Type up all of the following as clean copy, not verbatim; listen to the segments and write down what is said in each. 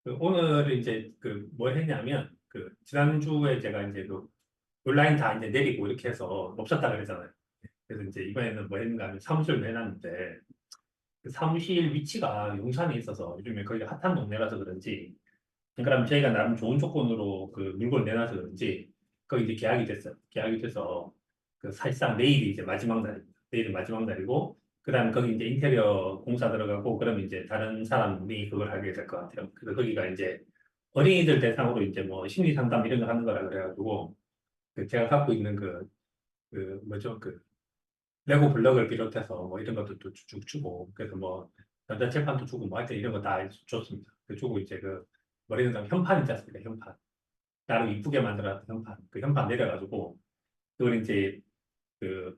오늘 이제 뭘 했냐면 지난주에 제가 이제 온라인 다 이제 내리고 이렇게 해서 멈췄다 그랬잖아요. 그래서 이제 이번에는 뭐 했는가 하면 사무실을 내놨는데 그 사무실 위치가 용산에 있어서 요즘에 거기가 핫한 동네라서 그런지 그러면 저희가 나름 좋은 조건으로 그 물건을 내놔서 그런지 거기 이제 계약이 됐어요. 계약이 돼서 사실상 내일이 이제 마지막 날입니다. 내일이 마지막 날이고 그다음에 거기 이제 인테리어 공사 들어가고 그러면 이제 다른 사람이 그걸 하게 될 것 같아요. 그래서 거기가 이제 어린이들 대상으로 이제 뭐 심리 상담 이런 거 하는 거라 그래가지고 제가 갖고 있는 뭐죠 레고 블럭을 비롯해서 뭐 이런 것도 또 쭉 주고 그래서 뭐 전자책판도 주고 뭐 하여튼 이런 거 다 줬습니다. 주고 이제 머리는 현판 있지 않습니까? 현판. 나름 이쁘게 만들어놨던 현판. 그 현판 내려가지고 그걸 이제 그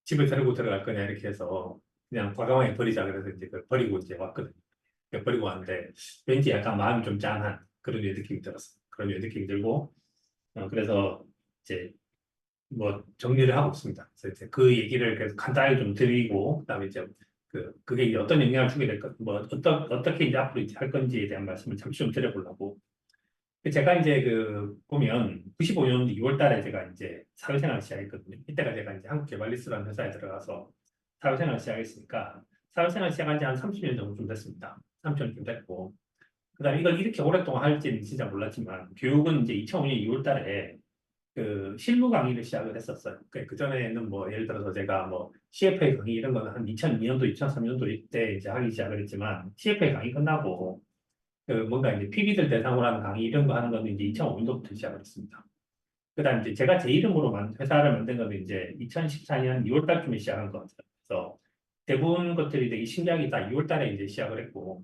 집을 데리고 들어갈 거냐 이렇게 해서 그냥 과감하게 버리자 그래서 이제 그걸 버리고 이제 왔거든요. 버리고 왔는데 왠지 약간 마음이 좀 짠한 그런 류의 느낌이 들었어요. 그런 류의 느낌이 들고 그래서 이제 뭐 정리를 하고 있습니다. 그래서 이제 그 얘기를 계속 간단하게 좀 드리고 그다음에 이제 그게 이제 어떤 영향을 주게 될까 뭐 어떻게 이제 앞으로 이제 할 건지에 대한 말씀을 잠시 좀 드려보려고 제가 이제 보면 95년 2월 달에 제가 이제 사회생활을 시작했거든요. 이때가 제가 이제 한국개발리스라는 회사에 들어가서 사회생활을 시작했으니까 사회생활 시작한 지 한 30년 정도 좀 됐습니다. 30년 좀 됐고 그다음에 이걸 이렇게 오랫동안 할지는 진짜 몰랐지만 교육은 이제 2005년 2월 달에 실무 강의를 시작을 했었어요. 그전에는 뭐 예를 들어서 제가 뭐 CFA 강의 이런 거는 한 2002년도, 2003년도 이때 이제 하기 시작을 했지만 CFA 강의 끝나고 뭔가 이제 PB들 대상으로 하는 강의 이런 거 하는 거는 이제 2005년도부터 시작을 했습니다. 그다음 이제 제가 제 이름으로 회사를 만든 거는 이제 2014년 2월 달쯤에 시작한 것 같아요. 그래서 대부분 것들이 되게 신기하게 다 2월 달에 이제 시작을 했고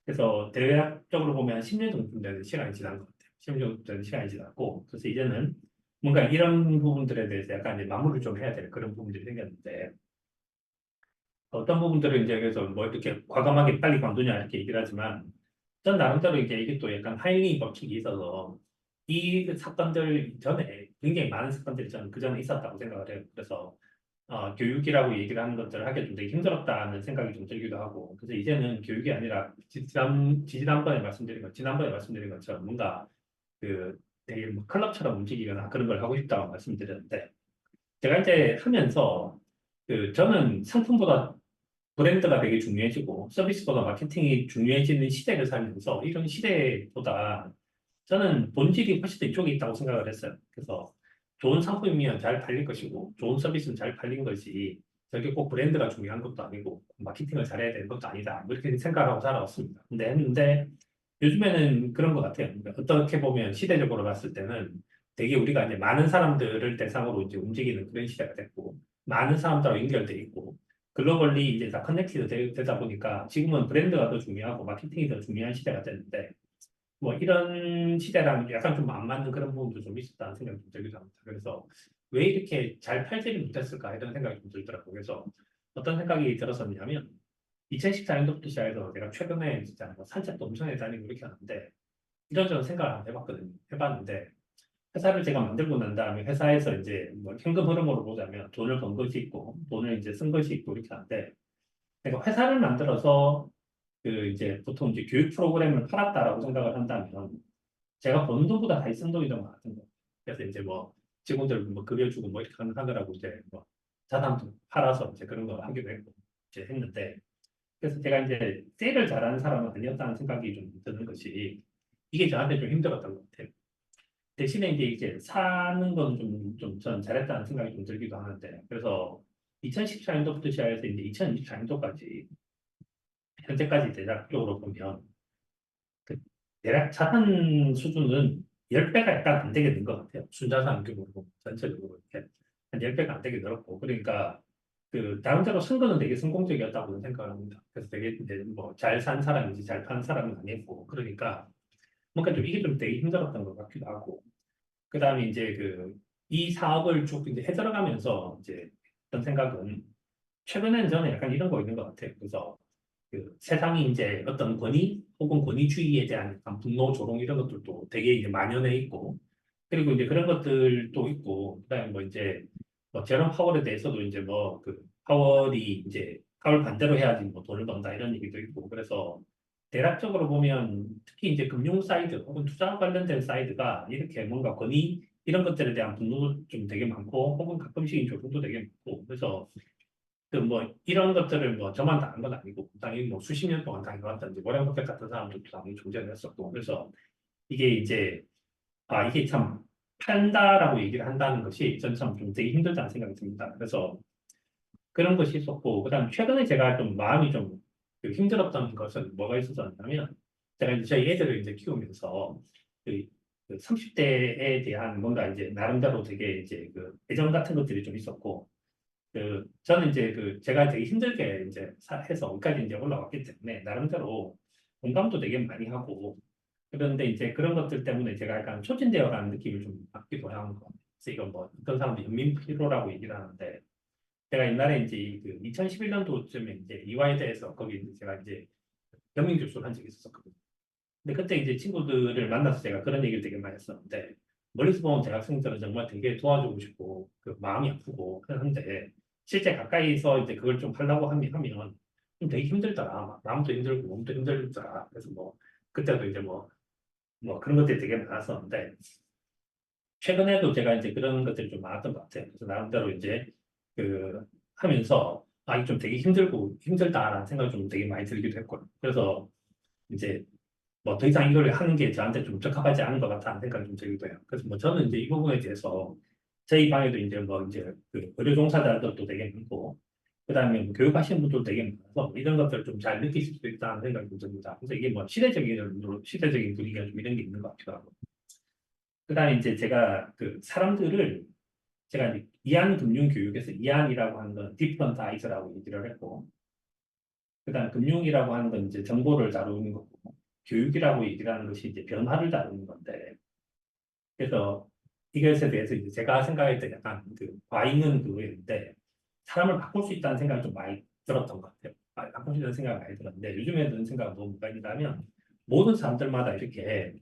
그래서 대략적으로 보면 10년 정도 되는 시간이 지난 것 같아요. 10년 정도 되는 시간이 지났고 그래서 이제는 뭔가 이런 부분들에 대해서 약간 이제 마무리를 좀 해야 될 그런 부분들이 생겼는데 어떤 부분들은 이제 그래서 뭐 이렇게 과감하게 빨리 관두냐 이렇게 얘기를 하지만 전 나름대로 이게 또 약간 하이링 법칙이 있어서 이 사건들 전에 굉장히 많은 사건들이 저는 그 전에 있었다고 생각을 해요. 그래서 교육이라고 얘기를 하는 것들을 하기 좀 되게 힘들었다는 생각이 좀 들기도 하고 그래서 이제는 교육이 아니라 지난번에 말씀드린 것처럼 뭔가 되게 뭐 클럽처럼 움직이거나 그런 걸 하고 싶다고 말씀드렸는데 제가 이제 하면서 저는 상품보다 브랜드가 되게 중요해지고 서비스보다 마케팅이 중요해지는 시대를 살면서 이런 시대보다 저는 본질이 훨씬 더 이쪽에 있다고 생각을 했어요. 그래서 좋은 상품이면 잘 팔릴 것이고 좋은 서비스는 잘 팔린 것이 저게 꼭 브랜드가 중요한 것도 아니고 마케팅을 잘해야 되는 것도 아니다. 뭐 이렇게 생각하고 살아왔습니다. 근데 요즘에는 그런 것 같아요. 그러니까 어떻게 보면 시대적으로 봤을 때는 되게 우리가 이제 많은 사람들을 대상으로 이제 움직이는 그런 시대가 됐고 많은 사람들하고 연결돼 있고 글로벌리 이제 다 커넥티드 되다 보니까 지금은 브랜드가 더 중요하고 마케팅이 더 중요한 시대가 됐는데 뭐 이런 시대랑 약간 좀 안 맞는 그런 부분도 좀 있었다는 생각이 좀 들기도 합니다. 그래서 왜 이렇게 잘 팔지를 못했을까 이런 생각이 좀 들더라고요. 그래서 어떤 생각이 들었었냐면 2014년도부터 시작해서 제가 최근에 진짜 뭐 산책도 엄청 해다니고 이렇게 하는데 이런저런 생각을 한번 해봤거든요. 해봤는데 회사를 제가 만들고 난 다음에 회사에서 이제 뭐 현금 흐름으로 보자면 돈을 번 것이 있고 돈을 이제 쓴 것이 있고 이렇게 하는데 내가 회사를 만들어서 이제 보통 이제 교육 프로그램을 팔았다라고 생각을 한다면 제가 버는 돈보다 다 쓴 돈이 더 많았던 거예요. 그래서 이제 뭐 직원들 뭐 급여 주고 뭐 이렇게 하느라고 이제 뭐 자산도 팔아서 이제 그런 거 하기도 했고 이제 했는데 그래서 제가 이제 세일을 잘하는 사람은 아니었다는 생각이 좀 드는 것이 이게 저한테 좀 힘들었던 것 같아요. 대신에 이제 사는 건 전 잘했다는 생각이 좀 들기도 하는데 그래서 2014년도부터 시작해서 이제 2024년도까지 현재까지 대략적으로 보면 그 대략 자산 수준은 10배가 약간 안 되게 된 것 같아요. 순자산 규모로 전체적으로 이렇게 한 10배가 안 되게 늘었고 그러니까 나름대로 선 거는 되게 성공적이었다고 생각을 합니다. 그래서 되게 이제 뭐 잘 산 사람인지 잘 파는 사람은 아니고 그러니까 뭔가 좀 이게 좀 되게 힘들었던 것 같기도 하고 그다음에 이제 이 사업을 쭉 이제 해 들어가면서 이제 어떤 생각은 최근에는 저는 약간 이런 거 있는 것 같아요. 그래서 세상이 이제 어떤 권위 혹은 권위주의에 대한 약간 분노, 조롱 이런 것들도 되게 이제 만연해 있고 그리고 이제 그런 것들도 있고 그다음에 뭐 이제 뭐 제롬 파월에 대해서도 이제 뭐 파월이 이제 파월 반대로 해야지 뭐 돈을 번다 이런 얘기도 있고 그래서 대략적으로 보면 특히 이제 금융 사이드 혹은 투자 관련된 사이드가 이렇게 뭔가 권위 이런 것들에 대한 분노도 좀 되게 많고 혹은 가끔씩 조롱도 되게 많고 그래서 그 뭐 이런 것들을 뭐 저만 당한 건 아니고 당연히 뭐 수십 년 동안 당해왔던지 워렌 버핏 같은 사람들도 당연히 존재를 했었고 그래서 이게 이제 이게 참 판다라고 얘기를 한다는 것이 전 참 좀 되게 힘들다는 생각이 듭니다. 그래서 그런 것이 있었고 그다음 최근에 제가 좀 마음이 좀 그 힘들었던 것은 뭐가 있었냐면 제가 이제 저희 애들을 이제 키우면서 그, 30대에 대한 뭔가 이제 나름대로 되게 이제 그 애정 같은 것들이 좀 있었고 저는 이제 제가 되게 힘들게 이제 해서 여기까지 이제 올라왔기 때문에 나름대로 공감도 되게 많이 하고 그런데 이제 그런 것들 때문에 제가 약간 초진되어라는 느낌을 좀 받기도 하는 것 같아요. 그래서 이건 뭐 어떤 사람들이 연민 피로라고 얘기를 하는데 제가 옛날에 이제 그 2011년도쯤에 이제 이화에 대해서 거기 이제 제가 이제 겸임 교수를 한 적이 있었거든요. 근데 그때 이제 친구들을 만나서 제가 그런 얘기를 되게 많이 했었는데 멀리서 보면 대학생들은 정말 되게 도와주고 싶고 그 마음이 아프고 그런데 실제 가까이서 이제 그걸 좀 하려고 하면 좀 되게 힘들더라. 마음도 힘들고 몸도 힘들더라. 그래서 뭐 그때도 이제 뭐 그런 것들이 되게 많았었는데 최근에도 제가 이제 그런 것들이 좀 많았던 것 같아요. 그래서 나름대로 이제 그 하면서 이게 좀 되게 힘들고 힘들다라는 생각이 좀 되게 많이 들기도 했고요. 그래서 이제 뭐 더 이상 이걸 하는 게 저한테 좀 적합하지 않은 것 같다는 생각이 좀 들기도 해요. 그래서 뭐 저는 이제 이 부분에 대해서 저희 방에도 이제 뭐 이제 그 의료 종사자들도 되게 많고 그다음에 뭐 교육하시는 분들도 되게 많아서 이런 것들을 좀 잘 느끼실 수 있다는 생각이 좀 듭니다. 그래서 이게 뭐 시대적인 분위기가 좀 이런 게 있는 것 같기도 하고. 그다음에 이제 제가 그 사람들을 제가 이제 이한 금융 교육에서 이한이라고 하는 건 different eyes라고 얘기를 했고 그다음 금융이라고 하는 건 이제 정보를 다루는 거고 교육이라고 얘기를 하는 것이 이제 변화를 다루는 건데 그래서 이것에 대해서 이제 제가 생각할 때 약간 그 과잉은 그거였는데 사람을 바꿀 수 있다는 생각이 좀 많이 들었던 것 같아요. 바꿀 수 있다는 생각이 많이 들었는데 요즘에 드는 생각은 뭐가 있냐면 모든 사람들마다 이렇게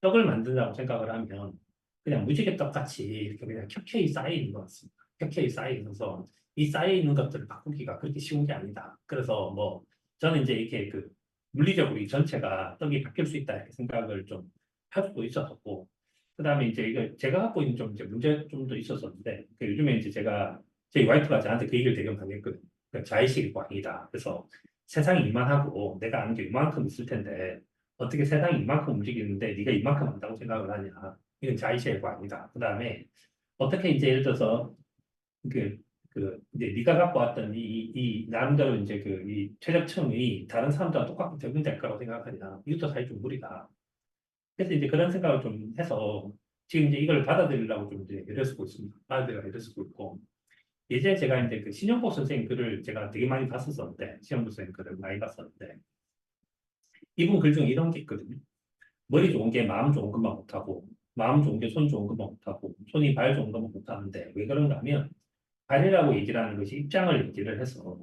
떡을 만든다고 생각을 하면 그냥 무지개 떡같이 이렇게 그냥 켜켜이 쌓여 있는 것 같습니다. 켜켜이 쌓여 있어서 이 쌓여 있는 것들을 바꾸기가 그렇게 쉬운 게 아니다. 그래서 뭐 저는 이제 이렇게 그 물리적으로 이 전체가 떡이 바뀔 수 있다 이렇게 생각을 좀 할 수도 있었고 그다음에 이제 이거 제가 갖고 있는 좀 이제 문제점도 있었었는데 요즘에 이제 제가 제 와이프가 저한테 그 얘기를 되게 많이 했거든요. 자의식이 광이다. 그래서 세상이 이만하고 내가 아는 게 이만큼 있을 텐데 어떻게 세상이 이만큼 움직이는데 네가 이만큼 안다고 생각을 하냐. 이건 자의식의 광이다. 그다음에 어떻게 이제 예를 들어서 그, 이제 네가 갖고 왔던 이 나름대로 이제 이 최저층이 다른 사람들과 똑같이 적용될 거라고 생각하냐. 이것도 사실 좀 무리다. 그래서 이제 그런 생각을 좀 해서 지금 이제 이걸 받아들이려고 좀 이제 애를 쓰고 있습니다. 받아들이려고 애를 쓰고 있고 예전에 제가 이제 그 신영복 선생님 글을 제가 되게 많이 봤었는데 신영복 선생님 글을 많이 봤었는데 이분 글 중에 이런 게 있거든요. 머리 좋은 게 마음 좋은 것만 못하고 마음 좋은 게 손 좋은 것만 못하고 손이 발 좋은 것만 못하는데 왜 그런가 하면 발이라고 얘기를 하는 것이 입장을 얘기를 해서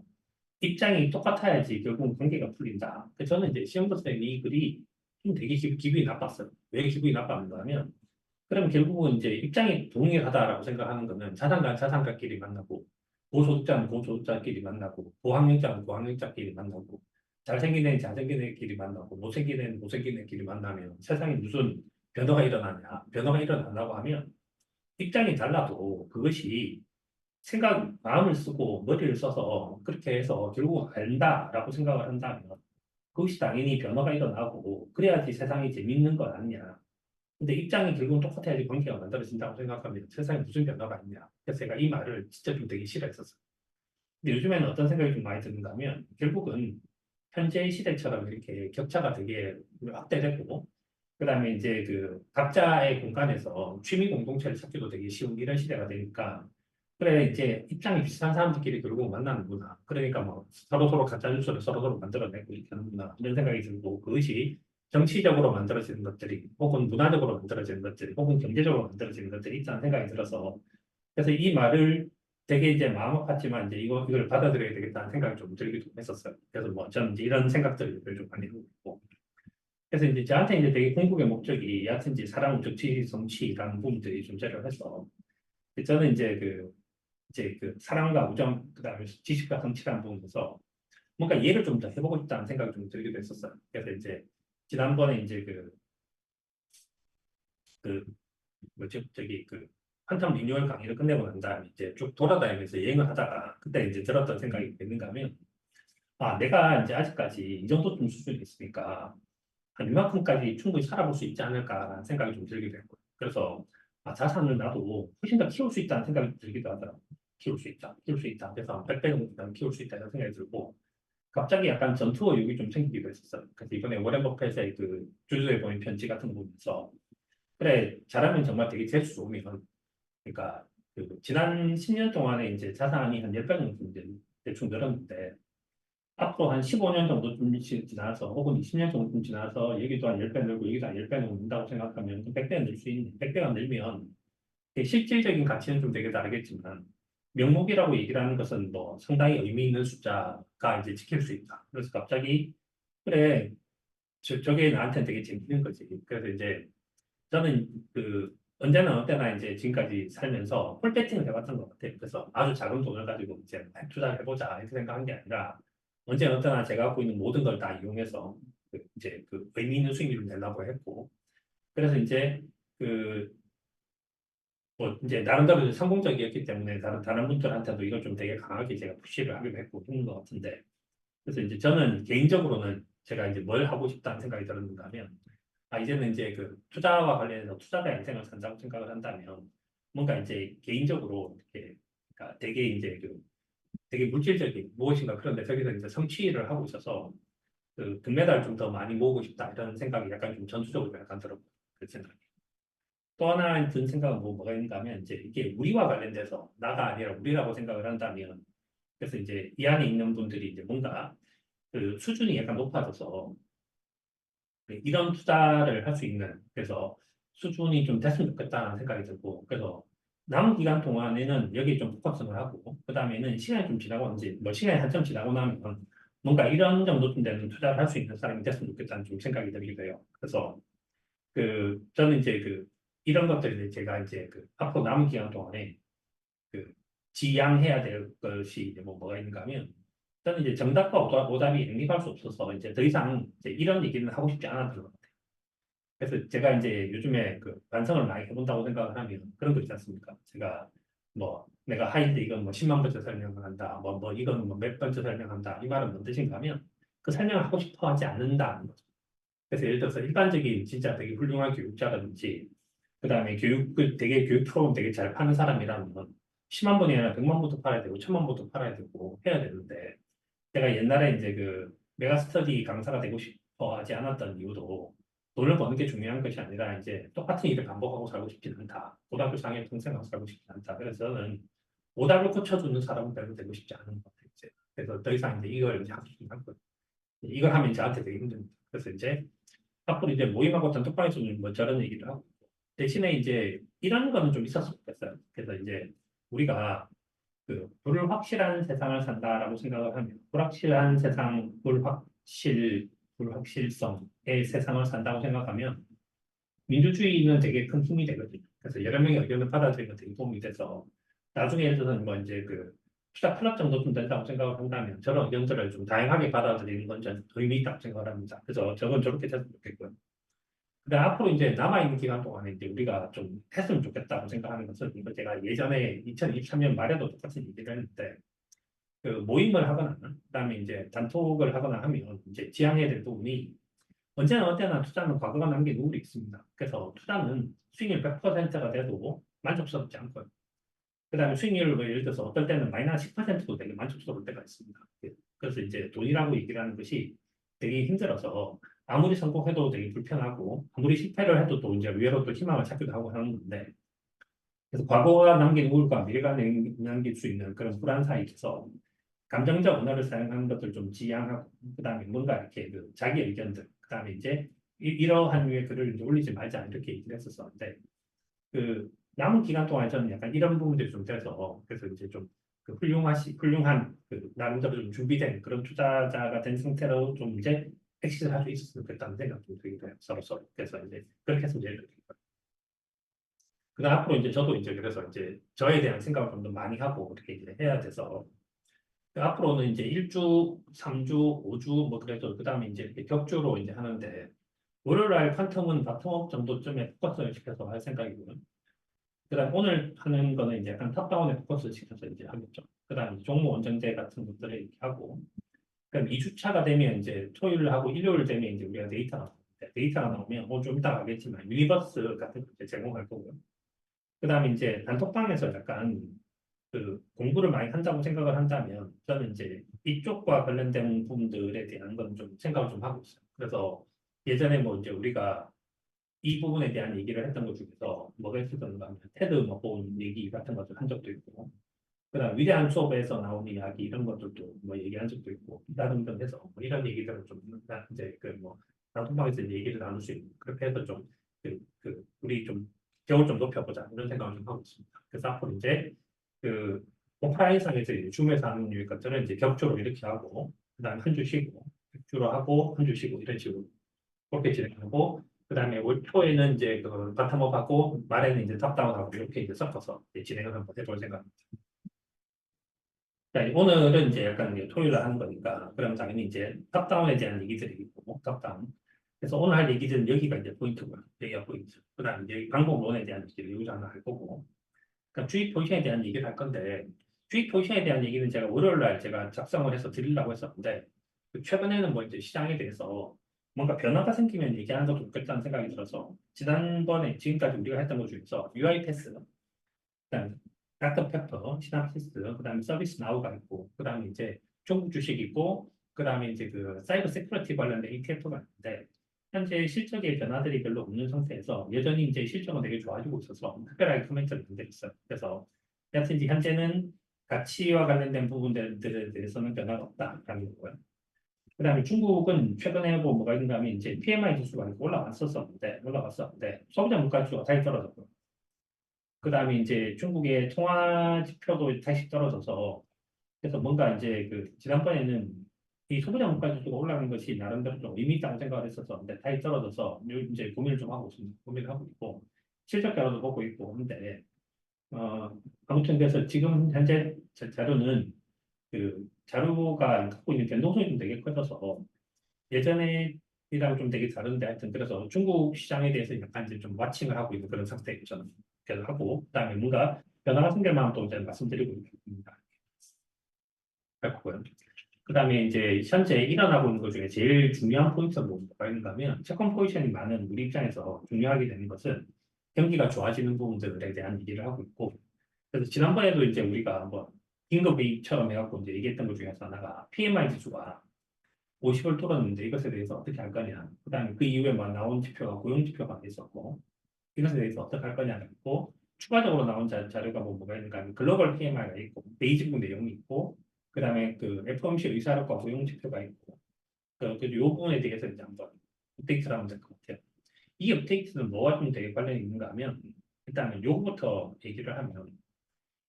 입장이 똑같아야지 결국은 관계가 풀린다. 그래서 저는 이제 시영복 선생님 이 글이 좀 되게 기분이 나빴어요. 왜 기분이 나빴는가 하면 그럼 결국은 이제 입장이 동일하다라고 생각하는 거는 자산가는 자산가끼리 만나고 고소득자는 고소득자끼리 만나고 고학력자는 고학력자끼리 만나고 잘생긴 애는 잘생긴 애끼리 만나고 못생긴 애는 못생긴 애끼리 만나면 세상에 무슨 변화가 일어나냐. 변화가 일어난다고 하면 입장이 달라도 그것이 생각, 마음을 쓰고 머리를 써서 그렇게 해서 결국 안다라고 생각을 한다면 그것이 당연히 변화가 일어나고 그래야지 세상이 재밌는 것 아니냐. 근데 입장이 결국은 똑같아야지 관계가 만들어진다고 생각하면 세상에 무슨 변화가 있냐. 그래서 제가 이 말을 진짜 좀 되게 싫어했었어요. 근데 요즘에는 어떤 생각이 좀 많이 드는가 하면 결국은 현재 시대처럼 이렇게 격차가 되게 확대되고 그다음에 이제 각자의 공간에서 취미 공동체를 찾기도 되게 쉬운 이런 시대가 되니까 그래 이제 입장이 비슷한 사람들끼리 결국 만나는구나. 그러니까 뭐 서로 가짜 뉴스를 서로 만들어내고 이렇게 하는구나 이런 생각이 들고 그것이 정치적으로 만들어지는 것들이 혹은 문화적으로 만들어지는 것들이 혹은 경제적으로 만들어지는 것들이 있다는 생각이 들어서 그래서 이 말을 되게 이제 마음 아팠지만 이제 이걸 받아들여야 되겠다는 생각이 좀 들기도 했었어요. 그래서 뭐 저는 이제 이런 생각들을 좀 많이 하고 있고 그래서 이제 저한테 이제 되게 궁극의 목적이 여하튼지 사랑, 정치, 정치라는 부분들이 존재를 해서 저는 이제 사랑과 우정 그다음에 지식과 정치라는 부분에서 뭔가 이해를 좀 더 해보고 싶다는 생각이 좀 들기도 했었어요. 그래서 이제 지난번에 이제 그 뭐지 저기 그 한참 리뉴얼 강의를 끝내고 난 다음에 이제 쭉 돌아다니면서 여행을 하다가 그때 이제 들었던 생각이 있는가 하면 아 내가 이제 아직까지 이 정도쯤 수준이 있으니까 한 이만큼까지 충분히 살아볼 수 있지 않을까라는 생각이 좀 들기도 했고 그래서 아, 자산을 나도 훨씬 더 키울 수 있다는 생각이 들기도 하더라고요. 키울 수 있다, 키울 수 있다. 그래서 한 100배 정도 키울 수 있다 이런 생각이 들고 갑자기 약간 전투 의욕이 좀 생기기도 했었어요. 그래서 이번에 워렌 버핏의 그 주주에 보낸 편지 같은 거 보면서 그래 잘하면 정말 되게 재수 좋으면 그러니까 그 지난 10년 동안에 이제 자산이 한 10배 정도 이제 대충 늘었는데 앞으로 한 15년 정도쯤 지나서 혹은 20년 정도쯤 지나서 여기도 한 10배 늘고 여기도 한 10배 는다고 생각하면 100배 늘 수 있는 100배가 늘면 실질적인 가치는 좀 되게 다르겠지만 명목이라고 얘기를 하는 것은 뭐 상당히 의미 있는 숫자가 이제 지킬 수 있다. 그래서 갑자기 그래 저게 나한테는 되게 재밌는 거지. 그래서 이제 저는 그 언제나 어때나 이제 지금까지 살면서 폴배팅을 해봤던 것 같아요. 그래서 아주 작은 돈을 가지고 이제 투자를 해보자 이렇게 생각한 게 아니라 언제나 어때나 제가 갖고 있는 모든 걸 다 이용해서 이제 그 의미 있는 수익률을 내려고 했고 그래서 이제 그 뭐 이제 나름대로 이제 성공적이었기 때문에 다른 분들한테도 이걸 좀 되게 강하게 제가 푸시를 하기도 했고 했는 것 같은데 그래서 이제 저는 개인적으로는 제가 이제 뭘 하고 싶다는 생각이 들었는가 하면 아, 이제는 이제 그 투자와 관련해서 투자자 인생을 산다고 생각을 한다면 뭔가 이제 개인적으로 이렇게 그러니까 되게 이제 그 되게 물질적인 무엇인가 그런데 저기서 이제 성취를 하고 있어서 그 금메달을 좀 더 많이 모으고 싶다 이런 생각이 약간 좀 전투적으로 약간 들었고 그 생각이. 또 하나 든 생각은 뭐가 있는가 하면 이제 이게 우리와 관련돼서 나가 아니라 우리라고 생각을 한다면 그래서 이제 이 안에 있는 분들이 이제 뭔가 그 수준이 약간 높아져서 이런 투자를 할 수 있는 그래서 수준이 좀 됐으면 좋겠다는 생각이 들고 그래서 남은 기간 동안에는 여기에 좀 포커싱을 하고 그 다음에는 시간이 좀 지나고 이제 뭐 시간이 한참 지나고 나면 뭔가 이런 정도쯤 되는 투자를 할 수 있는 사람이 됐으면 좋겠다는 좀 생각이 들기도 해요. 그래서 그 저는 이제 그 이런 것들을 제가 이제 그 앞으로 남은 기간 동안에 그 지향해야 될 것이 이제 뭐가 있는가 하면 저는 이제 정답과 오답이 양립할 수 없어서 이제 더 이상 이제 이런 얘기는 하고 싶지 않았던 것 같아요. 그래서 제가 이제 요즘에 그 반성을 많이 해본다고 생각을 하면 그런 거 있지 않습니까? 제가 뭐 내가 하인데 이건 뭐 10만 번째 설명을 한다. 뭐 이건 뭐 몇 번째 설명한다. 이 말은 뭔 뜻인가 하면 그 설명을 하고 싶어 하지 않는다는 거죠. 그래서 예를 들어서 일반적인 진짜 되게 훌륭한 교육자라든지 그다음에 교육을 되게 교육 프로그램 되게 잘 파는 사람이라면 10만 번이 아니라 100만 번도 팔아야 되고 1000만 번도 팔아야 되고 해야 되는데 제가 옛날에 이제 그 메가스터디 강사가 되고 싶어 하지 않았던 이유도 돈을 버는 게 중요한 것이 아니라 이제 똑같은 일을 반복하고 살고 싶지는 않다. 고등학교 상해 평생하고 살고 싶지 않다. 그래서 저는 오답을 고쳐주는 사람은 별로 되고 싶지 않은 것 같아요. 이제. 그래서 더 이상 이제 이걸 이제 하고 싶지 않고 이걸 하면 저한테 되게 힘듭니다. 그래서 이제 앞으로 이제 모임하고 단톡방에서는 뭐 저런 얘기를 하고 대신에 이제 이런 거는 좀 있었으면 좋겠어요. 그래서 이제 우리가 그 불확실한 세상을 산다라고 생각을 하면 불확실한 세상, 불확실성의 세상을 산다고 생각하면 민주주의는 되게 큰 힘이 되거든요. 그래서 여러 명의 의견을 받아들이면 되게 도움이 돼서 나중에 예를 들어서 뭐 이제 그 투자 클럽 정도쯤 된다고 생각을 한다면 저런 의견들을 좀 다양하게 받아들이는 건 저는 의미 있다고 생각을 합니다. 그래서 저건 저렇게 됐으면 좋겠고요. 근데 앞으로 이제 남아있는 기간 동안에 이제 우리가 좀 했으면 좋겠다고 생각하는 것은 이거 제가 예전에 2023년 말에도 똑같은 얘기를 했는데 그 모임을 하거나 그다음에 이제 단톡을 하거나 하면 이제 지향해야 될 부분이 언제나 어디나 투자는 과거가 남긴 우울이 있습니다. 그래서 투자는 수익률 100%가 돼도 만족스럽지 않고요. 그다음에 수익률을 뭐 예를 들어서 어떨 때는 마이너스 10%도 되게 만족스러울 때가 있습니다. 그래서 이제 돈이라고 얘기를 하는 것이 되게 힘들어서 아무리 성공해도 되게 불편하고 아무리 실패를 해도 또 이제 의외로 또 희망을 찾기도 하고 하는 건데 그래서 과거가 남긴 우울과 미래가 남길 수 있는 그런 불안사에 있어서 감정적 언어를 사용하는 것들 좀 지양하고 그다음에 뭔가 이렇게 그 자기 의견들 그다음에 이제 이러한 류의 글을 이제 올리지 말자 이렇게 얘기를 했었었는데 그 남은 기간 동안 저는 약간 이런 부분들이 좀 돼서 그래서 이제 좀 그 훌륭한 그 나름대로 좀 준비된 그런 투자자가 된 상태로 좀 이제 엑시트를 할 수 있었으면 좋겠다는 생각이 좀 들기도 해요. 서로. 그래서 이제 그렇게 해서 제일 좋겠고요. 그다음 앞으로 이제 저도 이제 그래서 이제 저에 대한 생각을 좀 더 많이 하고 이렇게 이제 해야 돼서 앞으로는 이제 1주, 3주, 5주 뭐 그래서 그다음에 이제 이렇게 격주로 이제 하는데 월요일 날 퀀텀은 바텀업 정도쯤에 포커스를 시켜서 할 생각이고요. 그다음 오늘 하는 거는 이제 약간 탑다운에 포커스 시켜서 이제 하겠죠. 그다음 종목 원정제 같은 것들을 이렇게 하고 그럼 2주차가 되면 이제 토요일 하고 일요일 되면 이제 우리가 데이터가 나오는데 데이터가 나오면 좀 이따 가겠지만 유니버스 같은 거 이제 제공할 거고요. 그다음에 이제 단톡방에서 약간 그 공부를 많이 한다고 생각을 한다면 저는 이제 이쪽과 관련된 부분들에 대한 건 좀 생각을 좀 하고 있어요. 그래서 예전에 뭐 이제 우리가 이 부분에 대한 얘기를 했던 것 중에서 뭐가 있었던가 하면 테드 뭐본 얘기 같은 것들 한 적도 있고 그다음 위대한 수업에서 나온 이야기 이런 것들도 뭐 얘기한 적도 있고 다른 점에서 뭐 이런 얘기들을 좀 이제 그 뭐 단톡방에서 얘기를 나눌 수 있고 그렇게 해서 좀 우리 좀 기억을 좀 높여보자 이런 생각을 좀 하고 있습니다. 그래서 앞으로 이제 그 오프라인상에서 이제 줌에서 하는 일 것들은 이제 격주로 이렇게 하고 그다음 한 주 쉬고 격주로 하고 한 주 쉬고 이런 식으로 그렇게 진행하고 그다음에 올 초에는 이제 그 바텀업하고 말에는 이제 탑다운하고 이렇게 이제 섞어서 이제 진행을 한번 해볼 생각입니다. 자, 오늘은 이제 약간 이제 토요일에 하는 거니까 그럼 당연히 이제 탑다운에 대한 얘기들이 있고 탑다운. 그래서 오늘 할 얘기들은 여기가 이제 포인트고요. 여기가 포인트. 그다음 이제 방법론에 대한 얘기를 여기서 하나 할 거고. 그러니까 주식 포지션에 대한 얘기를 할 건데 주식 포지션에 대한 얘기는 제가 월요일 날 제가 작성을 해서 드리려고 했었는데 최근에는 뭐 이제 시장에 대해서 뭔가 변화가 생기면 얘기하는 것도 좋겠다는 생각이 들어서 지난번에 지금까지 우리가 했던 것 중에서 UiPath 그다음 닥터페퍼, 시납시스, 그다음에 서비스 나우가 있고, 그다음에 이제 중국 주식이 있고, 그다음에 이제 그 사이버 세큐리티 관련된 ETF가 있는데 현재 실적의 변화들이 별로 없는 상태에서 여전히 이제 실적은 되게 좋아지고 있어서 특별하게 코멘트를 안 드렸어요. 그래서 여튼 이제 현재는 가치와 관련된 부분들에 대해서는 변화가 없다라는 거고요. 그다음에 중국은 최근에 뭐 뭐가 있는가 하면 이제 PMI 지수가 올라갔었는데 소비자 물가 지수가 다시 떨어졌고 그다음에 이제 중국의 통화 지표도 다시 떨어져서 그래서 뭔가 이제 그 지난번에는 이 소비자 물가 지수가 올라가는 것이 나름대로 좀 의미 있다고 생각을 했었었는데 다시 떨어져서 이제 고민을 좀 하고 있습니다. 고민을 하고 있고 실적 결과도 보고 있고 하는데 어 아무튼 그래서 지금 현재 자료는 그 자료가 갖고 있는 변동성이 좀 되게 커져서 예전에이랑 좀 되게 다른데 하여튼 그래서 중국 시장에 대해서 약간 이제 좀 와칭을 하고 있는 그런 상태에 저는 계속 하고 그다음에 뭔가 변화가 생길 만한 또 이제 말씀드리고 있습니다. 그렇고요. 그다음에 이제 현재 일어나고 있는 것 중에 제일 중요한 포인트가 뭐가 있는가 하면 채권 포지션이 많은 우리 입장에서 중요하게 되는 것은 경기가 좋아지는 부분들에 대한 얘기를 하고 있고 그래서 지난번에도 이제 우리가 한번 긴급회의처럼 해갖고 이제 얘기했던 것 중에서 하나가 PMI 지수가 50을 뚫었는데 이것에 대해서 어떻게 할 거냐. 그다음에 그 이후에 막 나온 지표가 고용 지표가 있었고 이것에 대해서 어떻게 할 거냐가 있고 추가적으로 나온 자료가 뭐가 있는가 하면 글로벌 PMI가 있고 베이직국 내용이 있고 그다음에 그 FOMC 의사록과 고용 지표가 있고 이 부분에 대해서 이제 한번 업데이트를 하면 될 것 같아요. 이 업데이트는 뭐와 좀 되게 관련이 있는가 하면 일단은 요거부터 얘기를 하면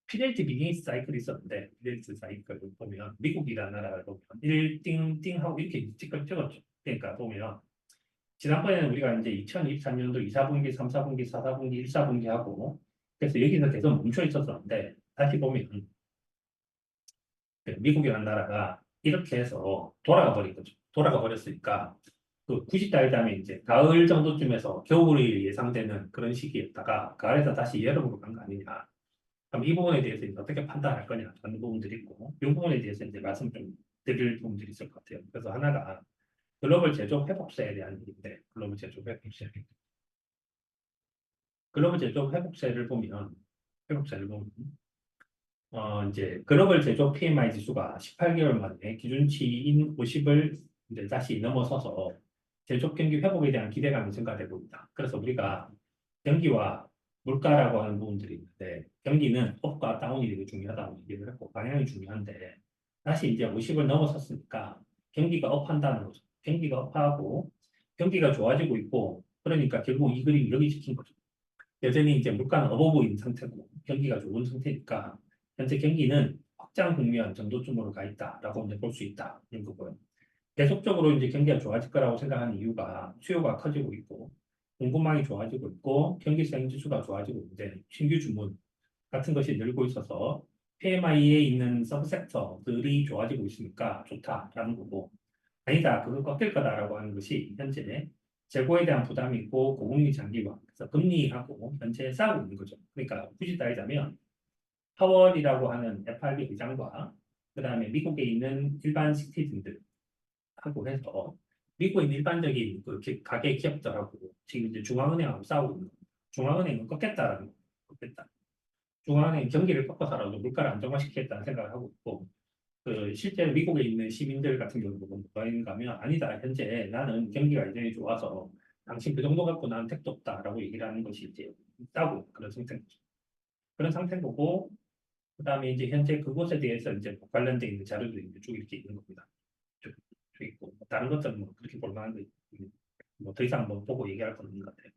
피델리티 비즈니스 사이클이 있었는데 피델리티 사이클을 보면 미국이라는 나라를 보면 1띵띵하고 이렇게 찍었죠. 그러니까 보면 지난번에는 우리가 이제 2023년도 2, 4분기, 3, 4분기, 4, 4분기, 1, 4분기 하고 그래서 여기서 계속 멈춰 있었었는데 다시 보면 미국이라는 나라가 이렇게 해서 돌아가 버린 거죠. 돌아가 버렸으니까 그 90달 다음에 이제 가을 정도쯤에서 겨울이 예상되는 그런 시기였다가 가을에서 다시 여름으로 간 거 아니냐. 그럼 이 부분에 대해서 이제 어떻게 판단할 거냐 하는 부분들이 있고 이 부분에 대해서 이제 말씀 좀 드릴 부분들이 있을 것 같아요. 그래서 하나가 글로벌 제조업 회복세에 대한 얘기인데 글로벌 제조업 회복세를 보면 이제 글로벌 제조업 PMI 지수가 18개월 만에 기준치인 50을 이제 다시 넘어서서 제조업 경기 회복에 대한 기대감이 증가되고 있다. 그래서 우리가 경기와 물가라고 하는 부분들이 있는데 경기는 업과 다운이 되게 중요하다고 얘기를 했고 방향이 중요한데 다시 이제 50을 넘어섰으니까 경기가 업한다는 거죠. 경기가 업하고 경기가 좋아지고 있고 그러니까 결국 이 그림이 여기 시킨 거죠. 여전히 이제 물가는 업어 보이는 상태고 경기가 좋은 상태니까 현재 경기는 확장 국면 정도쯤으로 가 있다라고 이제 볼 수 있다 이런 거고요. 계속적으로 이제 경기가 좋아질 거라고 생각하는 이유가 수요가 커지고 있고 공급망이 좋아지고 있고 경기 수행 지수가 좋아지고 있는데 신규 주문 같은 것이 늘고 있어서 PMI에 있는 서브섹터들이 좋아지고 있으니까 좋다라는 거고, 아니다, 그거 꺾일 거다라고 하는 것이 현재 재고에 대한 부담이 있고 고금리 장기화, 그래서 금리하고 현재 싸우고 있는 거죠. 그러니까 굳이 따지자면 파월이라고 하는 FRB 의장과 그다음에 미국에 있는 일반 시티즌들하고 해서 미국에 있는 일반적인 그 가계 기업들하고 지금 이제 중앙은행하고 싸우고 있는 거예요. 중앙은행은 꺾겠다라는 거, 꺾겠다. 중앙은행 경기를 꺾어서라도 물가를 안정화시키겠다는 생각을 하고 있고, 그 실제로 미국에 있는 시민들 같은 경우는 뭐가 있는가 하면 아니다, 현재 나는 경기가 여전히 좋아서 당신 그 정도 갖고 나는 택도 없다라고 얘기를 하는 것이 이제 있다고, 그런 상태인 거죠. 그런 상태인 거고, 그다음에 이제 현재 그곳에 대해서 이제 뭐 관련돼 있는 자료도 이제 쭉 이렇게 있는 겁니다. 쭉 있고 뭐 다른 것들은 뭐 그렇게 볼 만한 거 뭐더 이상 뭐 보고 얘기할 건 없는 것 같아요.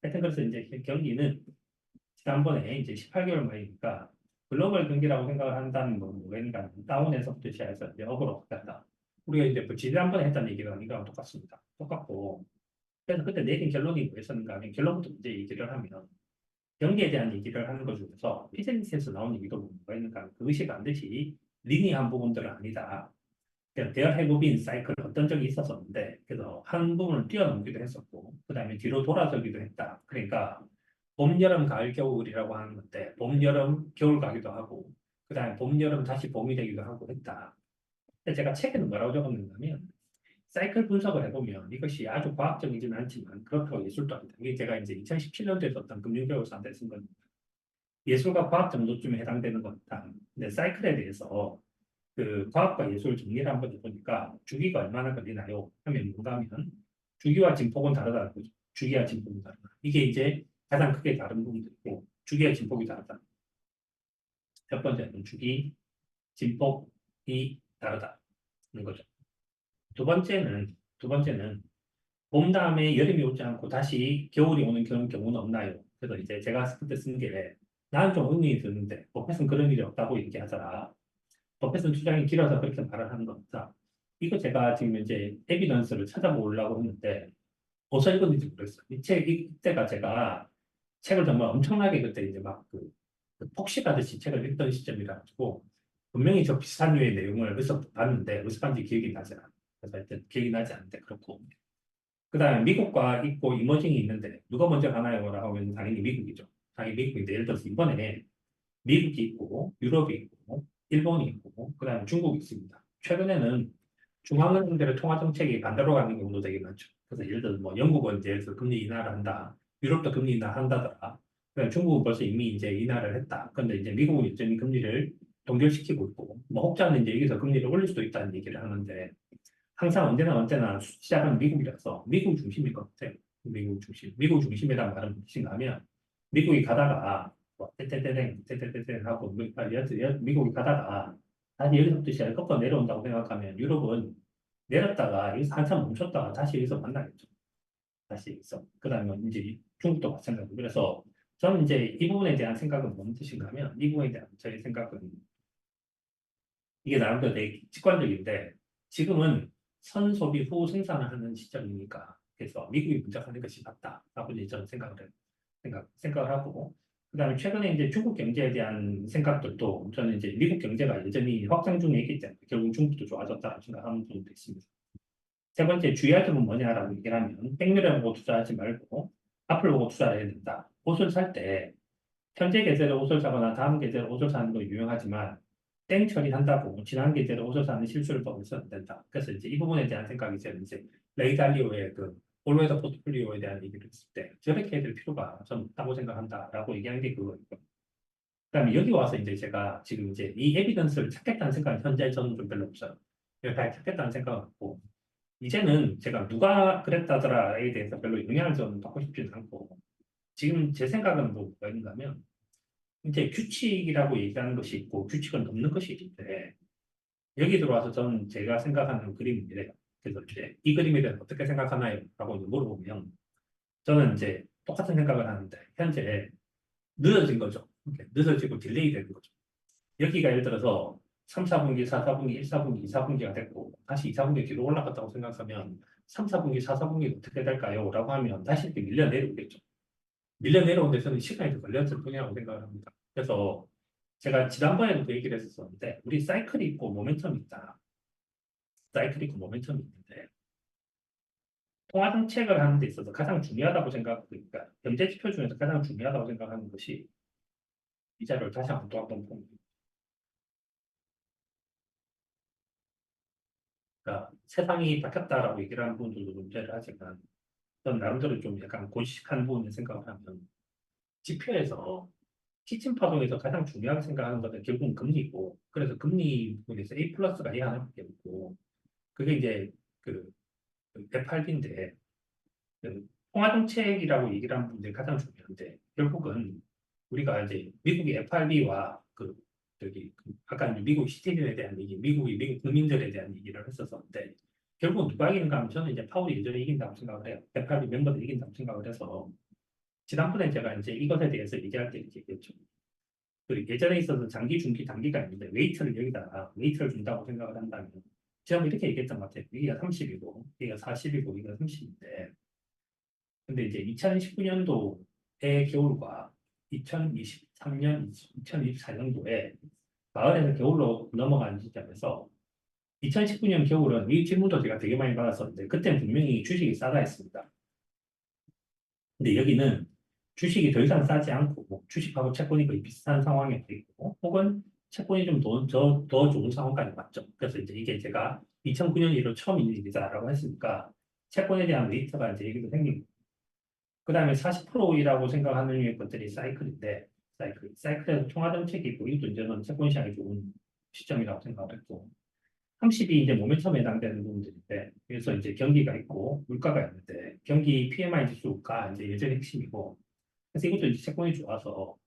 하여튼 그래서 이제 경기는 지난번에 이제 18개월 만이니까 글로벌 경기라고 생각을 한다는 건 뭐가 다운에서부터 시작해서 이제 업으로 갔다. 우리가 이제 뭐 지난번에 했던 얘기가 이거랑 똑같습니다. 똑같고, 그래서 그때 내린 결론이 뭐였었는가 하면, 결론부터 이제 얘기를 하면 경기에 대한 얘기를 하는 것 중에서 비즈니스에서 나온 얘기도 뭐가 있는가 하면, 그것이 반드시 리니어한 부분들은 아니다. 그냥 대열 해고빈 사이클 어떤 적이 있었었는데, 그래서 한 부분을 뛰어넘기도 했었고, 그 다음에 뒤로 돌아서기도 했다. 그러니까 봄, 여름, 가을, 겨울이라고 하는 건데, 봄, 여름, 겨울 가기도 하고, 그 다음에 봄, 여름 다시 봄이 되기도 하고 했다. 근데 제가 책에는 뭐라고 적었는가면, 사이클 분석을 해보면 이것이 아주 과학적이진 않지만 그렇다고 예술도 아니다. 이게 제가 이제 2017년도에 썼던 금융교육사한테 쓴 겁니다. 예술과 과학 정도쯤에 해당되는 것 같다. 근데 사이클에 대해서 그 과학과 예술 정리를 한번 해보니까 주기가 얼마나 걸리나요? 하면 뭔가 하면 주기와 진폭은 다르다는 거죠. 주기와 진폭은 다르다. 이게 이제 가장 크게 다른 부분들이고, 주기와 진폭이 다르다. 첫 번째는 주기, 진폭이 다르다는 거죠. 두 번째는 봄 다음에 여름이 오지 않고 다시 겨울이 오는 그런 경우는 없나요? 그래서 이제 제가 그때 쓴 게, 나는 좀 의문이 드는데 버핏은 그런 일이 없다고 얘기하더라. 버핏은 주장이 길어서 그렇게 말을 하는 겁니다. 이거 제가 지금 이제 에비던스를 찾아보려고 했는데 어디서 읽었는지 모르겠어요. 이때가 제가 책을 정말 엄청나게 그때 이제 막그 폭식하듯이 책을 읽던 시점이라 가지고 분명히 저 비슷한 류의 내용을 어디서 봤는데 어디서 봤는지 기억이 나지 않아요. 그래서 하여튼 기억이 나지 않는데 그렇고, 그 다음에 미국과 있고 이머징이 있는데 누가 먼저 가나요? 라고 하면 당연히 미국이죠. 당연히 미국인데, 예를 들어서 이번에 미국이 있고 유럽이 있고 일본이 있고 그 다음에 중국이 있습니다. 최근에는 중앙은행들의 통화 정책이 반대로 가는 경우도 되게 많죠. 그래서 예를 들어서 뭐 영국은 이제 그래서 금리 인하를 한다. 유럽도 금리 인하 한다더라. 그다음에 중국은 벌써 이미 이제 인하를 했다. 그런데 이제 미국은 여전히 금리를 동결시키고 있고, 뭐 혹자는 이제 여기서 금리를 올릴 수도 있다는 얘기를 하는데, 항상 언제나 시작은 미국이라서 미국 중심일 것 같아요. 미국 중심. 미국 중심이란 말은 무엇인가 하면, 미국이 가다가 뭐 떼떼떼땡 하고 미국이 가다가 다시 여기서부터 시작을 꺾어 내려온다고 생각하면, 유럽은 내렸다가 여기서 한참 멈췄다가 다시 여기서 만나겠죠. 다시 여기서. 그다음에 이제 중국도 마찬가지고. 그래서 저는 이제 이 부분에 대한 생각은 뭔 뜻인가 하면, 이 부분에 대한 저의 생각은 이게 나름대로 되게 직관적인데, 지금은 선소비 후 생산을 하는 시점이니까, 그래서 미국이 먼저 하는 것이 맞다라고 이제 저는 생각을 하고, 그다음에 최근에 이제 중국 경제에 대한 생각들도 저는 이제 미국 경제가 여전히 확장 중에 있기 때문에 결국 중국도 좋아졌다고 생각하는 부분도 있습니다. 세 번째 주의할 점은 뭐냐라고 얘기를 하면, 백미래 보고 투자하지 말고 앞을 보고 투자를 해야 된다. 옷을 살 때 현재 계절에 옷을 사거나 다음 계절에 옷을 사는 거 유용하지만, 땡 처리한다고 지난 계절에 옷을 사는 실수를 범해서는 안 된다. 그래서 이제 이 부분에 대한 생각이 저는 이제 레이 달리오의 그 올웨더 포트폴리오에 대한 얘기를 했을 때 저렇게 해야 될 필요가 좀 없다고 생각한다라고 얘기한 게 그거였고, 그다음에 여기 와서 이제 제가 지금 이제 이 에비던스를 찾겠다는 생각은 현재 저는 좀 별로 없어요. 여기까지 찾겠다는 생각은 없고, 이제는 제가 누가 그랬다더라에 대해서 별로 영향을 좀 받고 싶지는 않고, 지금 제 생각은 뭐가 있는가 하면, 이제 규칙이라고 얘기하는 것이 있고 규칙을 넘는 것이 있는데, 여기 들어와서 저는 제가 생각하는 그림이 이래요. 그래서 이제 이 그림에 대해서 어떻게 생각하나요? 라고 이제 물어보면, 저는 이제 똑같은 생각을 하는데 현재 늦어진 거죠. 이렇게 늦어지고 딜레이 되는 거죠. 여기가 예를 들어서 3, 4분기, 4, 4분기, 1, 4분기, 2, 4분기가 됐고 다시 2, 4분기 뒤로 올라갔다고 생각하면 3, 4분기, 4, 4분기 어떻게 될까요? 라고 하면 다시 이렇게 밀려 내려오겠죠. 밀려 내려온 데서는 시간이 더 걸렸을 뿐이라고 생각을 합니다. 그래서 제가 지난번에도 그 얘기를 했었는데 우리 사이클이 있고 모멘텀이 있다. 사이클이 있고 모멘텀이 있는데 통화 정책을 하는 데 있어서 가장 중요하다고 생각하고 그러니까 경제 지표 중에서 가장 중요하다고 생각하는 것이 이 자료를 다시 한번 또 한번 보면 그러니까 세상이 바뀌었다라고 얘기를 하는 분들도 문제를 하지만 저는 나름대로 좀 약간 고식한 부분을 생각을 하면 지표에서 시침 파동에서 가장 중요하게 생각하는 것은 결국은 금리고 그래서 금리 부분에서 A 플러스가 A 하나밖에 없고 그게 이제 그 FRB인데 통화 정책이라고 얘기를 하는 분들이 가장 중요한데 결국은 우리가 이제 미국의 FRB와 그 저기 아까 이제 미국 시티즌에 대한 얘기, 미국 국민들에 대한 얘기를 했었었는데 결국은 누가 이긴가 하면 저는 이제 파월이 여전히 이긴다고 생각을 해요. FRB 멤버들이 이긴다고 생각을 해서 지난번에 제가 이제 이것에 대해서 얘기할 때 이렇게 얘기했죠. 그 예전에 있어서 장기, 중기, 단기가 있는데 웨이트를 여기다가 웨이트를 준다고 생각을 한다면 제가 뭐 이렇게 얘기했던 것 같아요. 여기가 30이고 여기가 40이고 여기가 30인데 근데 이제 2019년도의 겨울과 2023년, 2024년도에 가을에서 겨울로 넘어가는 시점에서 2019년 겨울은 이 질문도 제가 되게 많이 받았었는데 그때는 분명히 주식이 싸다 했습니다. 근데 여기는 주식이 더 이상 싸지 않고 뭐 주식하고 채권이 거의 비슷한 상황에 돼 있고 혹은 채권이 좀 더 좋은 상황까지 왔죠. 그래서 이제 이게 제가 2009년 이후로 처음 있는 일이다라고 했으니까 채권에 대한 웨이트가 이제 여기도 생긴 그 다음에 40%이라고 생각하는 것들이 사이클인데, 사이클에서 통화 정책이 있고, 이것도 이제 는 채권 시장이 좋은 시점이라고 생각을 했고, 30이 이제 모멘텀에 해당되는 부분들인데, 그래서 이제 경기가 있고, 물가가 있는데, 경기 PMI 지수가 이제 여전히 핵심이고, 그래서 이것도 이제 채권이 좋아서,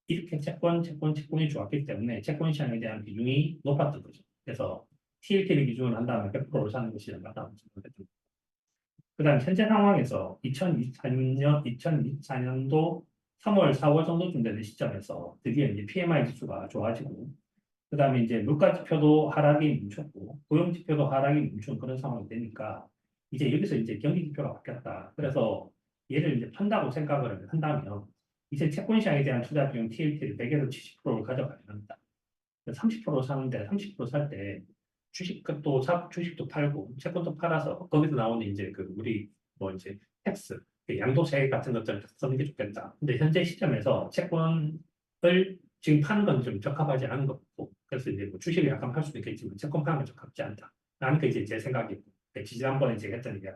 이렇게 채권이 좋았기 때문에 채권 시장에 대한 비중이 높았던 거죠. 그래서 TLT를 기준으로 한다면 100%를 사는 것이 맞다고 생각했던 그다음 현재 상황에서 2024년도 3월, 4월 정도쯤 되는 시점에서 드디어 이제 PMI 지수가 좋아지고 그다음에 이제 물가 지표도 하락이 멈췄고 고용 지표도 하락이 멈춘 그런 상황이 되니까 이제 여기서 이제 경기 지표가 바뀌었다. 그래서 얘를 이제 판다고 생각을 한다면 이제 채권 시장에 대한 투자 비용 TLT를 100에서 70%를 가져가야 한다. 30% 사는데 30%살 때 주식도 사 주식도 팔고 채권도 팔아서 거기서 나오는 이제 그 우리 뭐 이제 텍스 그 양도세 같은 것들을 쓰는 게 좋겠다. 근데 현재 시점에서 채권을 지금 파는 건 좀 적합하지 않은 것 같고 그래서 이제 뭐 주식을 약간 팔 수도 있겠지만 채권 파는 건 적합지 않다. 라는 게 이제 제 생각이고 지난번에 제가 했던 얘기가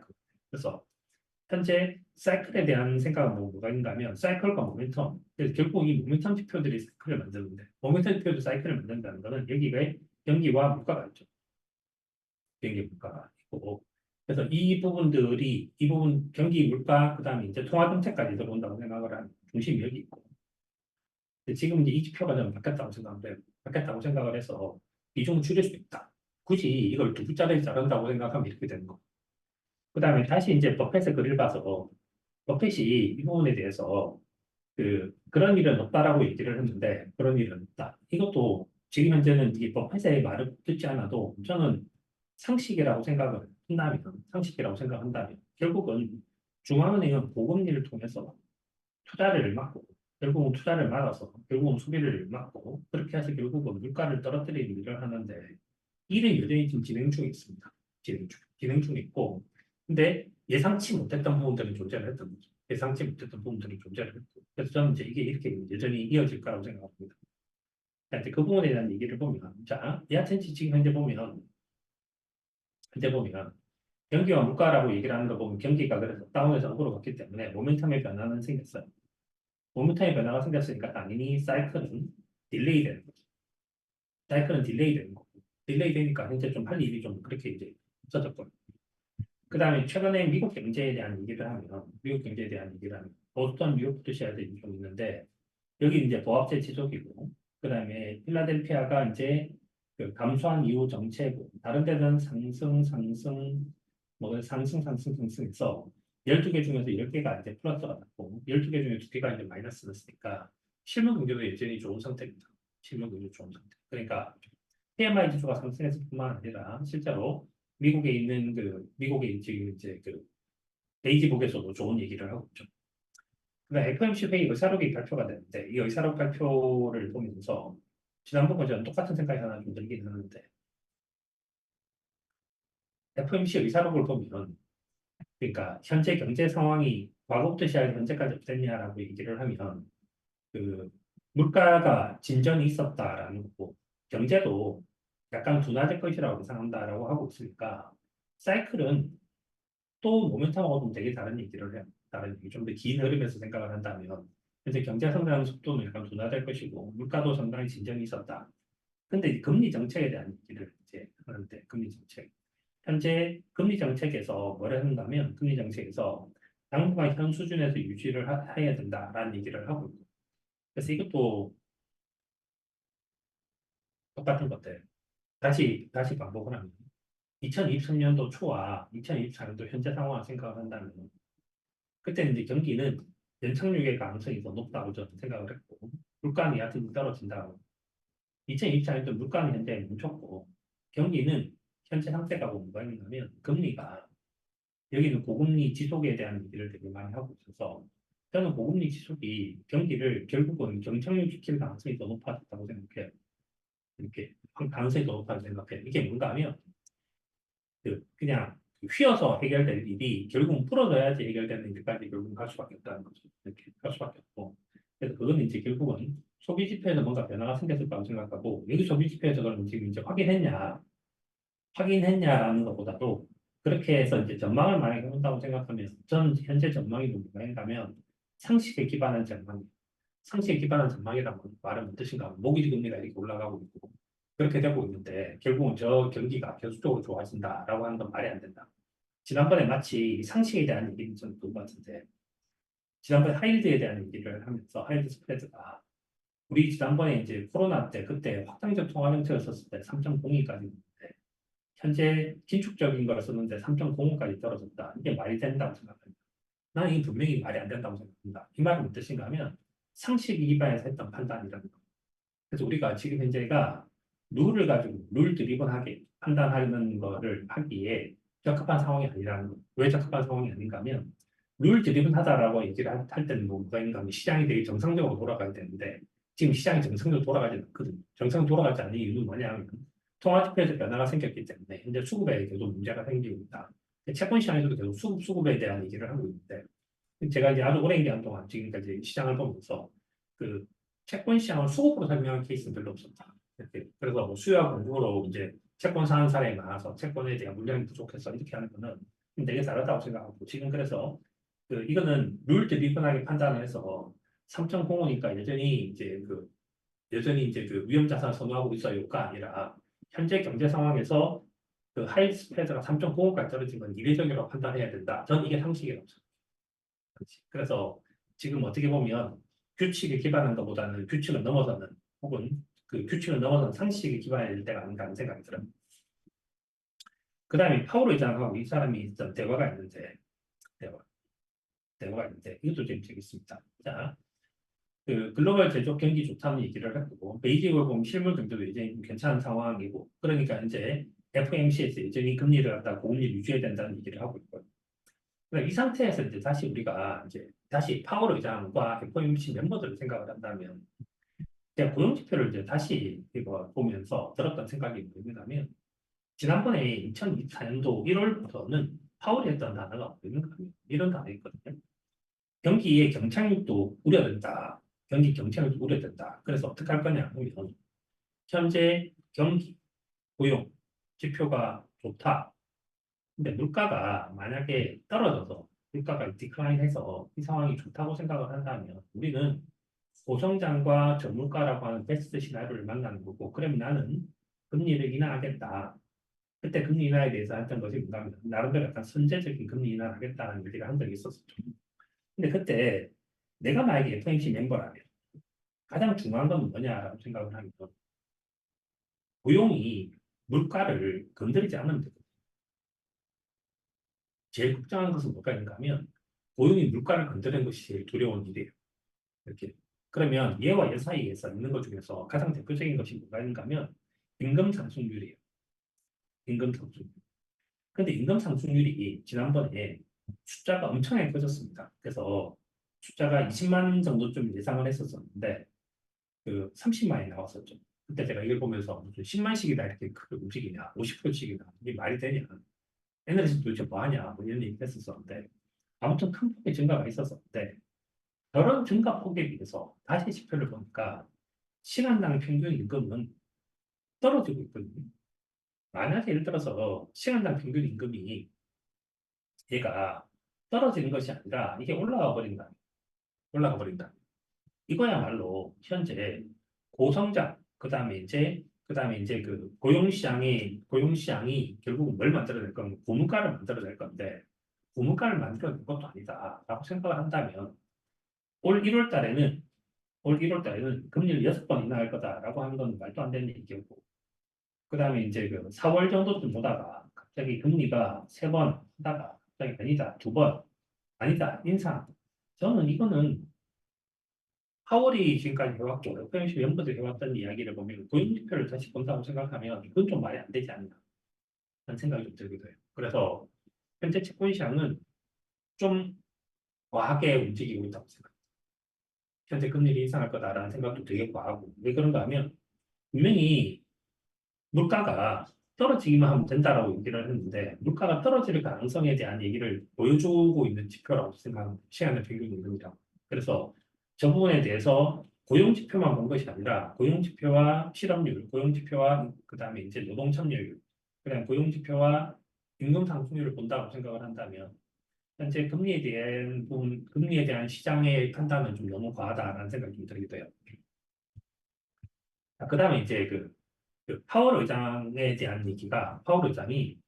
그래서 현재 사이클에 대한 생각은 뭐가 있는가 하면 사이클과 모멘텀 그래서 결국 이 모멘텀 지표들이 사이클을 만드는데 모멘텀 지표도 사이클을 만든다는 거는 여기가 경기와 물가가 있죠. 경기 물가가 있고 그래서 이 부분 경기 물가 그다음에 이제 통화 정책까지 들어온다고 생각을 하는 중심이 여기 있고 근데 지금 이제 이 지표가 좀 바뀌었다고 생각을 해서 비중을 줄일 수 있다. 굳이 이걸 두 글자를 자른다고 생각하면 이렇게 되는 거. 그다음에 다시 이제 버펫의 글을 봐서 버펫이 이 부분에 대해서 그런 일은 없다라고 얘기를 했는데 그런 일은 없다. 이것도 지금 현재는 이 버펫의 말을 듣지 않아도 저는 상식이라고 생각한다면 결국은 중앙은행은 고금리를 통해서 투자를 막고 결국은 투자를 막아서 결국은 소비를 막고 그렇게 해서 결국은 물가를 떨어뜨리는 일을 하는데 일은 여전히 지금 진행 중에 있습니다. 진행 중에 있고 근데 예상치 못했던 부분들은 존재를 했던 거죠. 예상치 못했던 부분들이 존재를 했고 그래서 저는 이제 이게 이렇게 여전히 이어질 거라고 생각합니다. 자, 이제 그 부분에 대한 얘기를 보면 자, 야첸치 지금 현재 보면 경기와 물가라고 얘기를 하는 거 보면 경기가 그래서 다운에서 업으로 갔기 때문에 모멘텀의 변화는 생겼어요. 모멘텀의 변화가 생겼으니까 당연히 딜레이 되는 거죠. 사이클은 딜레이 되는 거고 딜레이 되니까 현재 좀 할 일이 좀 그렇게 이제 없어졌거든요. 그 다음에 최근에 미국 경제에 대한 얘기를 하면 보스턴 미국 도시아들이 좀 있는데 여기 이제 보합세 지속이고 그 다음에 필라델피아가 이제 그 감소한 이후 정체고 다른 데는 상승해서 12개 중에서 10개가 이제 플러스가 났고 12개 중에 2개가 이제 마이너스 났으니까 실물 경제도 여전히 좋은 상태입니다. 실물 경제 좋은 상태. 그러니까 PMI 지수가 상승했을 뿐만 아니라 실제로 미국에 지금 이제 그 데이지북에서도 좋은 얘기를 하고 있죠. 그다음 FOMC 회의 의사록이 발표가 됐는데 이 의사록 발표를 보면서 지난번과 저는 똑같은 생각이 하나 좀 들긴 하는데 FOMC 의사록을 보면 그러니까 현재 경제 상황이 과거부터 시작해서 현재까지 어땠냐라고 얘기를 하면 그 물가가 진전이 있었다라는 거고 경제도 약간 둔화될 것이라고 예상한다라고 하고 있으니까 사이클은 또 모멘텀하고 좀 되게 다른 얘기를 해요. 다른 얘기 좀 더 긴 흐름에서 생각을 한다면 현재 경제 성장 속도는 약간 둔화될 것이고 물가도 상당히 진전이 있었다. 근데 금리 정책에 대한 얘기를 이제 하는데 금리 정책 현재 금리 정책에서 뭐를 한다면 금리 정책에서 당분간 현 수준에서 유지를 해야 된다라는 얘기를 하고 있고 그래서 이것도 똑같은 것들 다시 반복을 하면 2023년도 초와 2024년도 현재 상황을 생각을 한다면 그때는 이제 경기는 연착륙의 가능성이 더 높다고 저는 생각을 했고 물가는 얕은 떨어진다고 2024년도 물가는 현재 멈췄고 경기는 현재 상태가 뭐가 있냐면 금리가 여기는 고금리 지속에 대한 얘기를 되게 많이 하고 있어서 저는 고금리 지속이 경기를 결국은 경착륙시킬 가능성이 더 높아졌다고 생각해요. 이렇게 가능성이 더 높다고 생각해요. 이게 뭔가 하면 그냥 휘어서 해결될 일이 결국은 풀어져야지 해결되는 일까지 결국은 갈 수밖에 없다는 거죠. 이렇게 갈 수밖에 없고. 그래서 그거는 이제 결국은 소비 지표에서 뭔가 변화가 생겼을 거라고 생각하고 여기 소비 지표에서 그러면 지금 이제 확인했냐라는 것보다도 그렇게 해서 이제 전망을 만약에 해본다고 생각하면 저는 현재 전망이 뭐가 있다면 상식에 기반한 전망, 상식에 기반한 전망이라고 말은 뜻인가 하면 모기지 금리가 이렇게 올라가고 있고 그렇게 되고 있는데 결국은 저 경기가 계속적으로 좋아진다라고 하는 건 말이 안 된다. 지난번에 마치 상식에 대한 얘기를 좀 본 것 같은데 지난번에 하이힐드에 대한 얘기를 하면서 하이힐드 스프레드가 우리 지난번에 이제 코로나 때 그때 확장적 통화 정책을 썼을 때 3.02까지 현재 긴축적인 걸 썼는데 3.05까지 떨어졌다. 이게 말이 된다고 생각합니다. 나는 이게 분명히 말이 안 된다고 생각합니다. 이 말은 무엇인가 하면 상식이 기반에서 했던 판단이라는 거. 그래서 우리가 지금 현재가 룰을 가지고 룰 드리븐하게 판단하는 거를 하기에 적합한 상황이 아니라는 거. 왜 적합한 상황이 아닌가 하면 룰 드리븐하다라고 얘기를 할 때는 뭐가 있는가 하면 시장이 되게 정상적으로 돌아가야 되는데 지금 시장이 정상적으로 돌아가지 않거든요. 정상적으로 돌아가지 않는 이유는 뭐냐면 통화지표에서 변화가 생겼기 때문에 현재 수급에 계속 문제가 생기고 있다. 채권 시장에서도 계속 수급에 대한 얘기를 하고 있는데 제가 이제 아주 오랜 기간 동안 지금까지 시장을 보면서 그 채권 시장을 수급으로 설명한 케이스는 별로 없었다. 이렇게 그래서 뭐 수요와 공급으로 이제 채권 사는 사람이 많아서 채권에 대한 물량이 부족해서 이렇게 하는 거는 되게 다르다고 생각하고 지금 그래서 이거는 룰 드리븐하게 판단을 해서 3.05니까 여전히 이제 그 위험 자산을 선호하고 있어요가 아니라 현재 경제 상황에서 그 하이 스프레드가 3.05까지 떨어진 건 이례적이라고 판단해야 된다. 저는 이게 상식이라고 생각합니다. 그래서 지금 어떻게 보면 규칙에 기반한 것보다는 규칙을 넘어서는 혹은 그 규칙을 넘어서는 상식에 기반해야 될 때가 아닌가 하는 생각이 들어요. 그 다음에 파월 의장하고 이 사람이 있던 대화, 대화가 있는데 이것도 좀 재밌습니다. 자, 그 글로벌 제조업 경기 좋다는 얘기를 했고 베이징을 보면 실물 경제도 이제 괜찮은 상황이고 그러니까 이제 FOMC에서 여전히 금리를 갖다 고금리 유지해야 된다는 얘기를 하고 있고요. 그러니까 이 상태에서 이제 다시 우리가 이제 다시 파월 의장과 FOMC 멤버들을 생각을 한다면 제가 고용 지표를 이제 다시 이거 보면서 들었던 생각이 뭐냐면 지난번에 2024년도 1월부터는 파월이 했던 단어가 이런 단어 있거든요. 경기의 경착륙도 우려된다. 경기 경착륙도 우려된다. 그래서 어떻게 할 거냐 하면 현재 경기, 고용 지표가 좋다. 근데 물가가 만약에 떨어져서 물가가 디클라인해서 이 상황이 좋다고 생각을 한다면 우리는 고성장과 저물가라고 하는 베스트 시나리오를 만나는 거고 그러면 나는 금리를 인하하겠다. 그때 금리 인하에 대해서 했던 것이 뭔가면 나름대로 약간 선제적인 금리 인하를 하겠다는 얘기를 한 적이 있었었죠. 근데 그때 내가 만약에 FOMC 멤버라면 가장 중요한 건 뭐냐라고 생각을 하면 고용이 물가를 건드리지 않으면 되거든요. 제일 걱정하는 것은 뭐가 있는가 하면 고용이 물가를 건드리는 것이 제일 두려운 일이에요. 이렇게. 그러면 얘와 얘 사이에서 있는 것 중에서 가장 대표적인 것이 뭐가 있는가 하면 임금 상승률이에요. 임금 상승률. 근데 임금 상승률이 지난번에 숫자가 엄청나게 커졌습니다. 그래서 숫자가 20만 정도 좀 예상을 했었었는데 그 30만이 나왔었죠. 그때 제가 이걸 보면서 무슨 10만씩이나 이렇게 크게 움직이냐, 50%씩이나 이게 말이 되냐, 에너지 도대체 뭐 하냐, 뭐 이런 얘기 했었었는데 아무튼 큰 폭의 증가가 있었었는데 저런 증가 폭에 비해서 다시 지표를 보니까 시간당 평균 임금은 떨어지고 있거든요. 만약에 예를 들어서 시간당 평균 임금이 얘가 떨어지는 것이 아니라 이게 올라가 버린다. 이거야말로 현재 고성장, 그다음에 이제 그 고용 시장이 결국 뭘 만들어낼 건가? 고물가를 만들어낼 건데 고물가를 만들어낼 것도 아니다라고 생각을 한다면 올 1월 달에는 올 1월 달에는 금리를 6번 인하할 거다라고 하는 건 말도 안 되는 얘기였고 그다음에 이제 그 4월 정도쯤 보다가 갑자기 금리가 3번 하다가 갑자기 아니다 2번 아니다 인상 저는 이거는 파월이 지금까지 해왔고 FOMC 멤버들이 해왔던 이야기를 보면 고용지표를 다시 본다고 생각하면 이건 좀 말이 안 되지 않나 하는 생각이 좀 들기도 해요. 그래서 현재 채권 시장은 좀 과하게 움직이고 있다고 생각합니다. 현재 금리를 인상할 거다라는 생각도 되게 과하고 왜 그런가 하면 분명히 물가가 떨어지기만 하면 된다라고 얘기를 했는데 물가가 떨어질 가능성에 대한 얘기를 보여주고 있는 지표라고 생각합니다. 시간의 평균 임금이라고. 그래서 저 부분에 대해서 고용 지표만 본 것이 아니라 고용 지표와 실업률, 고용 지표와 그다음에 이제 노동 참여율, 그다음 고용 지표와 임금 상승률을 본다고 생각을 한다면 현재 금리에 대한 시장의 판단은 좀 너무 과하다라는 생각이 좀 들기도 해요. 그다음에 이제 그 파월 의장에 대한 얘기가 파월 의장이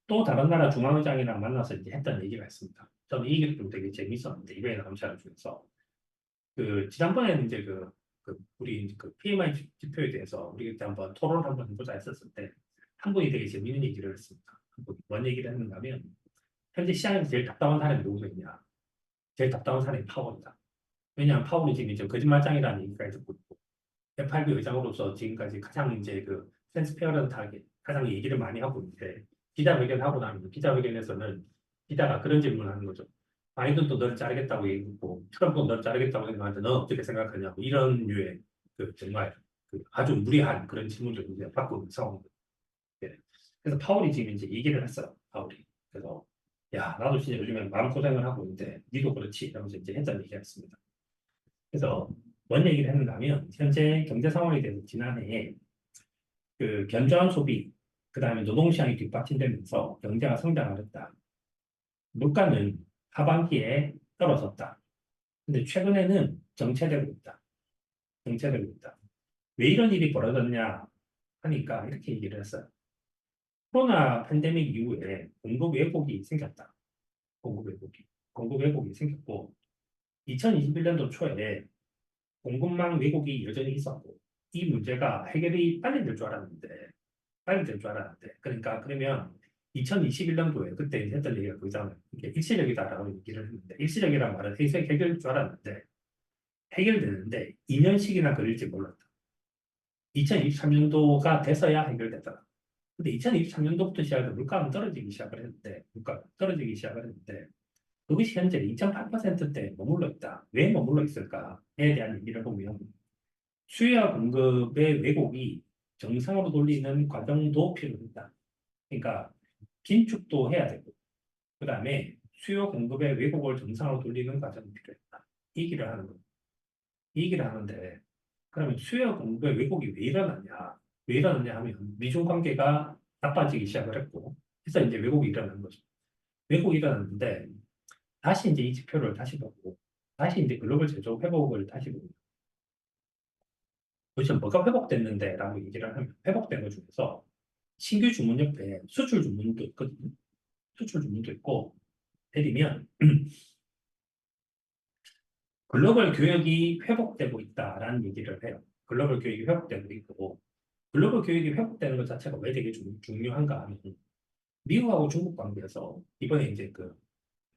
또 다른 나라 중앙의장이랑 만나서 이제 했던 얘기가 있습니다. 저는 이 얘기가 좀 되게 재밌었는데 이번에 나온 자료 중에서 그 지난번에는 이제 우리 이제 그 PMI 지표에 대해서 우리 그때 한번 토론을 한번 해보자 했었을 때 한 분이 되게 재밌는 얘기를 했습니다. 한 분이 뭔 얘기를 했는가 하면 현재 시장에서 제일 답답한 사람이 누구가 있냐? 제일 답답한 사람이 파월이다. 왜냐하면 파월이 지금 이제 거짓말장이라는 얘기까지 듣고 있고 FRB 의장으로서 지금까지 가장 이제 그 트랜스페어런트하게 가장 얘기를 많이 하고 있는데 기자회견하고 나면 기자회견에서는 기자가 그런 질문을 하는 거죠. 바이든도 너를 자르겠다고 얘기했고 트럼프도 너를 자르겠다고 생각하는데 너 어떻게 생각하냐고 이런 류의 그 정말 그 아주 무리한 그런 질문들을 이제 받고 있는 상황입니다. 예. 그래서 파월이 지금 이제 얘기를 했어요. 파월이. 그래서 야 나도 진짜 요즘에 마음고생을 하고 있는데 니도 그렇지 이러면서 이제 했던 얘기였습니다. 그래서 뭔 얘기를 했는가 하면 현재 경제 상황에 대해서 지난해에 그 견조한 소비 그다음에 노동시장이 뒷받침되면서 경제가 성장하였다. 물가는 하반기에 떨어졌다. 근데 최근에는 정체되고 있다. 정체되고 있다. 왜 이런 일이 벌어졌냐 하니까 이렇게 얘기를 했어요. 코로나 팬데믹 이후에 공급 왜곡이 생겼다. 공급 왜곡이. 공급 왜곡이 생겼고 2021년도 초에 공급망 왜곡이 여전히 있었고 이 문제가 해결이 빨리 될 줄 알았는데 그러니까 그러면 2021년도에 그때 했던 얘기가 그거잖아요. 이게 일시적이다라고 얘기를 했는데 일시적이라는 말은 해결될 줄 알았는데 해결되는데 2년씩이나 걸릴지 몰랐다. 2023년도가 돼서야 해결됐다. 근데 2023년도부터 시작해서 물가가 떨어지기 시작을 했는데 그것이 현재 2.8%대 머물러 있다. 왜 머물러 있을까에 대한 얘기를 보면 수요와 공급의 왜곡이 정상으로 돌리는 과정도 필요하다. 그러니까 긴축도 해야 되고 그다음에 수요 공급의 왜곡을 정상으로 돌리는 과정이 필요했다. 이 얘기를 하는 거예요. 이 얘기를 하는데 그러면 수요 공급의 왜곡이 왜 일어나냐? 왜 일어나냐 하면 미중 관계가 나빠지기 시작을 했고 그래서 이제 왜곡이 일어나는 거죠. 왜곡이 일어났는데 다시 이제 이 지표를 다시 보고 다시 이제 글로벌 제조 회복을 다시 보고 도대체 뭐가 회복됐는데라고 얘기를 하면 회복된 것 중에서 신규 주문 옆에 수출 주문도 있거든요. 수출 주문도 있고 내리면 글로벌 교역이 회복되고 있다라는 얘기를 해요. 글로벌 교역이 회복되고 있고 글로벌 교역이 회복되는 것 자체가 왜 되게 중요한가 하면 미국하고 중국 관계에서 이번에 이제 그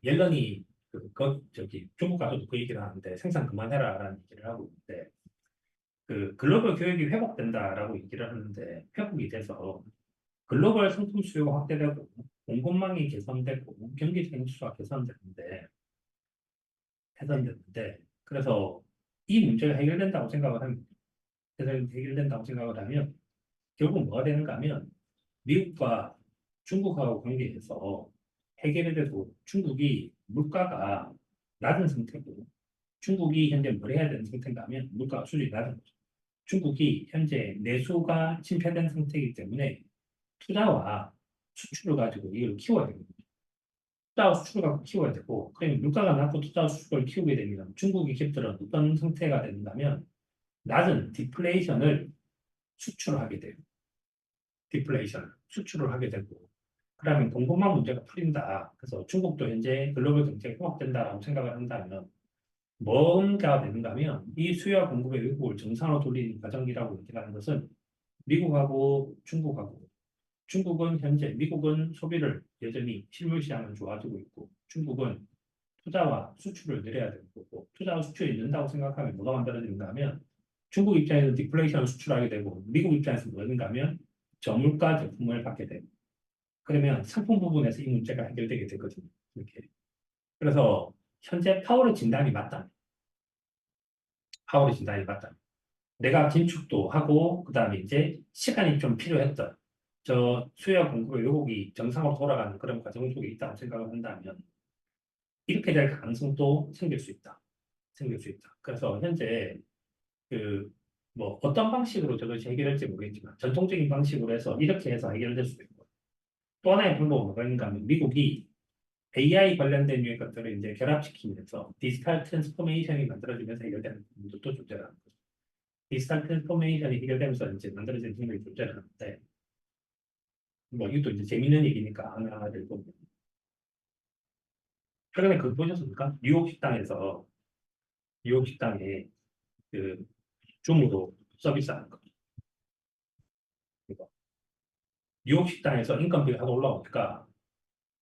옐런이 저기 중국 가서도 그 얘기를 하는데 생산 그만해라라는 얘기를 하고 있는데 그 글로벌 교역이 회복된다라고 얘기를 하는데 회복이 돼서 글로벌 상품 수요가 확대되고 공급망이 개선되고 경기적인 수가 개선됐는데 그래서 이 문제가 해결된다고 생각을 합니다. 해결된다고 생각을 하면 결국 뭐가 되는가 하면 미국과 중국하고 관계에서 해결이 되고 중국이 물가가 낮은 상태고 중국이 현재 뭘 해야 되는 상태인가 하면 물가 수준이 낮은 거죠. 중국이 현재 내수가 침체된 상태이기 때문에 투자와 수출을 가지고 이걸 키워야 됩니다. 투자와 수출을 갖고 키워야 되고 그러면 물가가 낮고 투자와 수출을 키우게 되면 중국의 기업들은 어떤 상태가 되는가 하면 낮은 디플레이션을 수출하게 돼요. 디플레이션 수출을 하게 되고 그러면 공급망 문제가 풀린다. 그래서 중국도 현재 글로벌 경제가 회복된다라고 생각을 한다면 뭔가 되는가 하면 이 수요와 공급의 왜곡을 정상으로 돌리는 과정이라고 얘기하는 것은 미국하고 중국하고 중국은 현재 미국은 소비를 여전히 실물 시장은 좋아지고 있고 중국은 투자와 수출을 늘려야 되는 거고 투자와 수출이 는다고 생각하면 뭐가 만들어지는가 하면 중국 입장에서 디플레이션을 수출하게 되고 미국 입장에서 뭐는가 하면 저물가 제품을 받게 되고 그러면 상품 부분에서 이 문제가 해결되게 되거든요. 이렇게. 그래서 현재 파월의 진단이 맞다. 파월의 진단이 맞다. 내가 긴축도 하고 그다음에 이제 시간이 좀 필요했던 저 수요와 공급의 왜곡이 정상으로 돌아가는 그런 과정 속에 있다고 생각을 한다면 이렇게 될 가능성도 생길 수 있다. 생길 수 있다. 그래서 현재 그 뭐 어떤 방식으로 저것이 해결될지 모르겠지만 전통적인 방식으로 해서 이렇게 해서 해결될 수도 있고 또 하나의 방법은 뭐가 있는가 하면 미국이 AI 관련된 유의 것들을 이제 결합시키면서 디지털 트랜스포메이션이 만들어지면서 해결되는 부분도 존재하는 거죠. 디지털 트랜스포메이션이 해결되면서 이제 만들어지는 힘이 존재하는데 뭐 이것도 이제 재밌는 얘기니까 하나를 보면 최근에 그거 보셨습니까? 뉴욕 식당에 그 줌으로 서비스하는 거. 그거. 뉴욕 식당에서 인건비가 하도 올라오니까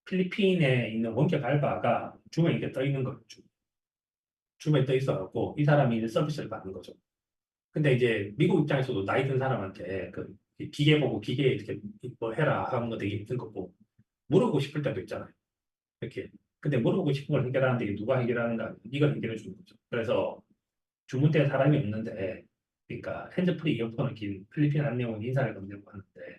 필리핀에 있는 원격 알바가 줌에 이렇게 떠 있는 거죠. 줌에 떠 있어갖고 이 사람이 이제 서비스를 받는 거죠. 근데 이제 미국 입장에서도 나이 든 사람한테 그 기계 보고 기계 이렇게 뭐 해라 하는 거 되게 힘든 거고 물어보고 싶을 때도 있잖아요. 이렇게. 근데 물어보고 싶은 걸 해결하는데 이게 누가 해결하는가? 이걸 해결해 주는 거죠. 그래서 주문 때 사람이 없는데 그러니까 핸즈프리 이어폰을 낀 필리핀 안내원이 인사를 건네고 하는데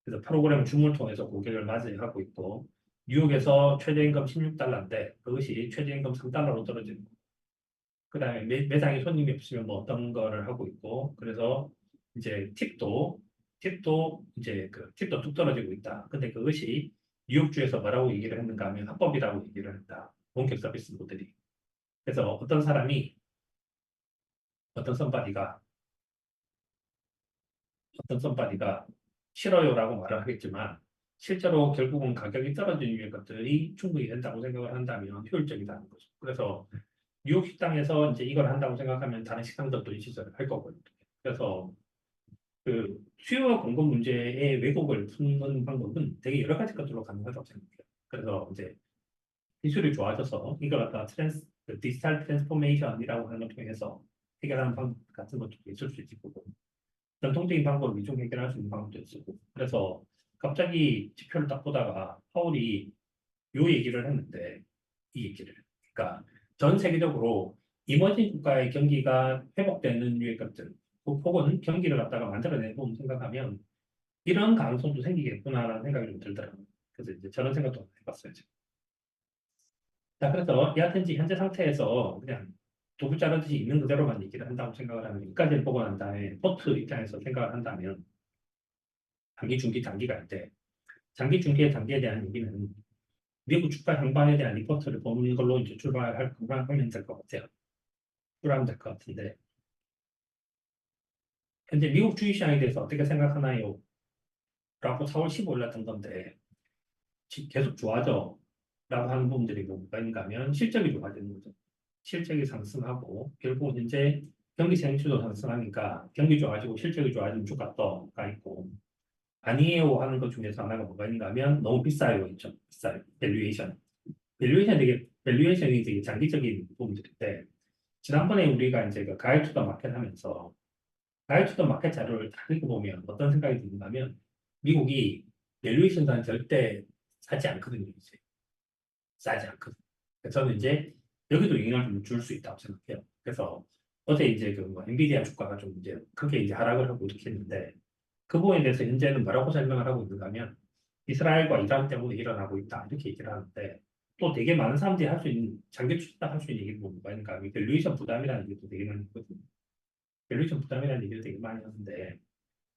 그래서 프로그램 줌을 통해서 고객을 맞이하고 있고 뉴욕에서 최저임금 16달러인데 그것이 최저임금 3달러로 떨어지는 거예요. 그다음에 매장에 손님이 없으면 뭐 어떤 거를 하고 있고 그래서 이제 팁도 이제 그 팁도 뚝 떨어지고 있다. 근데 그것이 뉴욕주에서 뭐라고 얘기를 했는가 하면 합법이라고 얘기를 한다. 본격 서비스 모델이. 그래서 어떤 썸바디가 어떤 썸바디가 싫어요라고 말을 하겠지만 실제로 결국은 가격이 떨어지는 유의 것들이 충분히 된다고 생각을 한다면 효율적이다는 거죠. 그래서 뉴욕 식당에서 이제 이걸 한다고 생각하면 다른 식당들도 이 시절을 할 거거든요. 그래서 그 수요와 공급 문제의 왜곡을 푸는 방법은 되게 여러 가지 것들로 가능하다고 생각해요. 그래서 이제 기술이 좋아져서 이걸 갖다가 그 디지털 트랜스포메이션이라고 하는 걸 통해서 해결하는 방법 같은 것도 있을 수 있고 전통적인 방법을 이중 해결할 수 있는 방법도 있고 그래서 갑자기 지표를 딱 보다가 파월이 요 얘기를 했는데 이 얘기를 그러니까 전 세계적으로 이머징 국가의 경기가 회복되는 유의 것들 혹은 경기를 갖다가 만들어내고 생각하면 이런 가능성도 생기겠구나라는 생각이 좀 들더라고요. 그래서 이제 저런 생각도 해봤어요. 지금. 자, 그래서 여하튼지 현재 상태에서 그냥 도구 자르듯이 있는 그대로만 얘기를 한다고 생각을 하면 여기까지를 보고 난 다음에 포트 입장에서 생각을 한다면 단기, 중기, 단기가 있대. 장기, 중기의 단기에 대한 얘기는 미국 주가 향방에 대한 리포트를 보는 걸로 이제 출발하면 될 것 같아요. 출발하면 될 것 같은데 현재 미국 주식시장에 대해서 어떻게 생각하나요? 라고 4월 15일 났던 건데 계속 좋아져 라고 하는 부분들이 뭐가 있는가 하면 실적이 좋아지는 거죠. 실적이 상승하고 결국 현재 경기 생수도 상승하니까 경기 좋아지고 실적이 좋아지는 주가 떠가 있고 아니에요 하는 것 중에서 하나가 뭐가 있는가 하면 너무 비싸요 있죠. 비싸요. 밸류에이션이 되게 장기적인 부분들인데 지난번에 우리가 이제 그 가이드 투더 마켓 하면서 가이드 투더 마켓 자료를 다 읽어보면 어떤 생각이 드는가 하면 미국이 밸류에이션은 절대 싸지 않거든요. 이제. 싸지 않거든요. 그래서 저는 이제 여기도 영향을 좀 줄 수 있다고 생각해요. 그래서 어제 이제 그뭐 엔비디아 주가가 좀 이제 크게 이제 하락을 하고 이렇게 했는데 그 부분에 대해서 현재는 뭐라고 설명을 하고 있는가 하면 이스라엘과 이란 때문에 일어나고 있다 이렇게 얘기를 하는데 또 되게 많은 사람들이 할 수 있는 장기 투자 할 수 있는 얘기를 뭐가 있는가 하면 밸류에이션 부담이라는 얘기도 되게 많이 있거든요. 밸류에이션 부담이라는 얘기를 되게 많이 하는데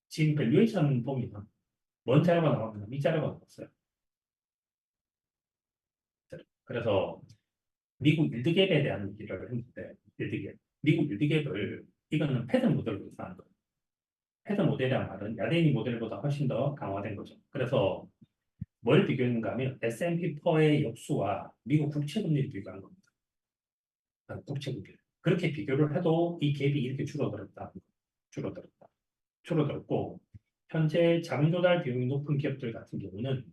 지금 밸류에이션 보면 뭔 자료가 나왔냐면 이 자료가 나왔어요. 그래서 미국 일드갭에 대한 얘기를 했는데 일드갭 미국 일드갭을 이거는 패드 모델로 계산한 거예요. 패드 모델이란 말은 야데니 모델보다 훨씬 더 강화된 거죠. 그래서 뭘 비교했는가 하면 S&P 4의 역수와 미국 국채금리를 비교한 겁니다. 국채금리. 그렇게 비교를 해도 이 갭이 이렇게 줄어들었다. 줄어들었다. 줄어들었고 현재 자금 조달 비용이 높은 기업들 같은 경우는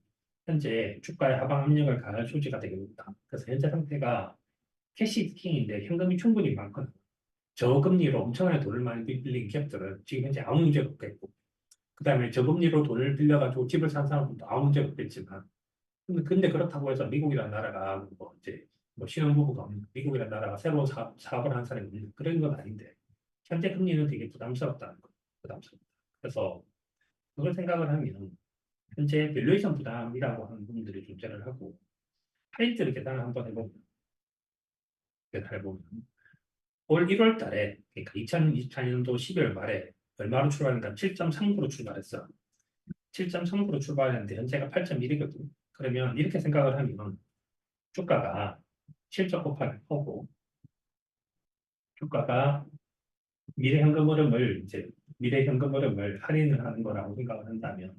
현재 주가의 하방 압력을 가할 소지가 되게 높다. 그래서 현재 상태가 캐시 스킹인데 현금이 충분히 많거든요. 저금리로 엄청나게 돈을 많이 빌린 기업들은 지금 현재 아무 문제가 없겠고 그다음에 저금리로 돈을 빌려가지고 집을 산 사람들도 아무 문제가 없겠지만 근데 그렇다고 해서 미국이라는 나라가 뭐 이제 뭐 신혼부부가 없는 미국이라는 나라가 새로운 사업을 하는 사람이 없는 그런 건 아닌데 현재 금리는 되게 부담스럽다는 거 부담스럽다. 그래서 그걸 생각을 하면 현재 밸류에이션 부담이라고 하는 부분들이 존재를 하고 파이트를 계산을 한번 해보면 계산해보면 올 1월 달에 그러니까 2024년도 12월 말에 얼마로 출발했는가 7.3% 출발했어. 7.3% 출발했는데 현재가 8.1이거든. 그러면 이렇게 생각을 하면 주가가 실적 곱하기 퍼고 주가가 미래 현금 흐름을 이제 미래 현금 흐름을 할인을 하는 거라고 생각을 한다면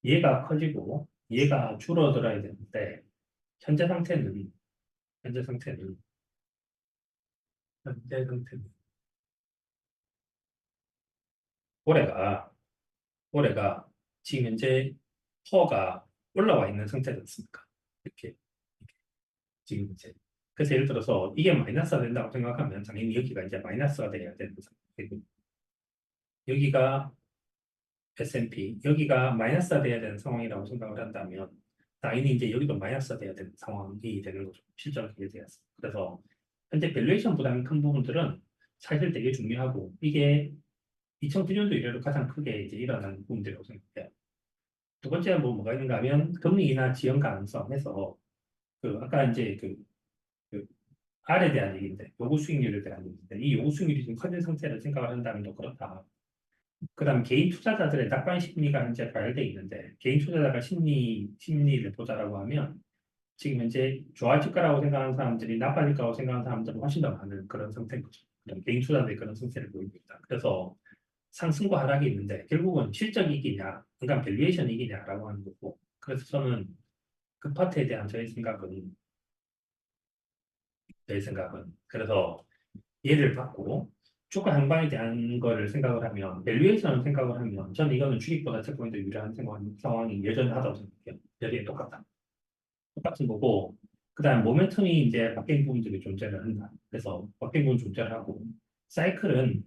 얘가 커지고 얘가 줄어들어야 되는데 현재 상태는 현재 상태는 현재 상태는 올해가 올해가 지금 현재 퍼가 올라와 있는 상태지 않습니까? 이렇게 지금 이제 그래서 예를 들어서 이게 마이너스가 된다고 생각하면 당연히 여기가 이제 마이너스가 돼야 되는 상태고 여기가 S&P 여기가 마이너스가 돼야 되는 상황이라고 생각을 한다면 당연히 이제 여기도 마이너스가 돼야 되는 상황이 되는 거죠. 실제로 그게 되었어요. 그래서 현재 밸류에이션 부담이 큰 부분들은 사실 되게 중요하고 이게 2009년도 이래로 가장 크게 이제 일어나는 부분들이라고 생각해요. 두 번째는 뭐가 있는가 하면 금리 인하 지연 가능성에서 그 아까 이제 그 R에 대한 얘기인데 요구 수익률에 대한 얘기인데 이 요구 수익률이 좀 커진 상태를 생각을 한다면 더 그렇다. 그다음 개인 투자자들의 낙관 심리가 현재 발현돼 있는데 개인 투자자가 심리를 보자라고 하면 지금 현재 좋아질 거라고 생각하는 사람들이 나빠질 거라고 생각하는 사람들은 훨씬 더 많은 그런 상태인 거죠. 그럼 개인 투자자들이 그런 상태를 보이고 있다. 그래서 상승과 하락이 있는데 결국은 실적 이기냐, 그러니까 밸류에이션 이기냐라고 하는 거고. 그래서 저는 그 파트에 대한 저의 생각은 그래서 얘를 받고 주가 향방에 대한 거를 생각을 하면 밸류에이션을 생각을 하면 저는 이거는 주식보다 채권이 더 유리한 상황이 여전하다고 생각해요. 여전히 똑같다. 똑같은 거고 그다음 모멘텀이 이제 바뀐 부분들이 존재를 한다. 그래서 바뀐 부분 존재를 하고 사이클은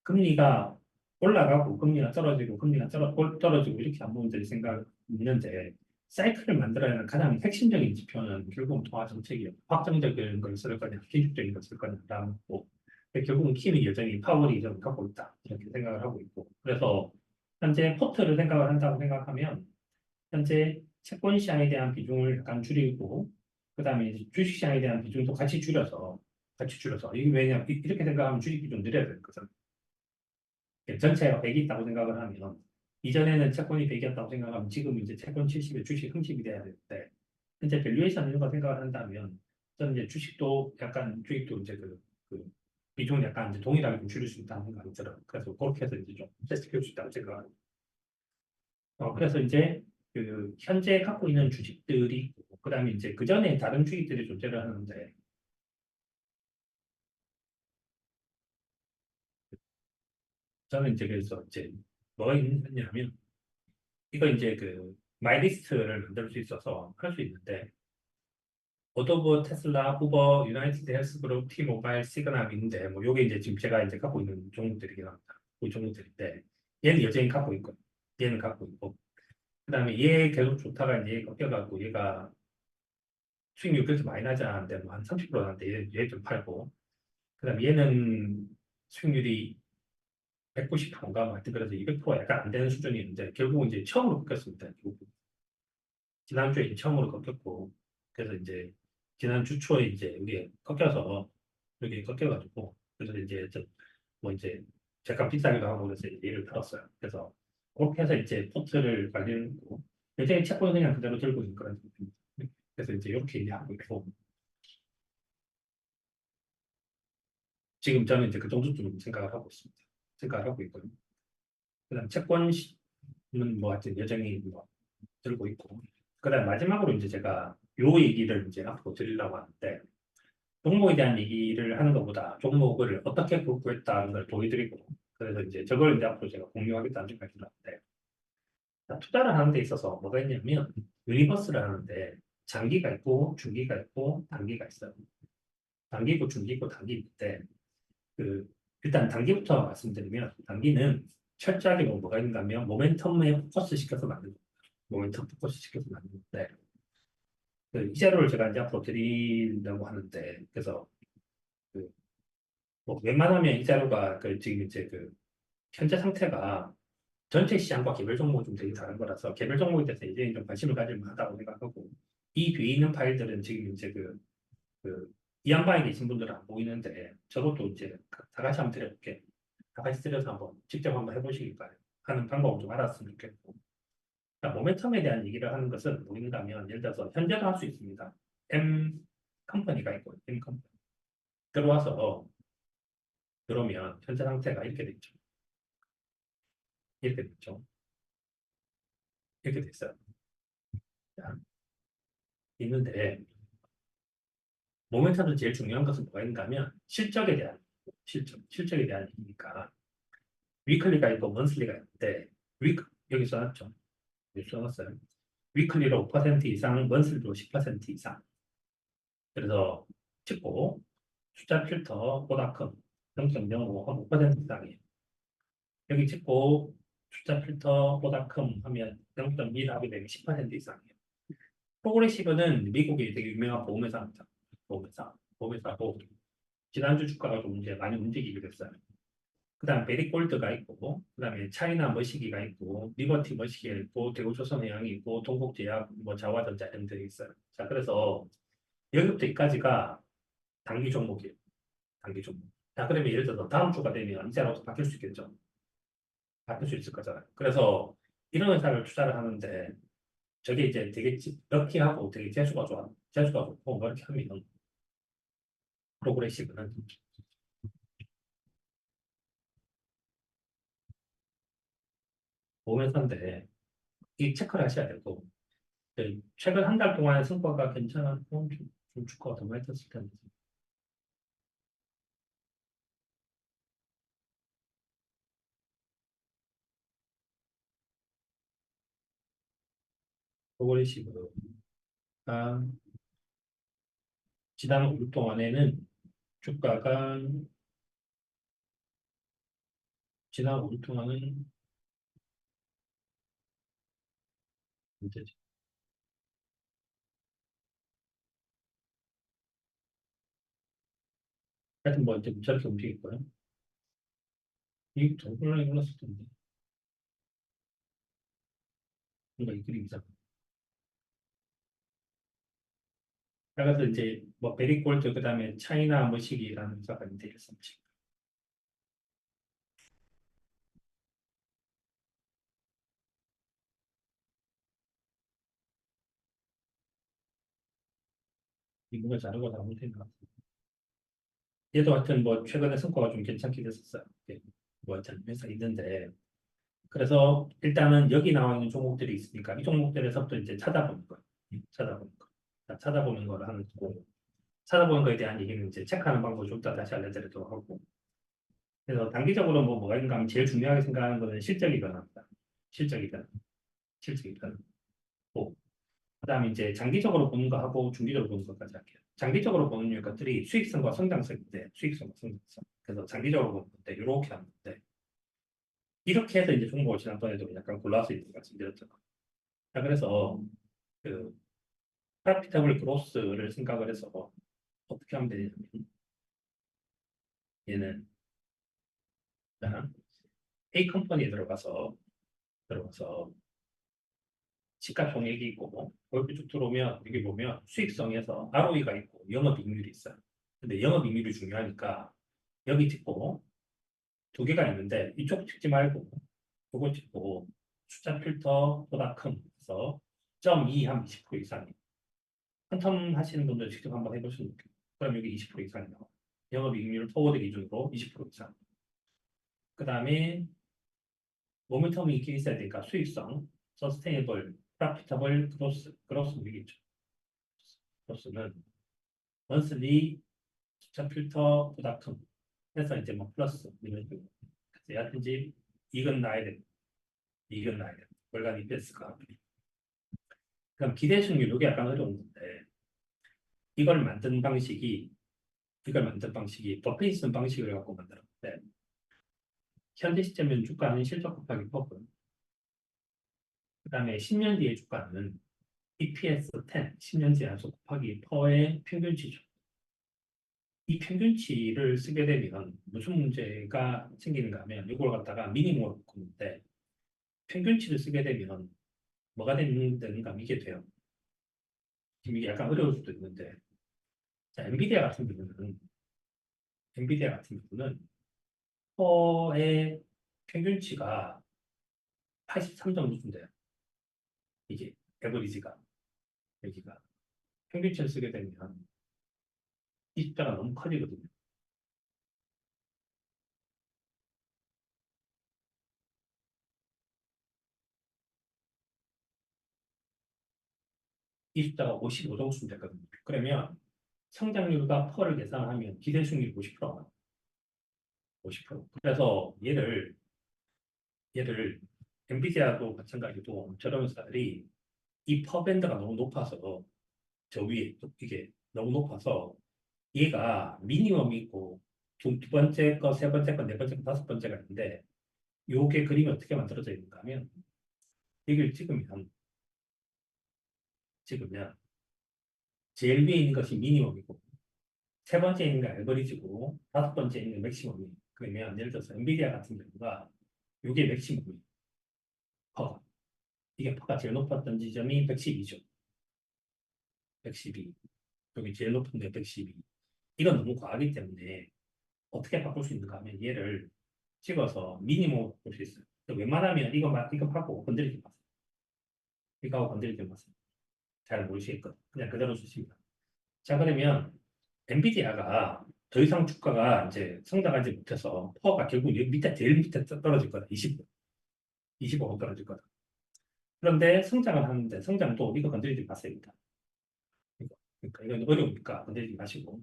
금리가 올라가고 금리가 떨어지고 금리가 떨어지고 이렇게 한 부분들이 생각 있는데 사이클을 만들어야 하는 가장 핵심적인 지표는 결국은 통화 정책이요. 확정적인 걸 쓸 거냐, 기술적인 걸 쓸 거냐라는 거고 결국은 키는 여전히 파월이 좀 갖고 있다 이렇게 생각을 하고 있고 그래서 현재 포트를 생각을 한다고 생각하면 현재 채권 시장에 대한 비중을 약간 줄이고 그다음에 이제 주식 시장에 대한 비중도 같이 줄여서 이게 왜냐 이렇게 생각하면 주식 비중 늘려야 되는 거잖아요. 전체가 100이 있다고 생각을 하면 이전에는 채권이 100이었다고 생각하면 지금 이제 채권 70에 주식 30이 돼야 되는데 현재 밸류에이션 이런 거 생각을 한다면 저는 이제 주식도 약간 주식도 이제 그 비중을 약간 이제 동일하게 좀 줄일 수 있다는 생각이 들어요. 그래서 그렇게 해서 이제 좀 세팅할 수 있다고 생각을 그래서 이제 그 현재 갖고 있는 주식들이 있고 그다음에 이제 그 전에 다른 주식들이 존재를 하는데 저는 이제 그래서 이제 뭐가 있냐면 이거 이제 그 마이리스트를 만들 수 있어서 할 수 있는데 오토보, 테슬라, 우버, 유나이티드 헬스그룹, 티모바일, 시그널인데 뭐 요게 이제 지금 제가 이제 갖고 있는 종목들이긴 합니다. 그 종목들인데 얘는 여전히 갖고 있고 얘는 갖고 있고 그다음에 얘 계속 좋다가 이제 꺾여갖고 얘가 수익률 그렇게 많이 나지 않았는데 뭐 한 30% 나는데 얘 좀 팔고 그다음에 얘는 수익률이 190%인가 뭐 하여튼 그래서 200% 약간 안 되는 수준이었는데 결국은 이제 처음으로 꺾였습니다. 결국. 지난주에 이제 처음으로 꺾였고 그래서 이제 지난주 초에 이제 이게 꺾여서 여기 꺾여가지고 그래서 이제 뭐 이제 잠깐 비싸기도 하고 그래서 이제 얘를 팔았어요. 그래서 그렇게 해서 이제 포트를 관리했고 요새 채권 그냥 그대로 들고 있는 그런 상태입니다. 그래서 이제 이렇게 이제 하고 있고 지금 저는 이제 그 정도쯤 생각을 하고 있습니다. 생각을 하고 있고요. 그다음 채권은 뭐 하여튼 여전히 뭐 들고 있고 그다음 마지막으로 이제 제가 요 얘기를 이제 앞으로 드리려고 하는데 종목에 대한 얘기를 하는 것보다 종목을 어떻게 구했다는 걸 보여드리고 그래서 이제 저걸 이제 앞으로 제가 공유하겠다는 생각이 드는데 투자를 하는 데 있어서 뭐가 있냐면 유니버스를 하는데 장기가 있고 중기가 있고 단기가 있어요. 단기고 중기고 단기 있는데 그 일단 단기부터 말씀드리면 단기는 철저하게 뭐가 있는가 하면 모멘텀에 포커스 시켜서 만든 거예요. 모멘텀 포커스 시켜서 만든 건데 이 자료를 제가 이제 앞으로 드리려고 하는데 그래서 그 뭐 웬만하면 이 자료가 지금 이제 현재 상태가 전체 시장과 개별 종목이 좀 되게 다른 거라서 개별 종목에 대해서 이제 좀 관심을 가질 만하다고 생각하고 이 뒤에 있는 파일들은 지금 이제 이 양방에 계신 분들은 안 보이는데 저것도 이제 다 같이 한번 드려볼게. 다 같이 드려서 한번 직접 한번 해보시길 바래요. 하는 방법을 좀 알았으면 좋겠고. 그러니까 모멘텀에 대한 얘기를 하는 것은 뭐인가 하면 예를 들어서 현재도 할 수 있습니다. M 컴퍼니가 있고 M 컴퍼니 들어와서 그러면 현재 상태가 이렇게 됐죠. 이렇게 됐죠. 이렇게 됐어요. 자, 있는데 모멘텀에서 제일 중요한 것은 뭐가 있는가 하면 실적에 대한 실적에 대한 얘기니까 위클리가 있고 먼슬리가 있는데 여기 써놨죠. 여기 써놨어요. 위클리로 5% 이상, 먼슬리로 10% 이상. 그래서 찍고 숫자 필터, 보다큼 0.05, 5% 이상이에요. 여기 찍고 숫자 필터, 보다큼 하면 0.1 하게 되면 10% 이상이에요. 프로그레시브는 미국이 되게 유명한 보험회사입니다. 보험회사고 지난주 주가가 좀 이제 많이 움직이게 됐어요. 그다음 베리골드가 있고, 그다음에 차이나 머시기가 있고, 리버티 머시기가 있고, 대우조선해양이 있고, 동국제약, 뭐 자화전자 이런 데 있어요. 자, 그래서 여기부터 여기까지가 단기 종목이에요. 단기 종목. 자, 그러면 예를 들어서 다음 주가 되면 이자로서 바뀔 수 있겠죠. 바뀔 수 있을 거잖아요. 그래서 이런 회사를 투자를 하는데 저게 이제 되게 럭키하고 되게 재수가 좋고 뭐 이렇게 하면 프로그레시브는 보험회사인데 이 체크를 하셔야 되고 최근 한 달 동안의 성과가 괜찮았고 좀 주가가 더 많이 떴을 텐데 프로그레시브가 지난 5일 동안에는 주가가 지난 5일 동안은 언제지? 하여튼 뭐 이제 저렇게 움직일 거예요. 이게 정글랑이 올랐을 텐데 뭔가 이 그림이 상 그래서 이제 뭐 베리골드 그다음에 차이나 머시기라는 회사가 있는데 이랬습 이분가 자료가 잘못된 것 같아요. 얘도 하여튼 뭐 최근에 성과가 좀 괜찮게 됐었어요. 예, 뭐 하여튼 회사 있는데 그래서 일단은 여기 나와 있는 종목들이 있으니까 이 종목들에서부터 이제 찾아보는 거예요. 찾아보는 거. 자, 찾아보는 거를 하는 거고 찾아보는 거에 대한 얘기는 이제 체크하는 방법을 좀 이따 다시 알려드리도록 하고 그래서 단기적으로 뭐가 있는가 하면 제일 중요하게 생각하는 거는 실적이 변합니다. 실적이 변, 실적이 변고 그다음에 이제 장기적으로 보는 거하고 중기적으로 보는 것까지 할게요. 장기적으로 보는 것들이 수익성과 성장성인데 수익성과 성장성. 그래서 장기적으로 보는 건데 이렇게 하는 건데 이렇게 해서 이제 종목을 지난번에도 약간 골라서 있는 것 말씀드렸죠. 자, 그래서 그 프로피터블 그로스를 생각을 해서 어떻게 하면 되냐면 얘는 자, A 컴퍼니에 들어가서 시가 총액이 있고 거기 쭉 들어오면 여기 보면 수익성에서 ROE가 있고 영업이익률이 있어요. 근데 영업이익률이 중요하니까 여기 찍고 두 개가 있는데 이쪽 찍지 말고 이거 찍고 숫자 필터보다 큰 해서 0.2 한 20% 이상이 한텀 하시는 분들 직접 한번 해보시면 좋겠고 그럼 여기 20% 이상이 나와. 영업이익률 포워드 기준으로 20% 이상. 그 다음에 모멘텀이 있긴 있어야 되니까 수익성, 서스테이너블, 프로피터블, 그로스 이겠죠. 그로스는 먼슬리 숫자 필터보다 큰 해서 이제 뭐 플러스 이런 식으로 여하튼지 이건 나야 돼. 이건 나야 돼. 월간 EPS가. 그럼 기대 수익률 이게 약간 어려운 건데 이걸 만든 방식이 버페이슨 방식을 갖고 만들었는데 현재 시점은 주가는 실적 곱하기 퍼 그다음에 10년 뒤의 주가는 EPS 10, 10년 뒤 연속 곱하기 퍼의 평균치죠. 이 평균치를 쓰게 되면 무슨 문제가 생기는가 하면 이걸 갖다가 미니멈으로 바꾸는데 평균치를 쓰게 되면 뭐가 되는가 하면 이게 돼요. 지금 이게 약간 어려울 수도 있는데 자, 엔비디아 같은 경우는 퍼의 평균치가 83 정도 돼요. 이게 에버리지가 여기가 평균치를 쓰게 되면 이 숫자가 너무 커지거든요. 이 숫자가 55 정도쯤 됐거든요. 그러면 성장률과 퍼를 계산하면 기대 수익률이 50%가 50%. 그래서 얘를 엔비디아도 마찬가지로 저런 회사들이 이 퍼 밴드가 너무 높아서 저 위에 이게 너무 높아서 얘가 미니멈이 있고 두 번째 거, 세 번째 거, 네 번째 거, 다섯 번째가 있는데 요게 그림이 어떻게 만들어져 있는가 하면 이걸 찍으면 제일 위에 있는 것이 미니멈이고 세 번째 있는 게 에버리지고 다섯 번째 있는 게 맥시멈이 그러면 예를 들어서 엔비디아 같은 경우가 이게 맥시멈이 퍼 이게 퍼가 제일 높았던 지점이 112죠. 112 여기 제일 높은 데 112 이건 너무 과하기 때문에 어떻게 바꿀 수 있는가 하면 얘를 찍어서 미니멈으로 바꿀 수 있어요. 웬만하면 이거 하고 건드리지 마세요. 이거하고 건드리지 마세요. 잘 모르시겠거든. 그냥 그대로 주십니다. 자 그러면 엔비디아가 더 이상 주가가 이제 성장하지 못해서 퍼가 결국 여기 밑에 제일 밑에 떨어질 거다. 25가 떨어질 거다. 그런데 성장을 하는데 성장도 이거 건드리지 마세요. 일단. 그러니까 이건 어려우니까 건드리지 마시고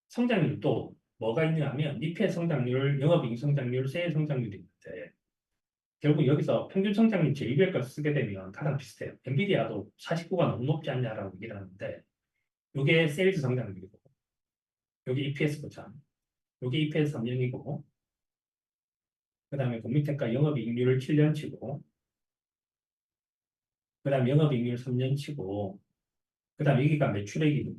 성장률도 뭐가 있냐 하면 EPS 성장률, 영업이익 성장률, 세일 성장률이 있는데 결국 여기서 평균 성장률 제2별 걸 쓰게 되면 가장 비슷해요. 엔비디아도 49가 너무 높지 않냐라고 얘기를 하는데 이게 세일즈 성장률이고 여기 EPS 보자. 여기 EPS 3년이고 그 다음에 그 밑에가 영업이익률 7년치고 그 다음에 영업이익률 3년치고 그 다음에 여기가 매출액이고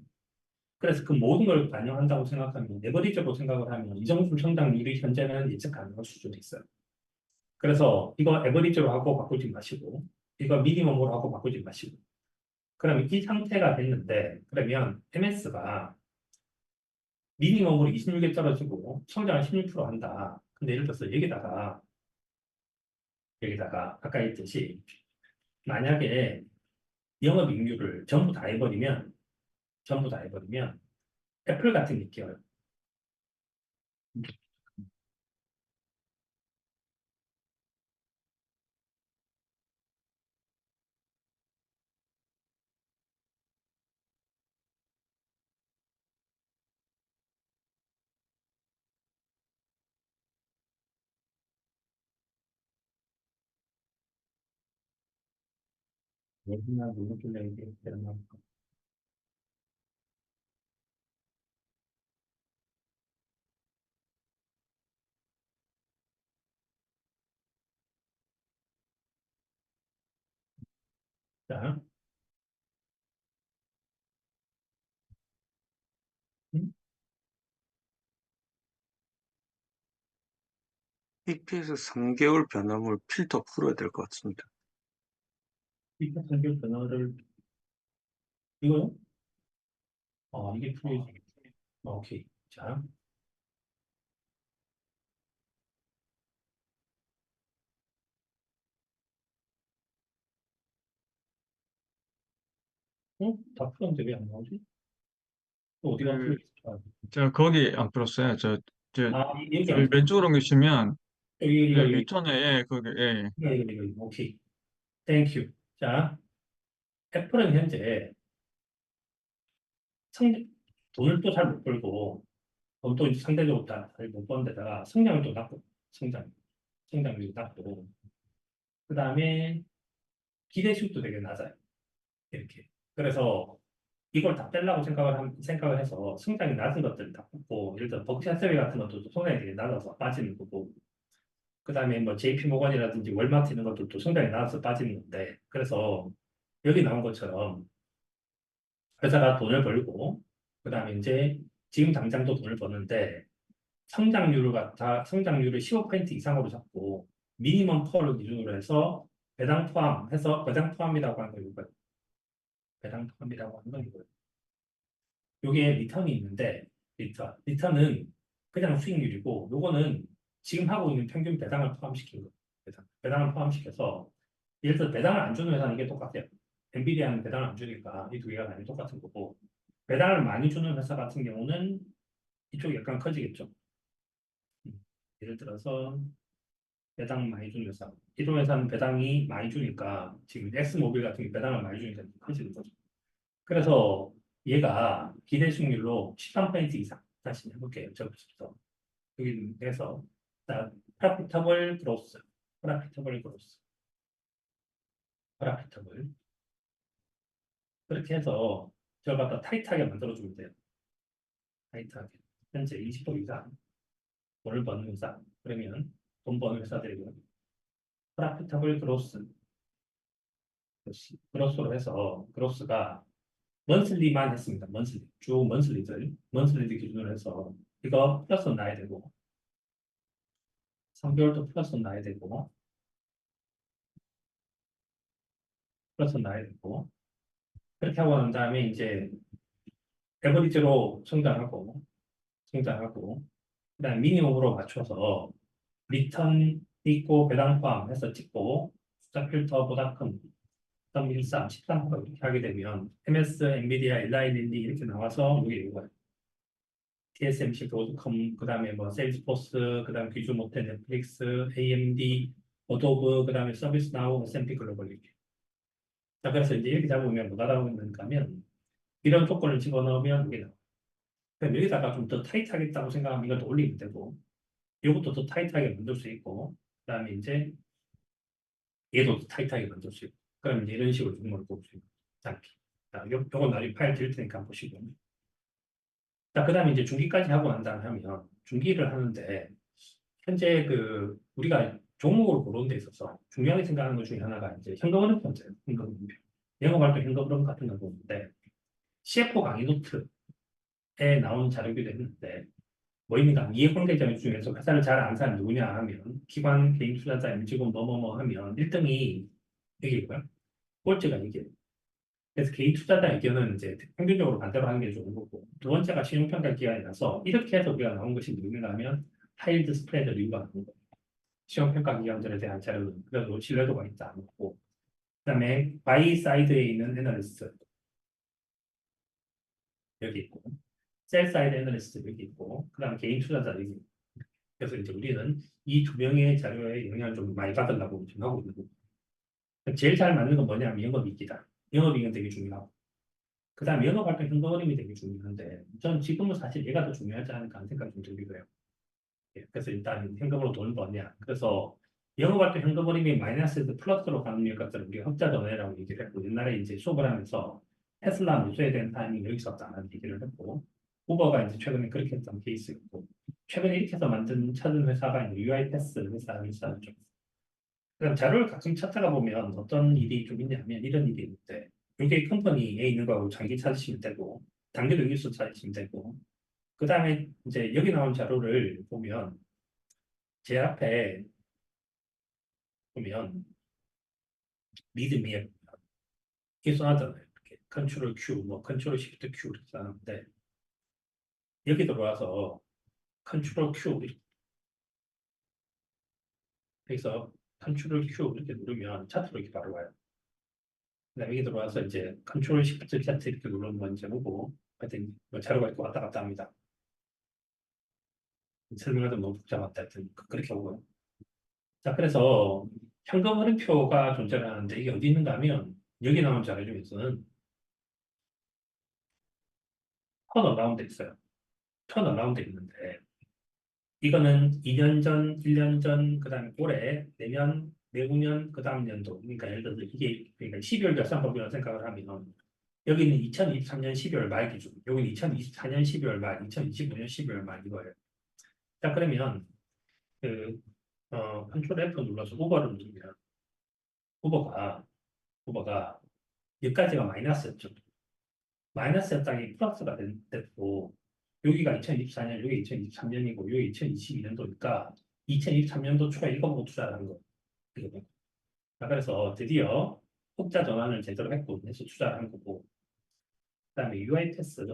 그래서 그 모든 걸 반영한다고 생각하면 에버리지로 생각을 하면 이 정도 성장률이 현재는 예측 가능한 수준에 있어요. 그래서 이거 에버리지로 하고 바꾸지 마시고 이거 미니멈으로 하고 바꾸지 마시고 그러면 이 상태가 됐는데 그러면 MS가 미니멈으로 26에 떨어지고 성장을 16% 한다. 근데 예를 들어서 여기다가 아까 했듯이 만약에 영업이익률을 전부 다 해버리면 애플 같은 게 끼어요. 예나 누구길래 이게 되는 겁니까? 자, 음? EPS 3개월 변화물 필터 풀어야 될 것 같습니다. 이차 선별 변화를 이거요? 이게 풀리지. 오케이. 자, 다 풀었는데 왜 안 나오지? 또 어디가 그, 풀리지? 저 거기 안 풀었어요. 저 여기 안 풀었어. 왼쪽으로 계시면 여기 그 이거 여기 리턴에 거기 이거 오케이. 땡큐. 자, 애플은 현재 성 돈을 또 잘 못 벌고 돈도 이제 상대적으로 잘 못 버는 데다가 성장을 또 낮고 성장률이 낮고 그 다음에 기대수익도 되게 낮아요. 이렇게. 그래서 이걸 다 빼려고 생각을 해서 성장이 낮은 것들을 다 뽑고 예를 들어 버크셔 같은 것도 성장이 되게 낮아서 빠지는 거고 그 다음에 뭐 JP 모건이라든지 월마트 이런 것들도 성장이 낮아서 빠지는 건데 그래서 여기 나온 것처럼 회사가 돈을 벌고 그다음에 이제 지금 당장도 돈을 버는데 성장률을 15% 이상으로 잡고 미니멈 펄을 기준으로 해서 배당 포함이라고 하는 거 이거예요. 배당 포함이라고 하는 건 이거예요. 요게 리턴이 있는데 리턴은 그냥 수익률이고 요거는 지금 하고 있는 평균 배당을 포함시킨 거예요. 배당을 포함시켜서 예를 들어 배당을 안 주는 회사는 이게 똑같아요. 엔비디아는 배당을 안 주니까 이 두 개가 당연히 똑같은 거고 배당을 많이 주는 회사 같은 경우는 이쪽이 약간 커지겠죠. 예를 들어서 배당 많이 주는 회사. 이런 회사는 배당이 많이 주니까 지금 엑스모빌 같은 게 배당을 많이 주니까 커지는 거죠. 그래서 얘가 기대 수익률로 13% 이상 다시 해볼게요. 저부터 여기 해서 프라피터블 그로스, 프라피터블 그로스, 프라피터블 그렇게 해서 저걸 갖다 타이트하게 만들어주면 돼요. 타이트하게. 현재 20% 이상 돈을 버는 회사. 그러면 돈 버는 회사들이고 프라피터블 그로스, 그로스로 해서 그로스가 먼슬리만 했습니다. 먼슬리들 기준으로 해서 이거 플러스 나야 되고 3개월도 플러스 나야 되고 플러스 나야 되고 그렇게 하고 난 다음에 이제 에버리지로 성장하고 그다음 미니멈으로 맞춰서 리턴 있고 배당 포함해서 찍고 숫자 필터보다 큰 0.13, 13% 이렇게 하게 되면 MS, 엔비디아, 일라이 릴리 이렇게 나와서 이게 이거예요. TSMC, 브로드컴, 그 다음에 뭐 세일즈포스, 그 다음에 비주모텔, 넷플릭스, AMD, 어도브, 그 다음에 서비스나우, S&P 글로벌 이렇게. 자, 그래서 이제 이렇게 잡으면 뭐가 나오는가 하면 이런 조건을 집어넣으면 이게 나와요. 그럼 여기다가 좀 더 타이트하겠다고 생각하면 이것도 올리면 되고 이것도 더 타이트하게 만들 수 있고 그 다음에 이제 얘도 더 타이트하게 만들 수 있고 그럼 이제 이런 식으로 종목을 뽑을 수 있는 짧게. 자, 요건 나중에 파일 드릴 테니까 한번 보시고 자, 그 다음에 이제 중기까지 하고 난 다음에 하면 중기를 하는데 현재 그 우리가 종목을 고르는 데 있어서 중요하게 생각하는 것 중에 하나가 이제 현금흐름 편제예요. 현금흐름. 영업활동 현금흐름 같은 거 보는데 CFO 강의 노트에 나온 자료기도 했는데 뭐입니까? 이해관계자 중에서 회사를 잘 아는 사람이 누구냐 하면 기관, 개인 투자자, 임직원 뭐뭐뭐 하면 1등이 여기고요. 꼴찌가 이게. 그래서 개인 투자자 의견은 이제 평균적으로 반대로 하는 게 좋은 거고 두 번째가 신용평가 기관이라서 이렇게 해서 우리가 나온 것이 뭐냐 하면 하이드 스프레드 리뷰가 나온 거예요. 시험평가 기관들에 대한 자료는 그래도 신뢰도가 있다는 거고 그다음에 바이 사이드에 있는 애널리스트 여기 있고 셀 사이드 애널리스트 여기 있고 그다음에 개인 투자자 여기 있고 그래서 이제 우리는 이 두 명의 자료에 영향을 좀 많이 받으려고 지금 하고 있는 거고 제일 잘 맞는 건 뭐냐면 영업이익이다. 영업이익은 되게 중요하고 그다음에 영업활동 현금흐름이 되게 중요한데 저는 지금은 사실 얘가 더 중요하지 않을까 하는 생각이 좀 들기도 해요. 예, 그래서 일단 현금으로 돈을 버냐. 그래서 영업할 때 현금흐름이 마이너스에서 플러스로 가는 것들을 우리가 흑자 전환이라고 얘기를 했고 옛날에 이제 수업을 하면서 테슬라 매수에 대한 타이밍이 여기서 없다는 얘기를 했고 우버가 이제 최근에 그렇게 했던 케이스였고 최근에 이렇게 해서 찾은 회사가 이제 UiPath 회사죠. 그럼 자료를 가끔 찾다가 보면 어떤 일이 좀 있냐면 이런 일이 있는데 이게 컴퍼니에 있는 거하고 장기 찾으시면 되고 단기도 여기서 찾으시면 되고 그 다음에 이제 여기 나온 자료를 보면 제 앞에 보면 리드미에 이게 써놨잖아요. 이렇게 컨트롤 Q, 뭐 컨트롤 시프트 Q 이렇게 써놨는데 여기 들어와서 컨트롤 Q 그래서 컨트롤 Q 이렇게 누르면 차트로 이렇게 바로 와요. 그다음에 여기 들어와서 이제 컨트롤 시프트 차트 이렇게 누르면 이제 오고 하여튼 뭐 자료가 이렇게 왔다 갔다 합니다. 설명하다 너무 복잡하다 하여튼 그렇게 오고요. 자 그래서 현금 흐름표가 존재를 하는데 이게 어디 있는가 하면 여기 나온 자료 중에서는 턴어라운드 있어요. 턴어라운드 있는데 이거는 2년 전, 1년 전, 그다음에 올해, 내년, 내후년, 그다음 연도. 그러니까 예를 들어서 이게 그러니까 12월 결산법이라고 생각을 하면 여기는 2023년 12월 말 기준, 여기는 2024년 12월 말, 2025년 12월 말 이거예요. 자 그러면 그 컨트롤 F 눌러서 우버를 누르면 우버가 우버가 여기까지가 마이너스였죠. 마이너스였다가 플러스가 됐고 여기가 2024년, 여기 2023년이고 여기 2022년도니까 2023년도 초에 이거 보고 투자를 한 거거든요. 그래서 드디어 흑자 전환을 제대로 했고 해서 투자를 한 거고 그다음에 UI 패스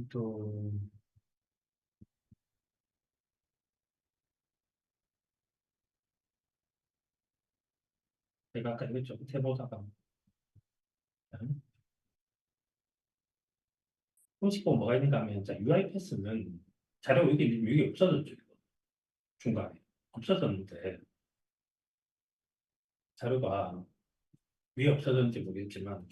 또 제가 아까 이거 좀 해보다가 형식법 뭐가 있는가 하면 자, UI 패스는 자료 여기 없어졌죠. 중간에 없어졌는데 자료가 왜 없어졌는지 모르겠지만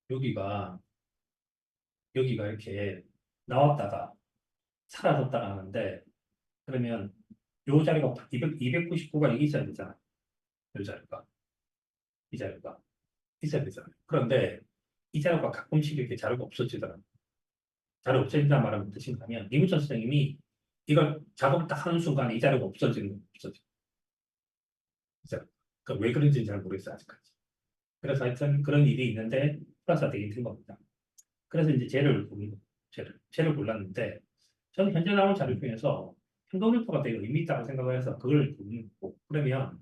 여기가 여기가 이렇게 나왔다가 사라졌다가 하는데 그러면 요 자료가 299가 여기 있어야 되잖아. 요 자료가 이 자료가 있어야 되잖아요. 그런데 이 자료가 가끔씩 이렇게 자료가 없어지더라고요. 자료 없어진다는 말은 뜻인가 하면 이문철 선생님이 이걸 작업 딱 하는 순간에 이 자료가 없어지는 거예요. 없어져. 그러니까 왜 그런지는 잘 모르겠어요. 아직까지. 그래서 하여튼 그런 일이 있는데 플러스가 되긴 된 겁니다. 그래서 이제 쟤를 골랐는데 저는 현재 나온 자료 중에서 행동유포가 되게 의미 있다고 생각을 해서 그걸 고르는 거고 그러면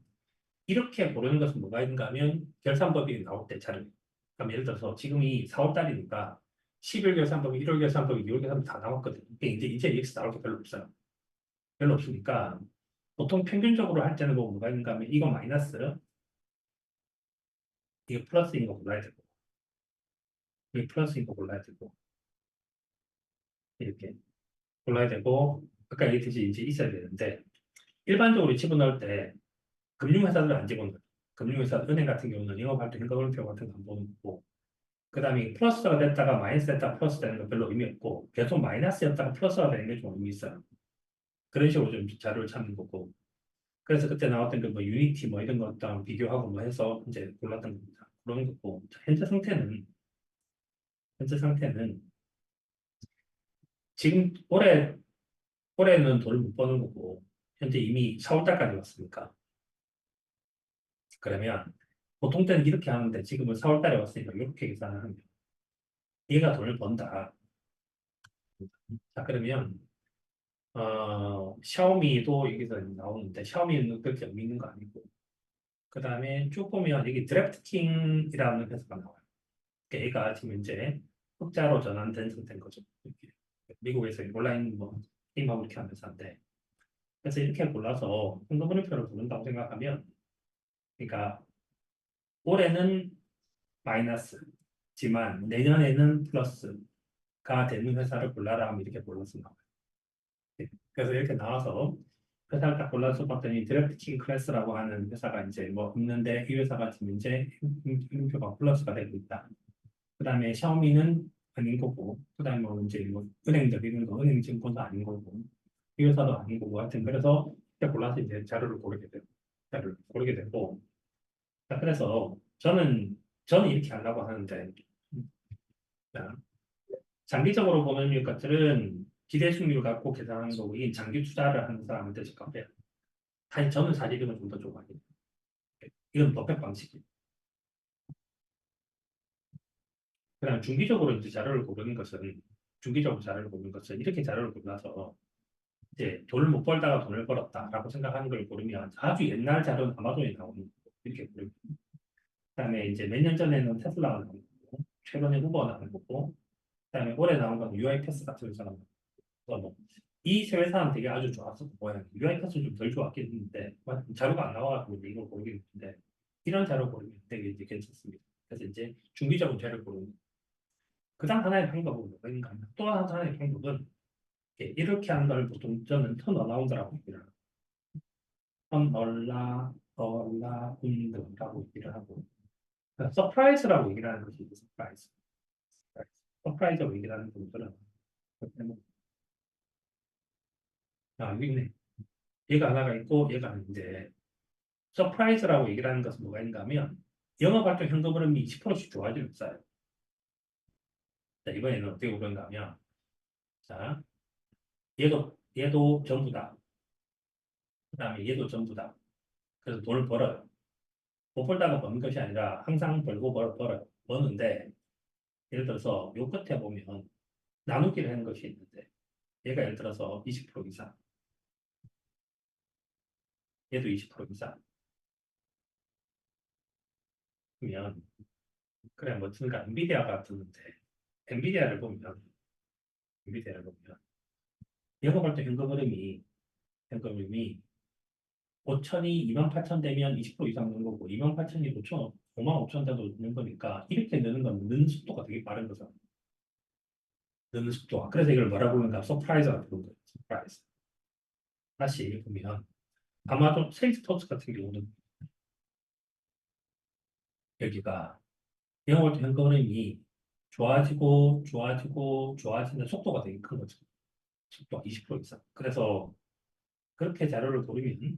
이렇게 고르는 것은 뭐가 있는가 하면 결산법이 나올 때 자료 그럼 예를 들어서 지금이 4월 달이니까 10일 결산법이 1월 결산법이 2월 결산법이 다 나왔거든요. 이제 EX 나올 게 별로 없어요. 별로 없으니까 보통 평균적으로 할 때는 뭐가 있는가 하면 이거 마이너스 이거 플러스인 거 골라야 되고 이거 플러스인 거 골라야 되고 이렇게 골라야 되고 아까 얘기했듯이 이제 있어야 되는데 일반적으로 집어넣을 때 금융회사들은 안 집어넣어요. 금융회사, 은행 같은 경우는 영업할 때 현금흐름표 같은 거 안 보는 거고 그 다음에 플러스가 됐다가 마이너스 됐다가 플러스 되는 거 별로 의미 없고 계속 마이너스였다가 플러스가 되는 게 좀 의미 있어요. 그런 식으로 좀 자료를 찾는 거고 그래서 그때 나왔던 그 뭐 유니티 뭐 이런 것랑 비교하고 뭐 해서 이제 골랐던 겁니다. 그런 거고 현재 상태는 지금 올해는 돈을 못 버는 거고 현재 이미 4월 달까지 왔으니까 그러면 보통 때는 이렇게 하는데 지금은 4월 달에 왔으니까 이렇게 계산을 하면 얘가 돈을 번다. 자 그러면 샤오미도 여기서 나오는데 샤오미는 그렇게 의미 있는 거 아니고 그 다음에 쭉 보면 여기 드래프트킹이라는 회사가 나와요. 그러니까 얘가 지금 이제 흑자로 전환된 상태인 거죠. 이렇게. 미국에서 온라인 뭐 게임하고 이렇게 하는 회사인데 그래서 이렇게 골라서 현금흐름표를 보는다고 생각하면 그러니까 올해는 마이너스지만 내년에는 플러스가 되는 회사를 골라라 하면 이렇게 골라서 나와요. 네. 그래서 이렇게 나와서 회사를 딱 골라서 봤더니 드래프팅 클래스라고 하는 회사가 이제 뭐 없는데 이 회사가 지금 이제 현금표가 플러스가 되고 있다. 그 다음에 샤오미는 아닌 거고, 그다음에 뭐 이제 뭐 은행 저리는 거, 은행 증권도 아닌 거고, 이 회사도 아닌 거고, 하여튼 그래서 이렇게 골라서 이제 자료를 고르게 되고, 자료를 고르게 되고, 자, 그래서 저는 이렇게 하려고 하는데, 자, 장기적으로 보는 것 것들은 기대 수익률 갖고 계산하는 거고, 이 장기 투자를 하는 사람한테 적합해요. 사실 저는 사실 이건 좀 더 좋아해요. 이건 버펙 방식이에요. 그다음 중기적으로 이제 자료를 고르는 것은 중기적으로 자료를 고르는 것은 이렇게 자료를 골라서 이제 돈을 못 벌다가 돈을 벌었다라고 생각하는 걸 고르면 아주 옛날 자료는 아마존에 나오는 거고 이렇게 고르고 그다음에 이제 몇 년 전에는 테슬라가 나온 거고 최근에 우버가 나온 거고 그다음에 올해 나온 건 UiPath 같은 회사가 나온 거고 이세 회사는 되게 아주 좋았었고 뭐야 UiPath는 좀 덜 좋았긴 했는데 자료가 안 나와가지고 이제 이걸 고르게 됐는데 이런 자료 고르면 되게 이제 괜찮습니다. 그래서 이제 중기적으로 자료를 고르는 그다음 하나의 방법은 뭐가 있는가 하면 또 하나의 방법은 이렇게 하는 걸 보통 저는 턴어라운드라고 얘기를 하고 턴어라운드라고 얘기를 하고 서프라이즈라고 얘기를 하는 것이 서프라이즈 서프라이즈라고 얘기를 하는 분들은 여기 있네 얘가 하나가 있고 얘가 하는데 서프라이즈라고 얘기를 하는 것은 뭐가 있는가 하면 영업활동 현금 흐름이 20%씩 좋아지는 거예요. 자, 이번에는 어떻게 보는가 하면 자 얘도 전부다 그 다음에 얘도 전부다 그래서 돈을 벌어요. 못 벌다가 버는 것이 아니라 항상 벌고 벌어요. 버는데 예를 들어서 요 끝에 보면 나누기를 하는 것이 있는데 얘가 예를 들어서 20% 이상 얘도 20% 이상 그러면 그래 뭐 든가 엔비디아가 뜨는데 엔비디아를 보면 엔비디아를 보면 영업할 때 현금 흐름이 5천이 28,000 되면 20% 이상 는 거고 28,000이 5만 5천 돼도 는 거니까 이렇게 느는 건 느는 속도가 되게 빠른 거죠. 느는 속도가. 그래서 이걸 뭐라고 하는가 서프라이즈라고 부르는 거예요. 서프라이즈. 다시 보면 아마존 세일스포츠 같은 경우는 여기가 영업할 때 현금 흐름이 좋아지는 속도가 되게 큰 거죠. 속도가 20% 이상. 그래서 그렇게 자료를 고르면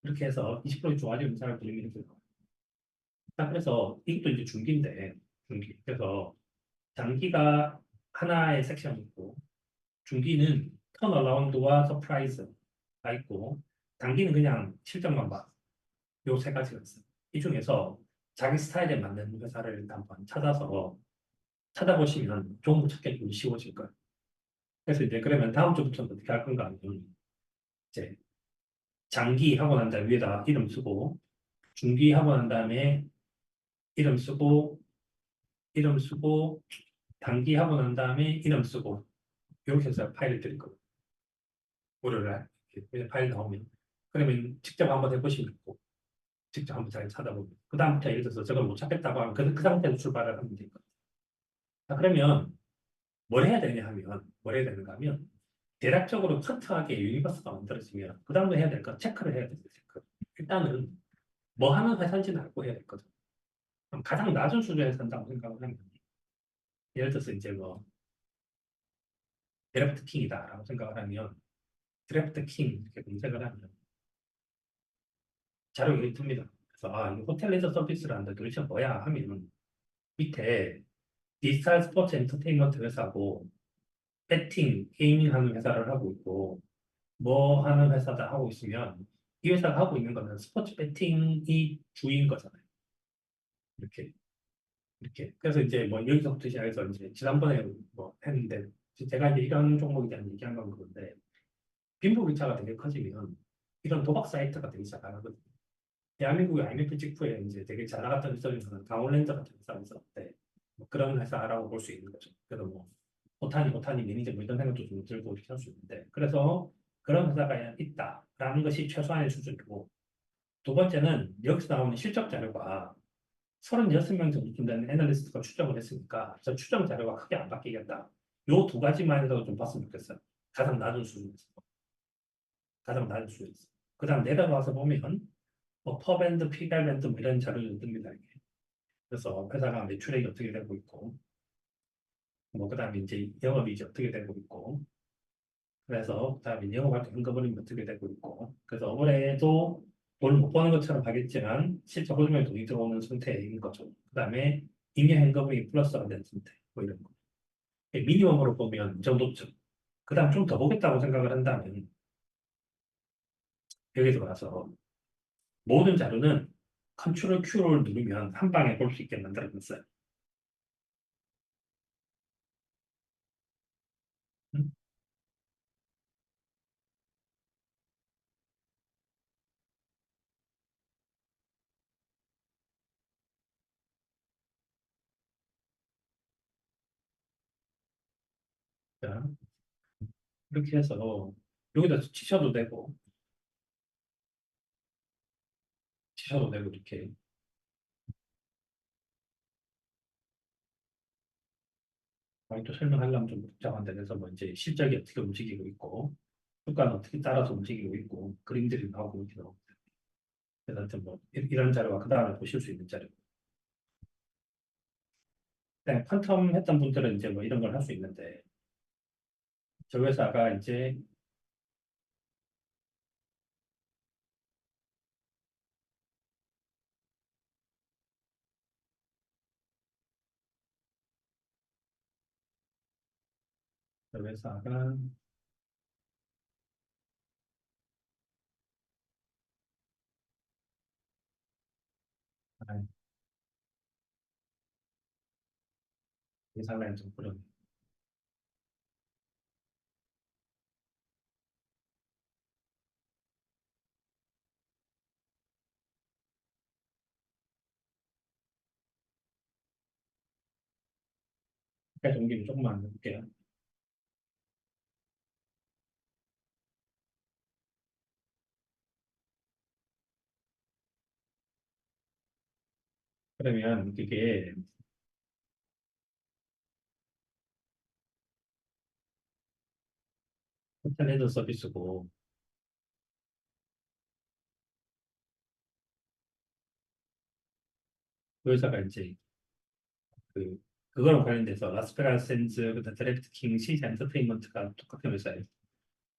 이렇게 해서 20% 좋아지는 자료를 고르면 이렇게 나와요. 자, 그래서 이것도 이제 중기인데 중기. 그래서 장기가 하나의 섹션이 있고 중기는 턴어라운드와 서프라이즈가 있고 단기는 그냥 실적만 봐. 요 세 가지가 있어요. 이 중에서 자기 스타일에 맞는 회사를 일단 한번 찾아보시면 좋은 거 찾기 좀 쉬워질 거예요. 그래서 이제 그러면 다음 주부터는 어떻게 할 건가 하면 이제 장기 하고 난 다음에 위에다 이름 쓰고 중기 하고 난 다음에 이름 쓰고 단기 하고 난 다음에 이름 쓰고 이렇게 해서 파일을 드릴 거예요. 월요일날 이렇게 파일 나오면 그러면 직접 한번 해보시면 있고 직접 한번 잘 찾아보면 그 다음부터 예를 들어서 저걸 못 찾겠다고 하면 그 상태에서 출발을 하면 될 거예요. 자, 그러면 뭘 해야 되는가 하면 대략적으로 파트하게 유니버스가 만들어지면 그 다음에 해야 될 건 체크를 해야 돼요. 체크. 일단은 뭐 하는 회사인지는 알고 해야 될 거죠. 그럼 가장 낮은 수준에서 한다고 생각을 하면 예를 들어서 이제 뭐 드래프트 킹이다라고 생각을 하면 드래프트 킹 이렇게 검색을 하면 자료가 여기 뜹니다. 그래서 이 호텔 레저 서비스를 한다. 도대체 뭐야 하면 밑에 디지털 스포츠 엔터테인먼트 회사고 배팅, 게이밍 하는 회사를 하고 있고 뭐 하는 회사다 하고 있으면 이 회사가 하고 있는 거는 스포츠 배팅이 주인 거잖아요. 이렇게 그래서 이제 뭐 여기서부터 시작해서 이제 지난번에 뭐 했는데 제가 이제 이런 종목에 대한 얘기한 건 그런데 빈부격차가 되게 커지면 이런 도박 사이트가 되게 잘 나가거든요. 대한민국의 IMF 직후에 이제 되게 잘 나갔던 회사 중에서는 강원랜드 같은 회사가 있었는데 뭐 그런 회사라고 볼 수 있는 거죠. 그래서 뭐 오타니 매니저 뭐 이런 생각도 좀 들고 이렇게 할 수 있는데 그래서 그런 회사가 있다라는 것이 최소한의 수준이고 두 번째는 여기서 나오는 실적 자료가 36명 정도 되는 애널리스트가 추정을 했으니까 저 추정 자료가 크게 안 바뀌겠다. 요 두 가지만 해도 좀 봤으면 좋겠어요. 가장 낮은 수준에서. 가장 낮은 수준에서. 그 다음 내려가서 보면 뭐 퍼밴드, 피갈밴드 뭐 이런 자료를 뜹니다. 이게. 그래서 회사가 매출액이 어떻게 되고 있고 뭐 그다음에 이제 영업이 이제 어떻게 되고 있고, 그래서 그다음에 영업할 때 현금흐름이 어떻게 되고 있고, 그래서 올해도 돈을 못 버는 것처럼 하겠지만 실제 호주머니에 돈이 들어오는 상태인 거죠. 그다음에 잉여 현금이 플러스가 된 상태, 뭐 이런 거. 미니멈으로 보면 이 정도죠. 그다음 좀 더 보겠다고 생각을 한다면 여기 들어가서 모든 자료는 컨트롤 Q를 누르면 한 방에 볼 수 있게 만들어놨어요. 음? 자, 이렇게 해서 여기다 치셔도 되고 이렇게. 또 설명하려면 좀 복잡한데, 그래서 뭐 이제 실적이 어떻게 움직이고 있고, 주가는 어떻게 따라서 움직이고 있고, 그림들이 나오고 이렇게 나오고. 그래서 하여튼 뭐 이런 자료가 그 다음에 보실 수 있는 자료. 그냥 퀀텀 했던 분들은 이제 뭐 이런 걸 할 수 있는데, 저 회사가 이제 저 회사가 아, 예상라인 좀 그런 회사 옮기를 조금만 해볼게요. 그러면 이게 인터넷 서비스고, 그 회사가 이제 그 그거랑 관련돼서 라스베가스 샌즈, 그다음 드래프트킹, 시즈 엔터테인먼트가 똑같은 회사예요.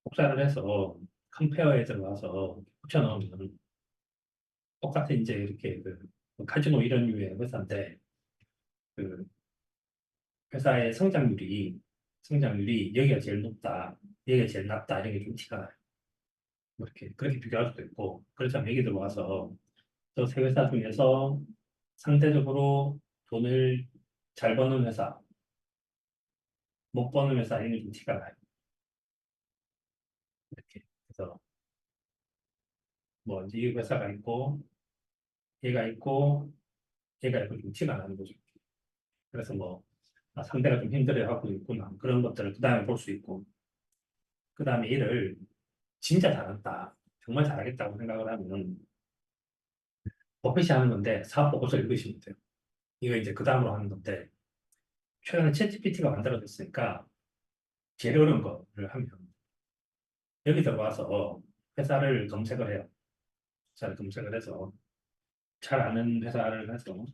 복사를 해서 컴페어에 들어가서 붙여넣으면 똑같은 이제 이렇게 그 카지노 이런 류의 회사인데, 그 회사의 성장률이 여기가 제일 높다, 여기가 제일 낮다 이런 게 좀 티가 나요. 뭐 이렇게 그렇게 비교할 수도 있고, 그렇다면 여기 들어와서 저 세 회사 중에서 상대적으로 돈을 잘 버는 회사, 못 버는 회사 이런 게 좀 티가 나요. 이렇게. 그래서 뭐 이제 이 회사가 있고 얘가 있고 얘가 있고 좀 티가 나는 거죠. 그래서 뭐 상대가 좀 힘들어하고 있구나 그런 것들을 그 다음에 볼 수 있고, 그 다음에 얘를 진짜 잘한다, 정말 잘하겠다고 생각을 하면 버핏이 하는 건데 사업 보고서 읽으시면 돼요. 이거 이제 그 다음으로 하는 건데, 최근에 챗GPT가 만들어졌으니까 제일 어려운 거를 하면 여기 들어와서 회사를 검색을 해요. 회사를 검색을 해서 잘 아는 회사를 해서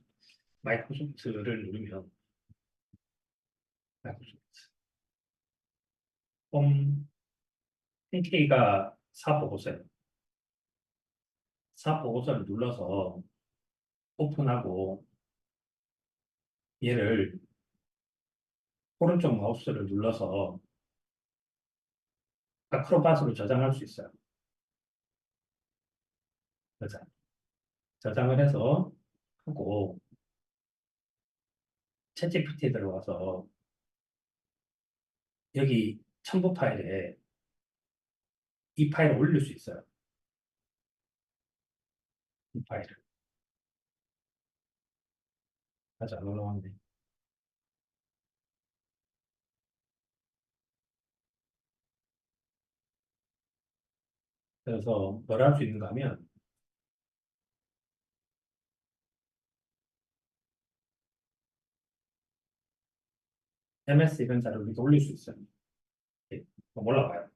마이크로소프트를 누르면 마이크로소프트 홈 홈케이가 사업 보고서예요. 사업 보고서를 눌러서 오픈하고 얘를 오른쪽 마우스를 눌러서 아크로바스로 저장할 수 있어요. 저장을 해서 하고 챗GPT에 들어가서 여기 첨부 파일에 이 파일을 올릴 수 있어요. 이 파일을. 아직 안 올라왔네. 그래서 뭘 할 수 있는가 하면 MS 이런 자료를 이렇게 올릴 수 있어요. 이렇게 올라가요.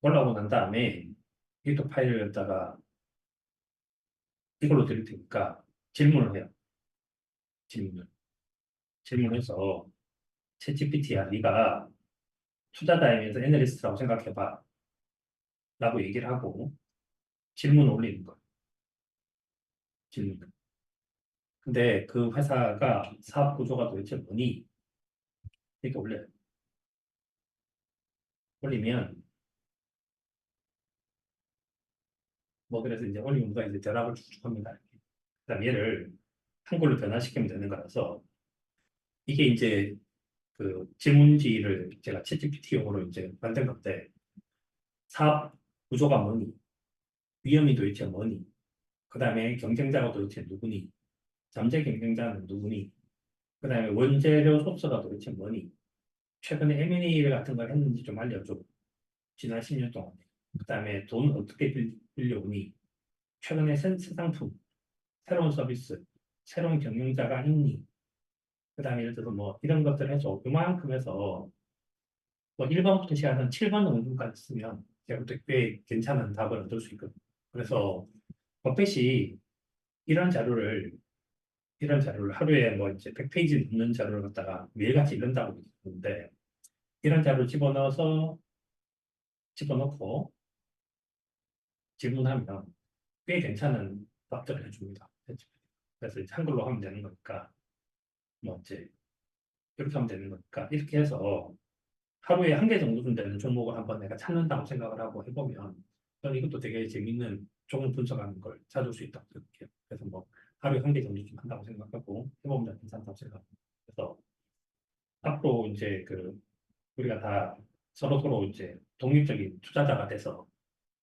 올라오고 난 다음에 이 또 파일을 갖다가 이걸로 드릴 테니까 질문을 해요. 질문을. 질문해서 챗GPT야, 네가 투자자이면서 애널리스트라고 생각해봐. 라고 얘기를 하고 질문을 올리는 거야. 질문. 근데 그 회사가 사업 구조가 도대체 뭐니? 이렇게 올려요. 올리면 뭐 그래서 이제 올리면 누가 이제 대답을 쭉쭉 합니다. 그다음 얘를 한글로 변화시키면 되는 거라서 이게 이제 그 질문지를 제가 챗GPT용으로 이제 만든 건데 사업 구조가 뭐니? 위험이 도대체 뭐니? 그다음에 경쟁자가 도대체 누구니? 잠재 경쟁자는 누구니? 그다음에 원재료 소스가 도대체 뭐니? 최근에 M&A 같은 걸 했는지 좀 알려줘. 지난 10년 동안. 그다음에 돈 어떻게 빌려오니? 최근에 새 상품, 새로운 서비스, 새로운 경영자가 있니? 그다음에 예를 들어서 뭐 이런 것들 해서 그만큼 해서 뭐 1번부터 시작해서 7번 정도까지 쓰면 제가 볼때 꽤 괜찮은 답을 얻을 수 있거든요. 그래서 버펫이 이런 자료를 이런 자료를 하루에 뭐 이제 100페이지 넘는 자료를 갖다가 매일같이 읽는다고 있는데 이런 자료를 집어넣고 질문하면 꽤 괜찮은 답들을 해줍니다. 그래서 이제 한글로 하면 되는 거니까 뭐 이제 이렇게 하면 되는 거니까 이렇게 해서 하루에 한 개 정도 되는 종목을 한번 내가 찾는다고 생각을 하고 해보면 저는 이것도 되게 재밌는 종목 분석하는 걸 찾을 수 있다고 생각해요. 그래서 뭐 하루에 한 개 정도 좀 한다고 생각하고 해보면 괜찮다고 생각합니다. 그래서 앞으로 이제 그 우리가 다 서로 이제 독립적인 투자자가 돼서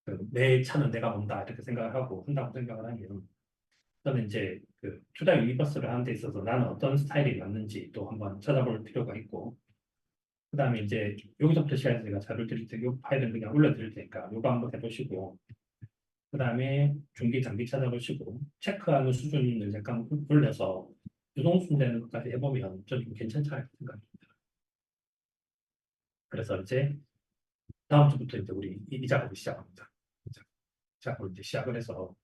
그내 차는 내가 본다 이렇게 생각을 하고 한다고 생각을 하면 저는 이제 그 투자 유니버스를 하는 데 있어서 나는 어떤 스타일이 맞는지 또 한번 찾아볼 필요가 있고 그다음에 이제 여기서부터 시작해서 제가 자료를 드릴 때, 이 파일을 그냥 올려드릴 테니까 이거 한번 해보시고, 그다음에 중기, 단기 찾아보시고, 체크하는 수준을 약간 올려서 유동순되는 것까지 해보면 좀 괜찮지 않을까 생각합니다. 그래서 이제 다음 주부터 이제 우리 이 작업을 시작합니다. 작업을 이제 시작을 해서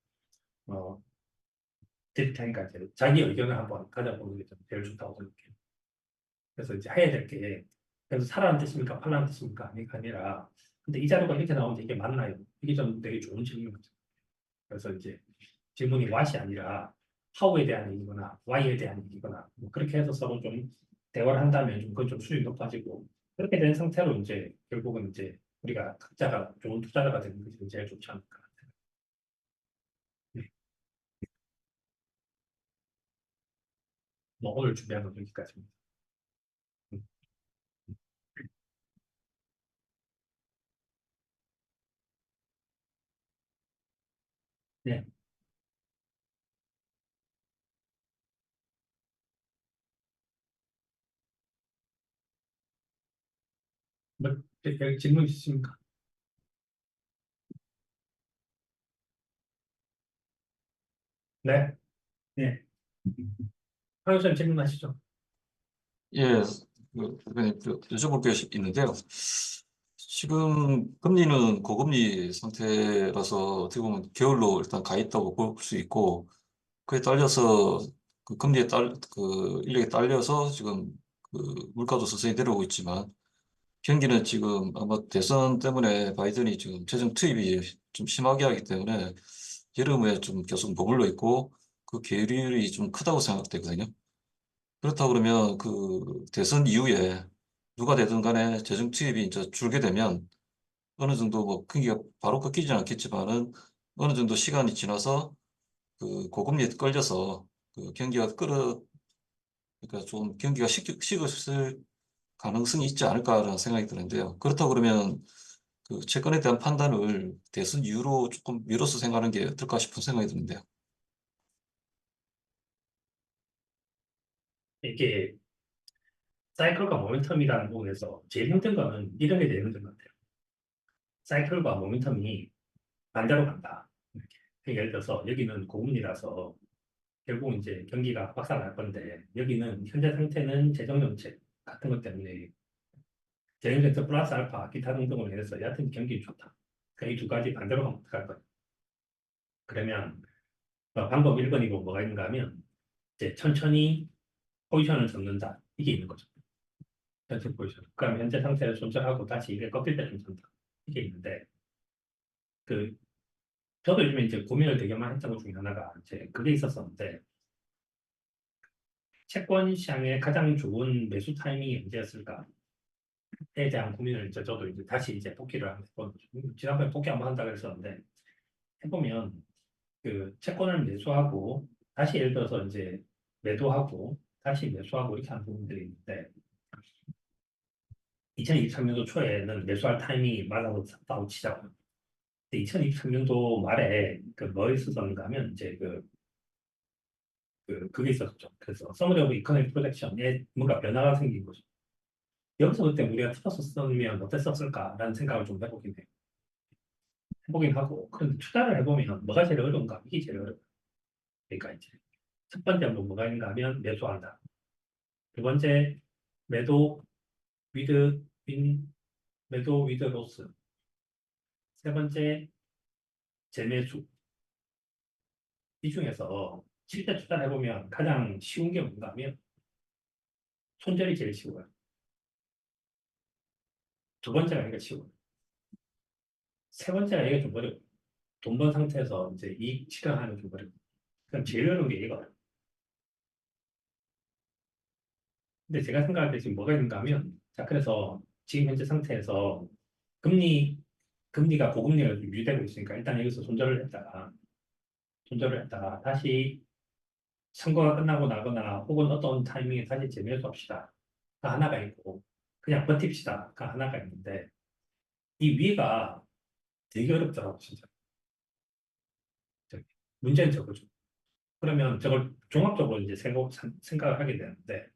어, 드릴 테니까 이제 자기 의견을 한번 가져보는 게 좀 제일 좋다고 생각해요. 그래서 이제 해야 될 게, 그래서 사라는 뜻입니까? 팔라는 뜻입니까? 아니가 아니라, 근데 이 자료가 이렇게 나오는데 이게 맞나요? 이게 좀 되게 좋은 질문이죠. 그래서 이제 질문이 what이 아니라 how에 대한 얘기거나 why에 대한 얘기거나 뭐 그렇게 해서 서로 좀 대화를 한다면 좀 그건 좀 수익이 높아지고 그렇게 된 상태로 이제 결국은 이제 우리가 각자가 좋은 투자자가 되는 것이 제일 좋지 않을까. 네. 뭐 오늘 준비한 건 여기까지입니다. 음. 네. 뭐 질문 있으십니까? 네. 네. 황 교수님 질문하시죠. 예, 대표님, 여쭤볼 게 있는데요. 지금 금리는 고금리 상태라서 어떻게 보면 겨울로 일단 가 있다고 볼 수 있고, 그에 딸려서 그 그 인력에 딸려서 지금 그 물가도 서서히 내려오고 있지만, 경기는 지금 아마 대선 때문에 바이든이 지금 재정 투입이 좀 심하게 하기 때문에 여름에 좀 계속 머물러 있고, 그 계율이 좀 크다고 생각되거든요. 그렇다 그러면 그 대선 이후에 누가 되든 간에 재정 투입이 이제 줄게 되면 어느 정도 뭐 경기가 바로 꺾이지는 않겠지만은 어느 정도 시간이 지나서 그 고금리에 끌려서 그 경기가 그러니까 좀 경기가 식었을 가능성이 있지 않을까라는 생각이 드는데요. 그렇다 그러면 그 채권에 대한 판단을 대선 이후로 조금 미뤄서 생각하는 게 어떨까 싶은 생각이 드는데요. 이게 사이클과 모멘텀이라는 부분에서 제일 힘든 거는 이런 게 제일 힘든 것 같아요. 사이클과 모멘텀이 반대로 간다. 이렇게. 그러니까 예를 들어서 여기는 고금리라서 결국 이제 경기가 박살 날 건데 여기는 현재 상태는 재정정책 같은 것 때문에 재정정책 플러스 알파 기타 등등을 해서 여하튼 경기 좋다. 그러니까 이 두 가지 반대로 가면 어떡할 거예요? 그러면 방법 1번이고 뭐가 있는가 하면 이제 천천히 포지션을 접는다. 이게 있는 거죠. 전체 포지션. 그럼 현재 상태를 손절하고 다시 이게 꺾일 때 좀 산다. 이게 있는데 그 저도 요즘에 이제 고민을 되게 많이 했던 것 중에 하나가 이제 그게 있었었는데 채권 시장의 가장 좋은 매수 타이밍이 언제였을까에 대한 고민을 이제 저도 이제 다시 이제 복귀를 한번 해본 거죠. 지난번에 복귀 한번 한다 그랬었는데 해보면 그 채권을 매수하고 다시 예를 들어서 이제 매도하고 다시 매수하고 이렇게 하는 부분들이 있는데 2023년도 초에는 매수할 타이밍이 맞아서 샀다고 치자고요. 2023년도 말에 그 뭐 있었는가 하면 이제 그게 있었죠. 그래서 서머리 오브 이코노믹 프로젝션에 뭔가 변화가 생긴 거죠. 여기서 그때 우리가 틀었었으면 어땠었을까라는 생각을 좀 해보긴 해요. 해보긴 하고 그런데 투자를 해보면 뭐가 제일 어려운가? 이게 제일 어려워요. 그러니까 이제 첫 번째 뭐 뭐가 있는가 하면 매수한다. 두 번째 매도 위드 윈 매도 위드 로스. 세 번째 재매수. 이 중에서 실제 투자를 해보면 가장 쉬운 게 뭔가 하면 손절이 제일 쉬워요. 두 번째가 이게 쉬워요. 세 번째가 이게 좀 어려워요. 돈 번 상태에서 이제 이익 실현하는 게 좀 어려워요. 그럼 제일 어려운 게 이거예요. 근데 제가 생각할 때 지금 뭐가 있는가 하면 자 그래서 지금 현재 상태에서 금리 금리가 고금리가 좀 유지되고 있으니까 일단 여기서 손절을 했다가 다시 선거가 끝나고 나거나 혹은 어떤 타이밍에 다시 재매수합시다. 가 하나가 있고 그냥 버팁시다가 하나가 있는데 이 위가 되게 어렵더라고 진짜. 저기. 문제는 저거죠. 그러면 저걸 종합적으로 이제 생각을 하게 되는데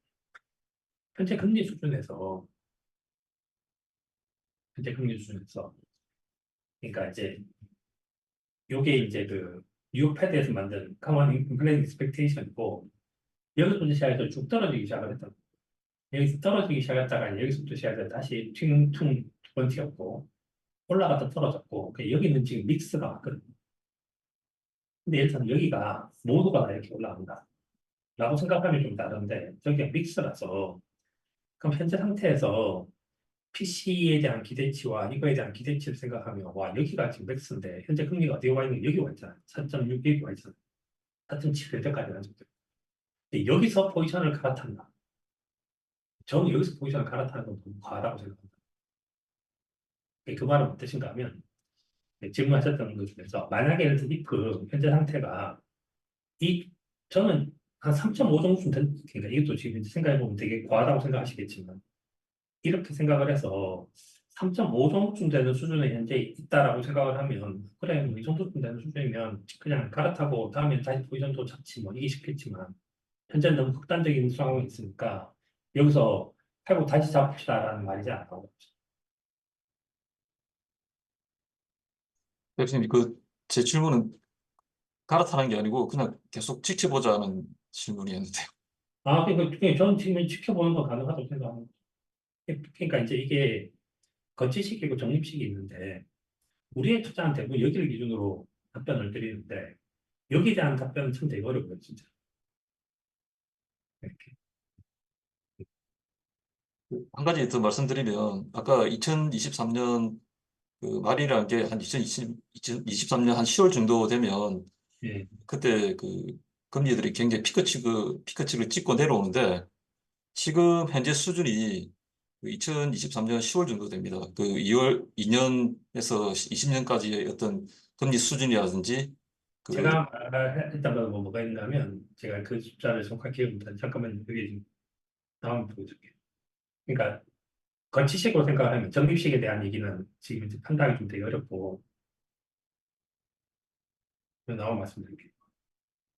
현재 금리 수준에서 현재 금리 수준에서 그러니까 이제 요게 이제 그 뉴욕 패드에서 만든 Common Inflation Expectation이고 여기서부터 시작해서 쭉 떨어지기 시작을 했다. 여기서 떨어지기 시작했다가 여기서부터 시작해서 다시 퉁퉁 두 번 튀었고 올라갔다 떨어졌고 여기는 지금 믹스가 왔거든요. 근데 예를 들면 여기가 모두가 다 이렇게 올라간다. 라고 생각하면 좀 다른데 저기가 믹스라서 그럼 현재 상태에서 PC에 대한 기대치와 이거에 대한 기대치를 생각하면 와 여기가 지금 맥스인데 현재 금리가 어디에 와 있는 여기 와 있잖아. 4.6 여기 와 있잖아. 4.7 될 때까지 간 정도. 근데 여기서 포지션을 갈아탄다. 저는 여기서 포지션을 갈아타는 건 너무 과하다고 생각합니다. 그 말은 어떠신가 하면 질문하셨던 것 중에서 만약에 예를 들어 if 현재 상태가 이 저는 한 3.5 정도쯤 된 그러니까 이것도 지금 생각해 보면 되게 과하다고 생각하시겠지만 이렇게 생각을 해서 3.5 정도쯤 되는 수준에 현재 있다라고 생각을 하면 그래 뭐이 정도쯤 되는 수준이면 그냥 갈아타고 다음에 다시 포지션도 잡지 뭐 이게 쉽겠지만 현재는 너무 극단적인 상황이 있으니까 여기서 팔고 다시 잡읍시다라는 말이 잘 안 나오고 교수님, 제 질문은 갈아타는 게 아니고 그냥 계속 지켜보자는 질문이었는데요. 그러니까 저는 지금 지켜보는 건 가능하다고 생각합니다. 그러니까 이제 이게 거치식이고 적립식이 있는데 우리의 투자는 대부분 여기를 기준으로 답변을 드리는데 여기에 대한 답변은 참 되게 어려워요 진짜. 이렇게. 한 가지 더 말씀드리면 아까 2023년 말이라는 게 한 2023년 한 10월 정도 되면 예. 그때 금리들이 굉장히 피크치를 찍고 내려오는데 지금 현재 수준이 2023년 10월 정도 됩니다. 2년에서 20년까지의 어떤 금리 수준이라든지 그 제가 말했던 건 뭐가 있나 하면 제가 그 숫자를 정확히 기억 못하는데 잠깐만 여기 지금 다음 보여줄게요. 그러니까 거치식으로 생각하면 적립식에 대한 얘기는 지금 이제 판단이 좀 되게 어렵고 나온 말씀드릴게요.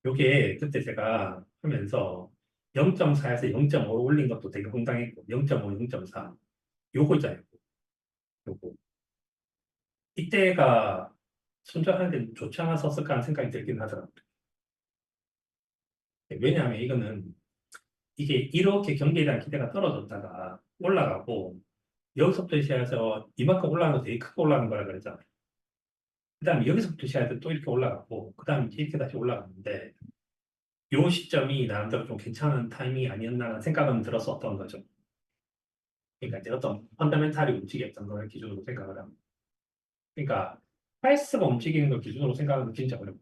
요게 그때 제가 하면서 0.4에서 0.5 올린 것도 되게 황당했고 0.5, 0.4 요거 있잖아요. 요거 이때가 손절하는데 좋지 않았었을까 하는 생각이 들긴 하더라고요. 왜냐하면 이거는 이게 이렇게 경기에 대한 기대가 떨어졌다가 올라가고 여기서부터 시작해서 이만큼 올라가서 되게 크게 올라가는 거라 그랬잖아요. 그 다음에 여기서부터 시작해서 또 이렇게 올라가고 그 다음에 이렇게 다시 올라갔는데 요 시점이 나름대로 좀 괜찮은 타이밍이 아니었나 생각은 들었었던 거죠. 그러니까 이제 어떤 펀더멘탈이 움직였던 걸 기준으로 생각을 합니다. 그러니까 프라이스가 움직이는 걸 기준으로 생각하면 진짜 어렵고,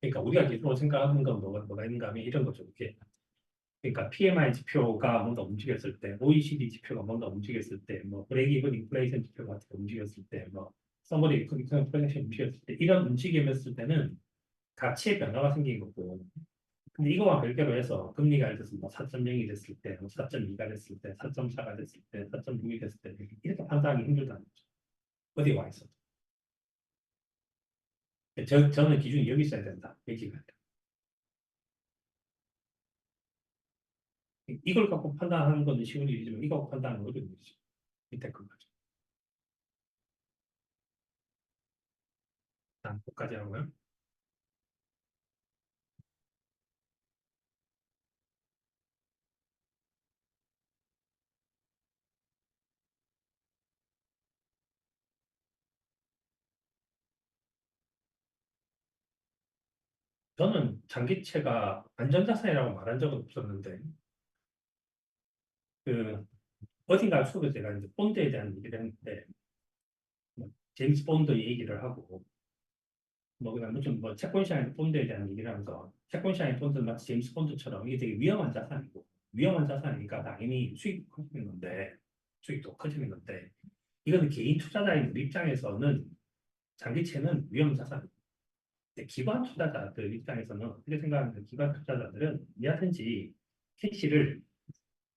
그러니까 우리가 기준으로 생각하는 건 뭐가 있는가 하면 이런 거죠. 이게 그러니까 PMI 지표가 뭔가 움직였을 때, OECD 지표가 뭔가 움직였을 때, 뭐 브레이크 이븐 인플레이션 지표 같은 게 움직였을 때, 뭐 서머리 컨디션 프로젝션 움직였을 때, 이런 움직임이었을 때는 가치의 변화가 생긴 거고, 근데 이거와 별개로 해서 금리가 예를 들어서 뭐 4.0이 됐을 때, 뭐 4.2가 됐을 때, 4.4가 됐을 때, 4.6이 됐을 때 이렇게 판단하기 힘들다는 거죠. 어디에 와 있어? 저는 기준이 여기 있어야 된다. 여기가. 이걸 갖고 판단하는 건 쉬운 일이지만 이거 갖고 판단하는 건 어려운 일이죠. 밑에 거죠. 다음 거까지 하고요. 저는 장기채가 안전자산이라고 말한 적은 없었는데, 그, 어딘가 속에서 제가 이제 본드에 대한 얘기를 했는데, 뭐 제임스 본드 얘기를 하고, 뭐, 그다음 무슨 뭐 채권 시장의 본드에 대한 얘기를 하면서, 채권 시장의 본드는 마치 제임스 본드처럼 이게 되게 위험한 자산이고, 위험한 자산이니까 당연히 수익도 커지는 건데, 수익도 커지는 건데, 이거는 개인 투자자인 우리 입장에서는 장기채는 위험 자산. 기관 투자자들 입장에서는 어떻게 생각하면 기관 투자자들은 뭐든지 캐시를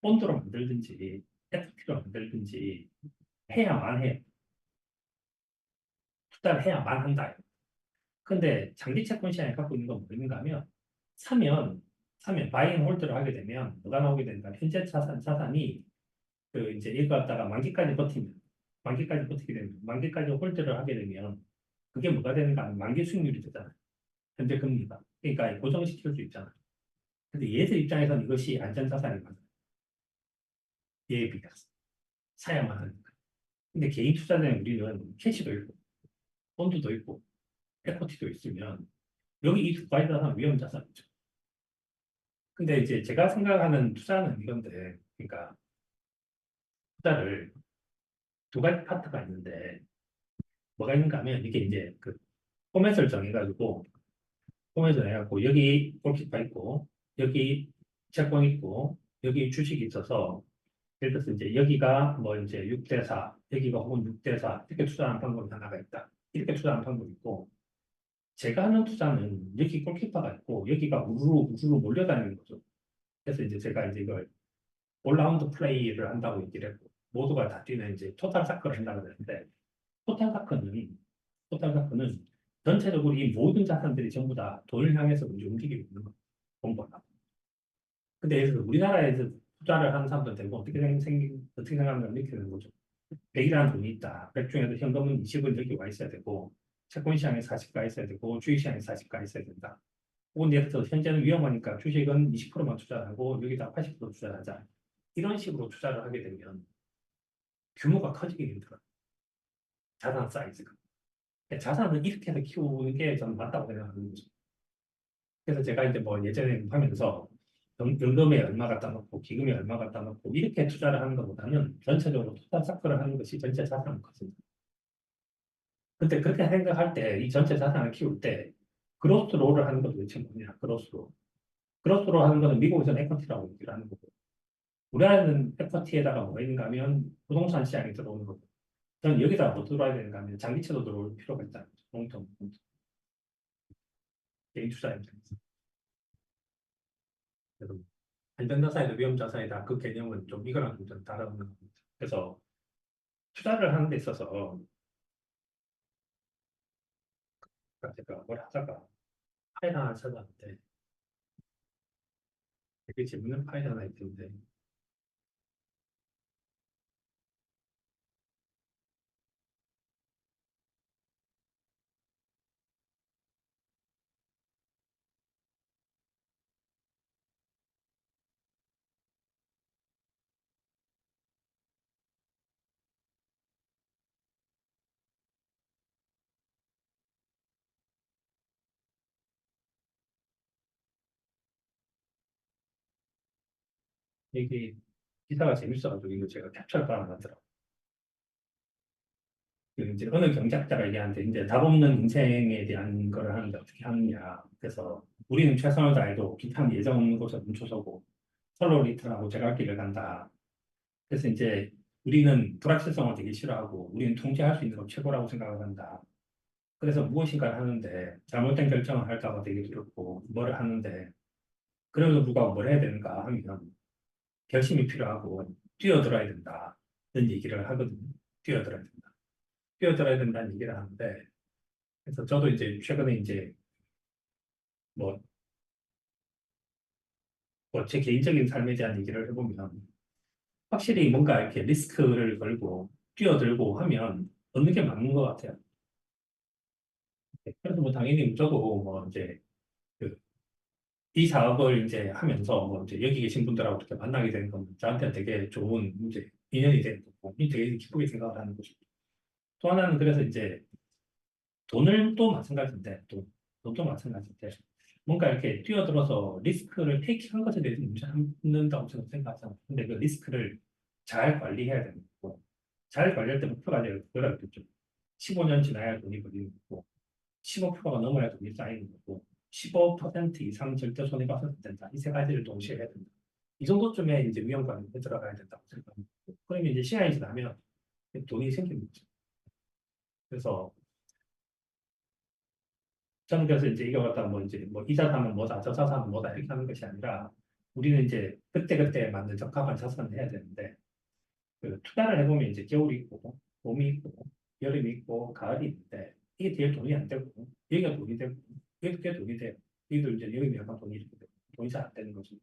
본드로 만들든지 FT로 만들든지 해야만 해. 투자를 해야만 한다. 근데 장기 채권 시장에 갖고 있는 건 뭐인가 하면 사면 바이앤 홀드를 하게 되면 뭐가 나오게 된다. 현재 자산이 그 이제 이거 갖다가 만기까지 버티면 만기까지 버티게 되면 만기까지 홀드를 하게 되면 그게 뭐가 되는가 하면 만기 수익률이 되잖아요. 현재 금리가. 그러니까 고정시킬 수 있잖아요. 근데 얘들 입장에서는 이것이 안전자산이 맞아요. 얘에 비해서. 사야만 하니까. 근데 개인 투자자는 우리는 캐시도 있고, 펀드도 있고, 에코티도 있으면, 여기 이 두 가지 다 위험 자산이죠. 근데 이제 제가 생각하는 투자는 이건데, 그러니까 투자를 두 가지 파트가 있는데, 뭐가 있는가 하면 이게 이제 그 포맷을 정해가지고, 포맷을 해갖고, 여기 골키파 있고, 여기 채권 있고, 여기 주식이 있어서, 예를 들어서 이제 여기가 뭐 이제 6대4, 여기가 혹은 6대4, 이렇게 투자하는 방법이 하나가 있다. 이렇게 투자하는 방법이 있고, 제가 하는 투자는 여기 골키퍼가 있고, 여기가 우르르 몰려다니는 거죠. 그래서 이제 제가 이제 이걸 올라운드 플레이를 한다고 얘기를 했고, 모두가 다 뛰는 이제 토탈 사크를 한다고 했는데, 토탈 사크는, 토탈 사크는 전체적으로 이 모든 자산들이 전부 다 돈을 향해서 이제 움직이고 있는 거예요. 돈보다. 근데 예를 들어 우리나라에서 투자를 하는 사람들 되고 어떻게 생각하면 이렇게 되는 거죠. 100이라는 돈이 있다. 100 중에서 현금은 20은 여기 와 있어야 되고, 채권 시장에 40가 있어야 되고, 주식 시장에 40가 있어야 된다. 혹은 예를 들어 현재는 위험하니까 주식은 20%만 투자하고 여기다 80% 투자하자. 이런 식으로 투자를 하게 되면 규모가 커지기 힘들어요. 자산 사이즈가. 그러니까 자산을 이렇게 해서 키우는 게 저는 맞다고 생각하는 거죠. 그래서 제가 이제 뭐 예전에 하면서 연금에 얼마 갖다 놓고 기금에 얼마 갖다 놓고 이렇게 투자를 하는 것보다는 전체적으로 투자 사크를 하는 것이 전체 자산을 커진다. 근데 그렇게 생각할 때 이 전체 자산을 키울 때 그로스로를 하는 것도 대체 뭐냐? 그로스로. 그로스로 하는 거는 미국에서는 에쿼티라고 얘기를 하는 거고 우리나라는 에쿼티에다가 뭐가 있는가 하면 부동산 시장이 들어오는 거고 저는 여기다 뭐 들어와야 되는가 하면 장기채도 들어올 필요가 있다는 거죠. 롱텀 개인 투자 입장에서. 그래서 안전자산이다 위험자산이다 그 개념은 좀 이거랑 좀 다른 겁니다. 그래서 투자를 하는 데 있어서 제가 뭘 하다가 파일 하나 찾았는데 되게 재밌는 파일 하나 있던데 이게 기사가 재밌어가지고 이거 제가 캡처를 받아놨더라고요. 그 이제 어느 경제학자가 얘기하는데 이제 답 없는 인생에 대한 거를 하는데 어떻게 하느냐. 그래서 우리는 최선을 다해도 비탄 예정 없는 곳에 멈춰서고 서로 리턴하고 제갈길을 간다. 그래서 이제 우리는 불확실성을 되게 싫어하고 우리는 통제할 수 있는 걸 최고라고 생각을 한다. 그래서 무엇인가를 하는데 잘못된 결정을 할까 봐 되게 두렵고 뭐를 하는데 그래도 불구하고 뭘 해야 되는가 하면 결심이 필요하고 뛰어들어야 된다. 는 얘기를 하거든요. 뛰어들어야 된다. 뛰어들어야 된다는 얘기를 하는데 그래서 저도 이제 최근에 이제 뭐, 제 개인적인 삶에 대한 얘기를 해보면 확실히 뭔가 이렇게 리스크를 걸고 뛰어들고 하면 얻는 게 맞는 것 같아요. 그래서 뭐 당연히 저도 뭐 이제 그 이 사업을 이제 하면서 뭐 이제 여기 계신 분들하고 이렇게 만나게 되는 건 저한테 되게 좋은 이제 인연이 되는 거고 되게 기쁘게 생각을 하는 거죠. 또 하나는 그래서 이제 돈을 또 마찬가지인데 돈도 마찬가지인데 뭔가 이렇게 뛰어들어서 리스크를 테이크한 것에 대해서 문제 않는다고 저는 생각하잖아요. 근데 그 리스크를 잘 관리해야 되는 거고 잘 관리할 때 목표가 내가 그거라 그랬죠. 15년 지나야 돈이 벌리는 거고 15%가 넘어야 돈이 쌓이는 거고 15% 이상 절대 손해가 없어도 된다. 이 세 가지를 동시에 해야 된다. 이 정도쯤에 이제 위험관리에 들어가야 된다고 생각합니다. 그러면 이제 시간이 지나면 돈이 생기는 거죠. 그래서 저는 그래서 이제 이거 갖다 뭐 이제 뭐 이 자산은 뭐다, 저 자산은 뭐다 이렇게 하는 것이 아니라 우리는 이제 그때그때 맞는 적합한 자산을 해야 되는데 그 투자를 해보면 이제 겨울이 있고 봄이 있고 여름이 있고 가을이 있는데 이게 뒤에 돈이 안 되고 여기가 돈이 되고 여기도 꽤 돈이 돼요. 여기도 이제 여름이 약간 돈이 이렇게 되고 돈이 잘 안 되는 거죠.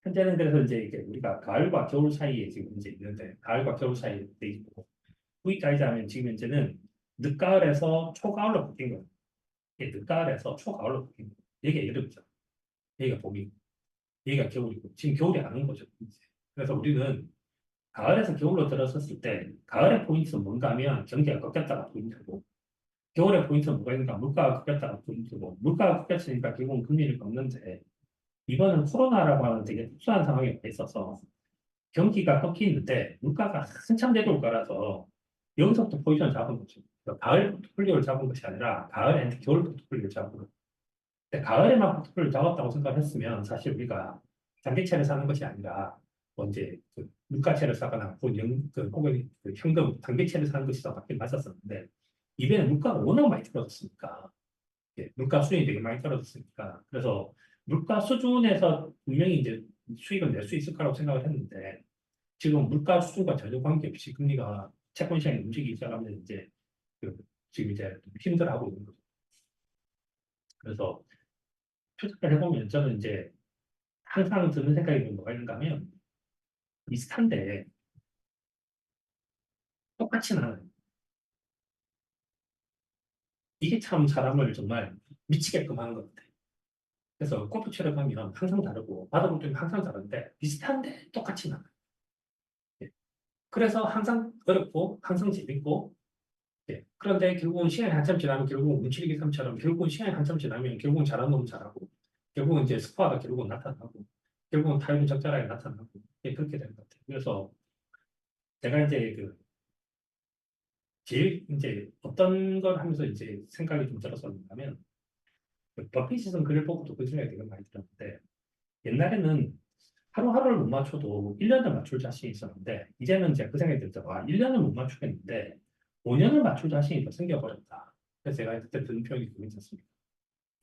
현재는 그래서 이제 이게 우리가 가을과 겨울 사이에 지금 이제 있는데 가을과 겨울 사이에 돼 있고 후기까지 지금 현재는 늦가을에서 초가을로 바뀐 거예요. 이게 늦가을에서 초가을로 바뀐 거예요. 여기가 여름이죠. 여기가 봄이고 여기가 겨울이고 지금 겨울이 안 온 거죠. 이제. 그래서 우리는 가을에서 겨울로 들어섰을 때 가을의 포인트는 뭔가 하면 경기가 꺾였다가 포인트고 겨울의 포인트는 뭐가 있는가 물가가 꺾였다가 포인트고 물가가 꺾였으니까 결국은 금리를 꺾는데 이번은 코로나라고 하는 되게 특수한 상황이 있어서 경기가 꺾이는데 물가가 한참 내려올 거라서 여기서부터 포지션을 잡은 거죠. 그러니까 가을 포트폴리오를 잡은 것이 아니라 가을 앤 겨울 포트폴리오를 잡은 거예요. 근데 가을에만 포트폴리오를 잡았다고 생각했으면 사실 우리가 단기채를 사는 것이 아니라 뭐 이제 그 물가채를 사거나 혹은 그 현금 단기채를 사는 것이 더 맞긴 맞았었는데 이번에 물가가 워낙 많이 떨어졌으니까 물가 수준이 되게 많이 떨어졌으니까 그래서 물가 수준에서 분명히 이제 수익을 낼 수 있을 거라고 생각을 했는데 지금 물가 수준과 전혀 관계없이 금리가 채권 시장이 움직이기 시작하면 이제 그 지금 이제 힘들어하고 있는 거죠. 그래서 투자를 해보면 저는 이제 항상 드는 생각이 뭐가 있는가 하면 비슷한데 똑같지는 않아요. 이게 참 사람을 정말 미치게끔 하는 것 같아요. 그래서 골프 치러 가면 항상 다르고 바다볼 때는 항상 다른데 비슷한데 똑같지는 않아요. 예. 그래서 항상 어렵고 항상 재밌고 그런데 결국은 시간이 한참 지나면 결국은 문치리기 삼처럼 결국은 시간이 한참 지나면 결국은 잘하는 놈은 잘하고 결국은 이제 스코어가 결국은 나타나고 결국은 타율은 적절하게 나타나고 그렇게 되는 것 같아요. 그래서 제가 이제 그 제일 이제 어떤 걸 하면서 이제 생각이 좀 들었었냐면 그 버핏이 쓴 글을 보고도 그 생각이 되게 많이 들었는데 옛날에는 하루하루를 못 맞춰도 1년을 맞출 자신이 있었는데 이제는 제가 그 생각이 들죠. 아, 1년을 못 맞추겠는데 5년을 맞출 자신이 더 생겨버렸다. 그래서 제가 그때 든 표현이 그거 있었습니다.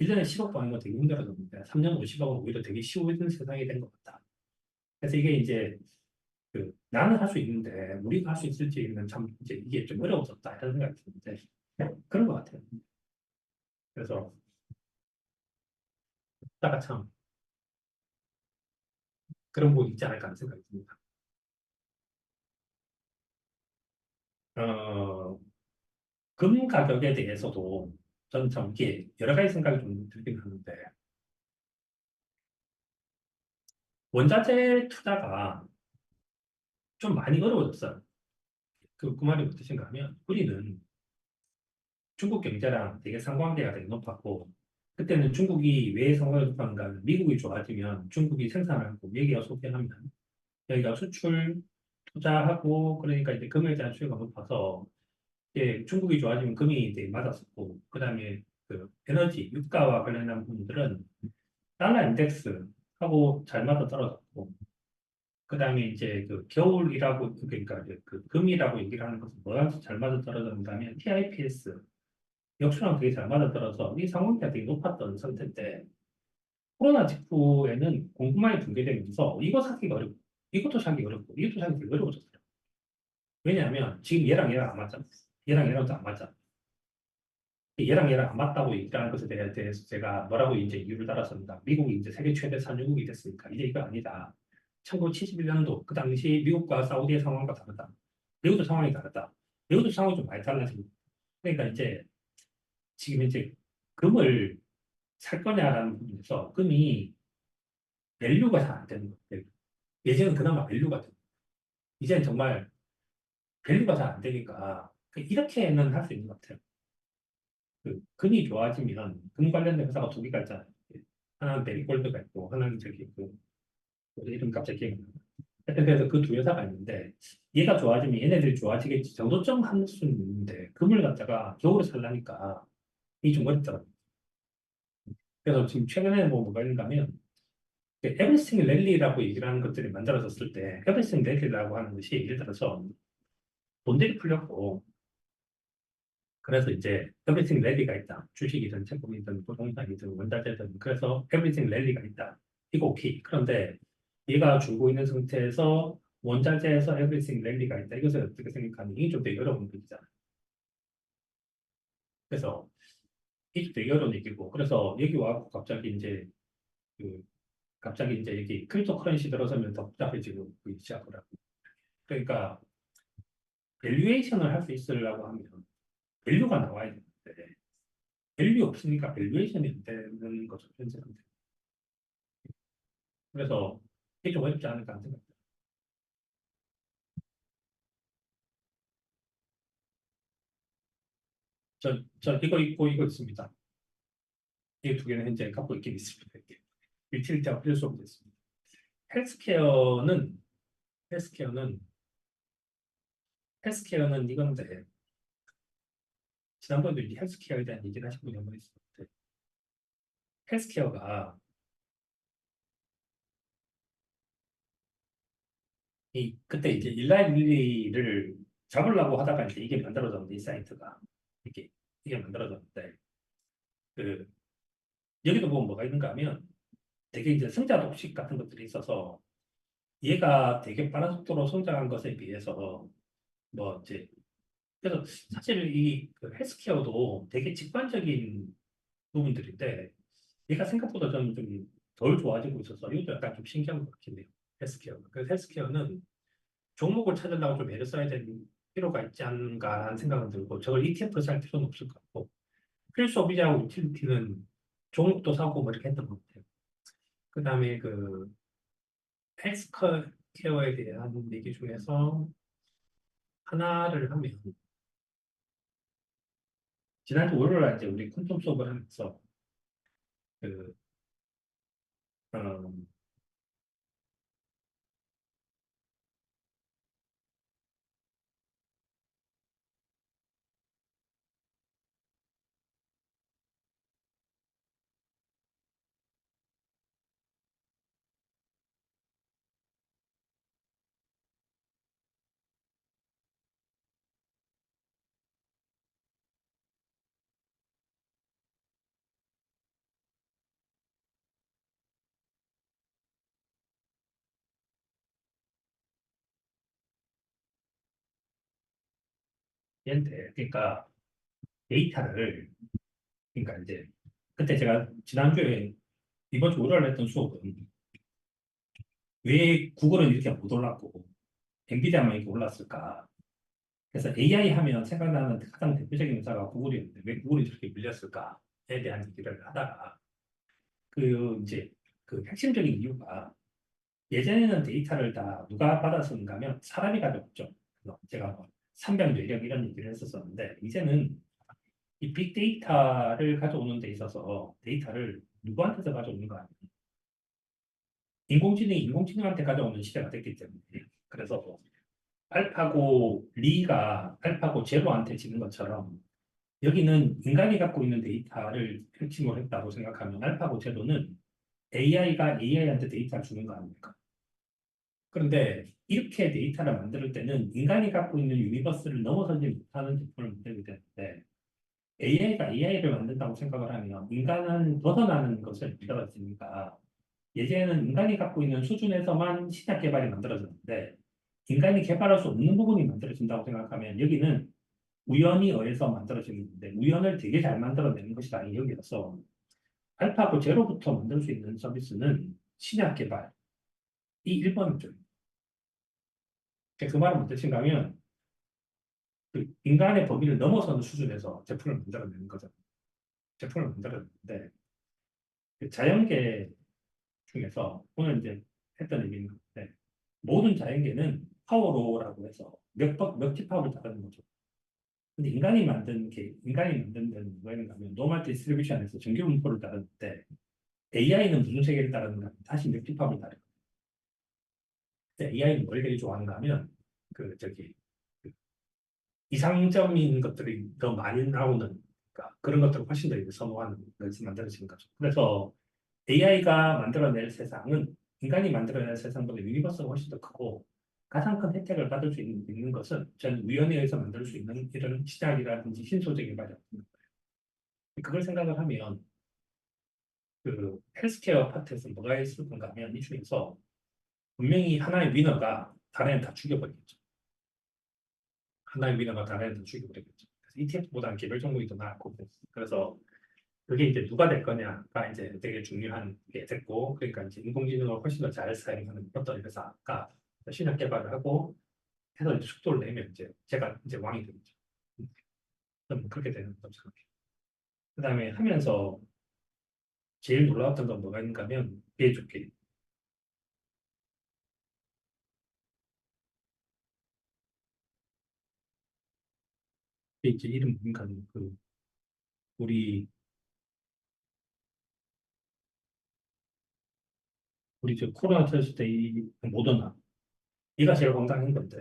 1년에 10억 버는 거 되게 힘들어졌는데 3년 50억은 오히려 되게 쉬워진 세상이 된 것 같다. 그래서 이게 이제 그 나는 할 수 있는데 우리가 할 수 있을지는 참 이제 이게 좀 어려워졌다 이런 생각이 드는데 그런 것 같아요. 그래서 다가 참 그런 부분이 있지 않을까 하는 생각이 듭니다. 어, 금 가격에 대해서도 저는 참 이게 여러 가지 생각이 좀 들긴 하는데 원자재 투자가 좀 많이 어려워졌어요. 그 말이 어떠신가 하면 우리는 중국 경제랑 되게 상관관계가 되게 높았고 그때는 중국이 왜 상관관계가 높았는가 하면 미국이 좋아지면 중국이 생산을 하고 여기가 소비하면 여기가 수출 투자하고 그러니까 이제 금에 대한 수요가 높아서 이제 중국이 좋아지면 금이 되게 맞았었고 그다음에 그 에너지 유가와 관련한 부분들은 달러 인덱스 하고 잘 맞아 떨어졌고 그다음에 이제 그 겨울이라고 그러니까 이제 그 금이라고 얘기를 하는 것은 뭐가 잘 맞아 떨어졌냐면 TIPS 역수랑 되게 잘 맞아 떨어서 이 상황이 되게 높았던 상태인데 코로나 직후에는 공급망이 붕괴되면서 이거 사기가 어렵고 이것도 사기 어렵고 이것도 사기 되게 어려워졌어요. 왜냐하면 지금 얘랑 안 맞잖아. 얘랑 얘랑도 안 맞잖아. 얘랑 얘랑 안 맞다고 얘기하는 것에 대해서 제가 뭐라고 이제 이유를 달았습니다. 미국이 이제 세계 최대 산유국이 됐으니까 이제 이거 아니다. 1971년도 그 당시 미국과 사우디의 상황과 다르다. 미국도 상황이 다르다. 미국도 상황이 좀 많이 달라집니다. 그러니까 이제 지금 이제 금을 살 거냐라는 부분에서 금이 밸류가 잘 안 되는 거예요. 예전은 그나마 밸류가 돼. 이제는 정말 밸류가 잘 안 되니까 이렇게는 할 수 있는 것 같아요. 그 금이 좋아지면 금 관련된 회사가 두 개가 있잖아요. 하나는 메리골드가 있고 하나는 저기 그 이름 갑자기 기억이 안 나요. 하여튼 그래서 그 두 회사가 있는데 얘가 좋아지면 얘네들이 좋아지겠지 정도점 할 수는 있는데 금을 갖다가 겨울에 살라니까 이게 좀 어렵더라고요. 그래서 지금 최근에 뭐가 있는가 하면 에브리싱 랠리라고 얘기를 하는 것들이 만들어졌을 때 에브리싱 랠리라고 하는 것이 예를 들어서 돈들이 풀렸고 그래서 이제 에브리띵 랠리가 있다. 주식이든 채권이든 부동산이든 원자재든 그래서 에브리띵 랠리가 있다. 이거 오케이. 그런데 얘가 줄고 있는 상태에서 원자재에서 에브리띵 랠리가 있다. 이것을 어떻게 생각하니? 이게 좀 되게 어려운 얘기잖아. 그래서 이게 좀 되게 어려운 얘기고 그래서 여기 와서 갑자기 이제 그 갑자기 이제 여기 크립토 커런시 들어서면 더 복잡해지고 시작하더라고. 그러니까 밸류에이션을 할 수 있으려고 하면 밸류가 나와야 되는데 밸류 없으니까 밸류에이션이 안 되는 거죠. 현재 상태. 그래서 이게 좀 어렵지 않을까 하는 생각입니다. 저 이거 있고 이거 있습니다. 이 두 개는 현재 갖고 있긴 있습니다. 이렇게. 유틸리티가 필요 없됐습니다 헬스케어는 헬스케어는 헬스케어는 이건데 지난번에도 이 헬스케어에 대한 얘기를 하신 분이 한 분 있었는데 헬스케어가 이 그때 이제 일라이 릴리를 잡으려고 하다가 이제 이게 만들어졌는데 이 사이트가 이게 만들어졌는데 그 여기도 보면 뭐가 있는가 하면 되게 이제 성장 독식 같은 것들이 있어서 얘가 되게 빠른 속도로 성장한 것에 비해서 뭐 이제 그래서 사실 이그 헬스케어도 되게 직관적인 부분들인데 얘가 생각보다 저는 좀 덜 좋아지고 있어서 이것도 약간 좀 신기한 것 같긴 해요. 헬스케어. 그래서 헬스케어는 종목을 찾으려고 좀 애를 써야 되는 필요가 있지 않은가 하는 생각은 들고 저걸 ETF로 살 필요는 없을 것 같고 필수 소비자하고 유틸리티는 종목도 사고 뭐 이렇게 했던 것 같아요. 그다음에 그 헬스케어에 대한 얘기 중에서 하나를 하면 지난주 월요일 날 이제 우리 콘돔 수업을 하면서 그 어, 얘한테 그러니까 데이터를 그러니까 이제 그때 제가 지난주에 이번 주 월요일 했던 수업은 왜 구글은 이렇게 못 올랐고 엔비디아만 이렇게 올랐을까? 그래서 AI 하면 생각나는 가장 대표적인 회사가 구글이었는데 왜 구글이 저렇게 밀렸을까에 대한 얘기를 하다가 그 이제 그 핵심적인 이유가 예전에는 데이터를 다 누가 받았었는가 하면 사람이 가져왔죠. 그래서 제가 뭐 산별 뇌력 이런 얘기를 했었었는데 이제는 이 빅데이터를 가져오는 데 있어서 데이터를 누구한테서 가져오는가 인공지능이 인공지능한테 가져오는 시대가 됐기 때문에 그래서 알파고 리가 알파고 제로한테 지는 것처럼 여기는 인간이 갖고 있는 데이터를 획침을 했다고 생각하면 알파고 제로는 AI가 AI한테 데이터를 주는 거 아닙니까? 그런데 이렇게 데이터를 만들 때는 인간이 갖고 있는 유니버스를 넘어서지 못하는 제품을 만들게 되는데 AI가 AI를 만든다고 생각을 하면 인간은 벗어나는 것을 만들어지니까 예전에는 인간이 갖고 있는 수준에서만 신약 개발이 만들어졌는데 인간이 개발할 수 없는 부분이 만들어진다고 생각하면 여기는 우연히 의해서 만들어지는 건데 우연을 되게 잘 만들어내는 것이다. 여기서 알파고 제로부터 만들 수 있는 서비스는 신약 개발이 1번이죠. 그 말은 무슨 뜻인가 하면 그 인간의 범위를 넘어서는 수준에서 제품을 만들어내는 거죠. 제품을 만들어내는데 그 자연계 중에서 오늘 이제 했던 얘기인 건데 모든 자연계는 파워로우라고 해서 몇 집합을 다루는 거죠. 근데 인간이 만든 데는 뭐였는가 하면 노멀 디스트리뷰션에서 정규 분포를 다루는데 AI는 무슨 세계를 다루는가 하면 다시 몇 집합을 다루요. AI는 뭘 되게 좋아하는가 하면 그 이상적인 것들이 더 많이 나오는 그러니까 그런 것들을 훨씬 더 이제 선호하는 것이 만들어지는 거죠. 그래서 AI가 만들어낼 세상은 인간이 만들어낼 세상보다 유니버스가 훨씬 더 크고 가장 큰 혜택을 받을 수 있는 것은 저는 우연에 의해서 만들 수 있는 이런 시작이라든지 신소재 개발이 없는 거예요. 그걸 생각을 하면 그 헬스케어 파트에서 뭐가 있을 건가 하면 이 중에서 분명히 하나의 위너가 다른 애다 죽여버리겠죠. 하나의 위너가 다른 애다 죽여버리겠죠. 그래서 ETF보다는 개별 종목이 더 나았고 그래서 그게 이제 누가 될 거냐가 이제 되게 중요한 게 됐고, 그러니까 이제 인공지능을 훨씬 더 잘 사용하는 어떤 회사가 신약 개발을 하고 해서 이제 속도를 내면 이제 제가 이제 왕이 되겠죠. 저는 그렇게 되는 거라고 생각해요. 그다음에 하면서 제일 놀라웠던 건 뭐가 있는가 하면 비해줬기. 이게 이제 이름 뭔가 그 우리 우리 저 코로나 터졌을 때 이 모더나 얘가 제일 황당한 건데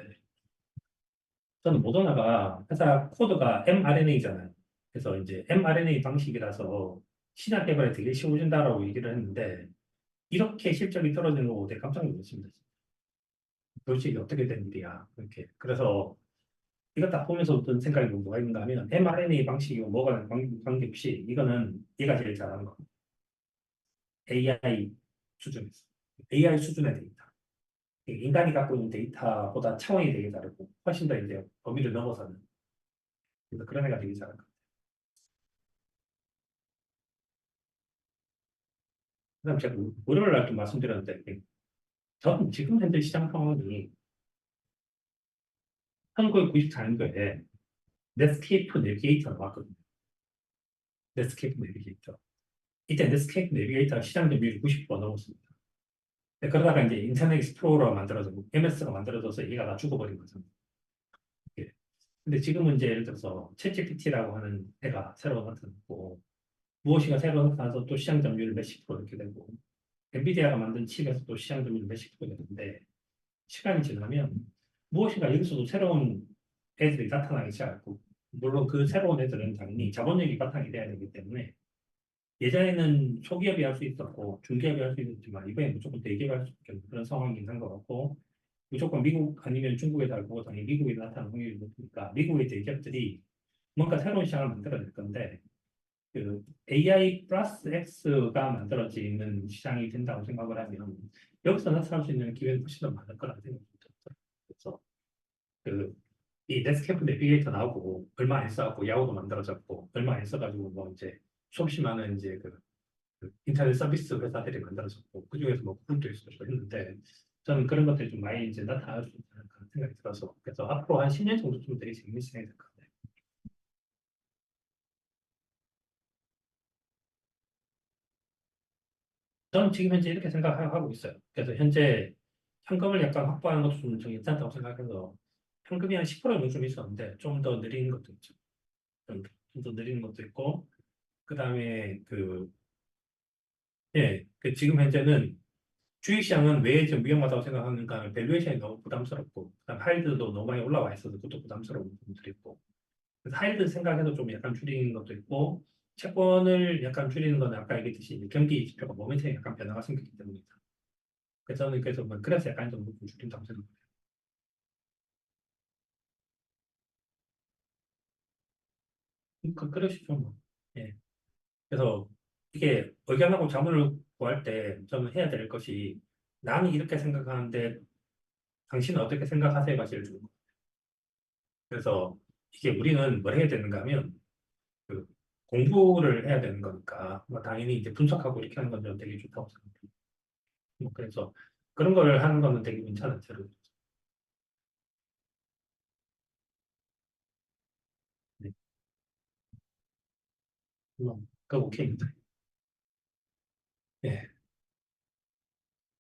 저는 모더나가 회사 코드가 mRNA잖아요. 그래서 이제 mRNA 방식이라서 신약 개발에 되게 쉬워진다라고 얘기를 했는데 이렇게 실적이 떨어지는 거 되게 깜짝 놀랐습니다. 도대체 이게 어떻게 된 일이야. 이렇게. 그래서 이거 딱 보면서 든 생각이 뭐가 있는가 하면 mRNA 방식이고 뭐가 관계없이 이거는 얘가 제일 잘하는 거. AI 수준에서. AI 수준의 데이터. 인간이 갖고 있는 데이터보다 차원이 되게 다르고 훨씬 더 이제 범위를 넘어서는 그래서 그런 애가 되게 잘한 거. 그다음 제가 월요일 날 좀 말씀드렸는데 저는 지금 현재 시장 상황이 1994년도에 넷스케이프 내비게이터가 왔거든요. 넷스케이프 내비게이터. 이때 넷스케이프 내비게이터가 시장 점유율이 90% 넘었습니다. 그러다가 이제 인터넷 익스플로러가 만들어져서 MS가 만들어져서 얘가 다 죽어버린 거죠. 예. 근데 지금은 이제 예를 들어서 챗GPT라고 하는 애가 새로 나타났고 무엇이가 새로 나타나서 또 시장 점유율 몇십 프로 이렇게 되고 엔비디아가 만든 칩에서 또 시장 점유율 몇십 프로 되는데 시간이 지나면 무엇인가 여기서도 새로운 애들이 나타나기 시작하고 물론 그 새로운 애들은 당연히 자본력이 바탕이 돼야 되기 때문에 예전에는 소기업이 할 수 있었고 중기업이 할 수 있었지만 이번에 무조건 대기업이 할 수 있는 그런 상황이긴 한 것 같고 무조건 미국 아니면 중국에서 할 거고 당연히 미국에 나타나는 확률이 높으니까 미국의 대기업들이 뭔가 새로운 시장을 만들어낼 건데 그 AI 플러스 X가 만들어지는 시장이 된다고 생각을 하면 여기서 나타날 수 있는 기회는 훨씬 더 많을 거라는 생각이 들었어요. 그래서 이 넷스케이프 내비게이터 나오고 얼마 안 써갖고 야후도 만들어졌고 얼마 안 써가지고 뭐 이제 수없이 많은 이제 그 인터넷 서비스 회사들이 만들어졌고 그중에서 뭐 구글도 있었고 했는데 저는 그런 것들이 좀 많이 이제 나타날 수 있다는 그런 생각이 들어서 그래서 앞으로 한 10년 정도 좀 되게 재밌는 시간이 될 것 같아요. 저는 지금 현재 이렇게 생각하고 있어요. 그래서 현재 현금을 약간 확보하는 것도 좀 괜찮다고 생각해서 현금이 한 10% 정도 좀 있었는데 좀 더 느린 것도 있죠. 좀 더 느린 것도 있고 그다음에 예, 그 지금 현재는 주식시장은 왜 좀 위험하다고 생각하는가? 밸류에이션이 너무 부담스럽고, 그다음 하이드도 너무 많이 올라와 있어서 그것도 부담스러운 부분들이 있고, 그래서 하이드 생각해서 좀 약간 줄이는 것도 있고, 채권을 약간 줄이는 건 아까 얘기했듯이 경기 지표가 모멘텀이 약간 변화가 생기기 때문이다. 그래서 저는 그래서 약간 좀 줄인다고 생각합니다. 그러시죠, 뭐. 예. 그래서 이게 의견하고 자문을 구할 때 저는 해야 될 것이 나는 이렇게 생각하는데 당신은 어떻게 생각하세요가 제일 좋은 거예요. 그래서 이게 우리는 뭘 해야 되는가 하면 그 공부를 해야 되는 거니까 뭐 당연히 이제 분석하고 이렇게 하는 건 저는 되게 좋다고 생각해요. 뭐 그래서 그런 걸 하는 거는 되게 괜찮은 저는. 네. 그 오케이입니다. 예.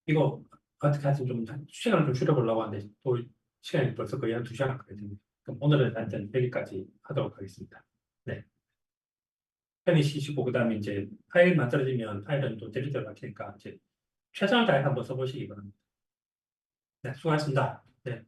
이거 어떻게 하지 좀 시간을 좀 줄여보려고 하는데 또 시간이 벌써 거의 한 2시간 가까이 됩니다. 그럼 오늘은 일단 여기까지 하도록 하겠습니다. 네. 편히 쉬시고 그다음에 이제 파일 만들어지면 파일은 또 데리터를 맡기니까 이제 최선을 다해서 한번 써보시기 바랍니다. 네, 수고하셨습니다. 네.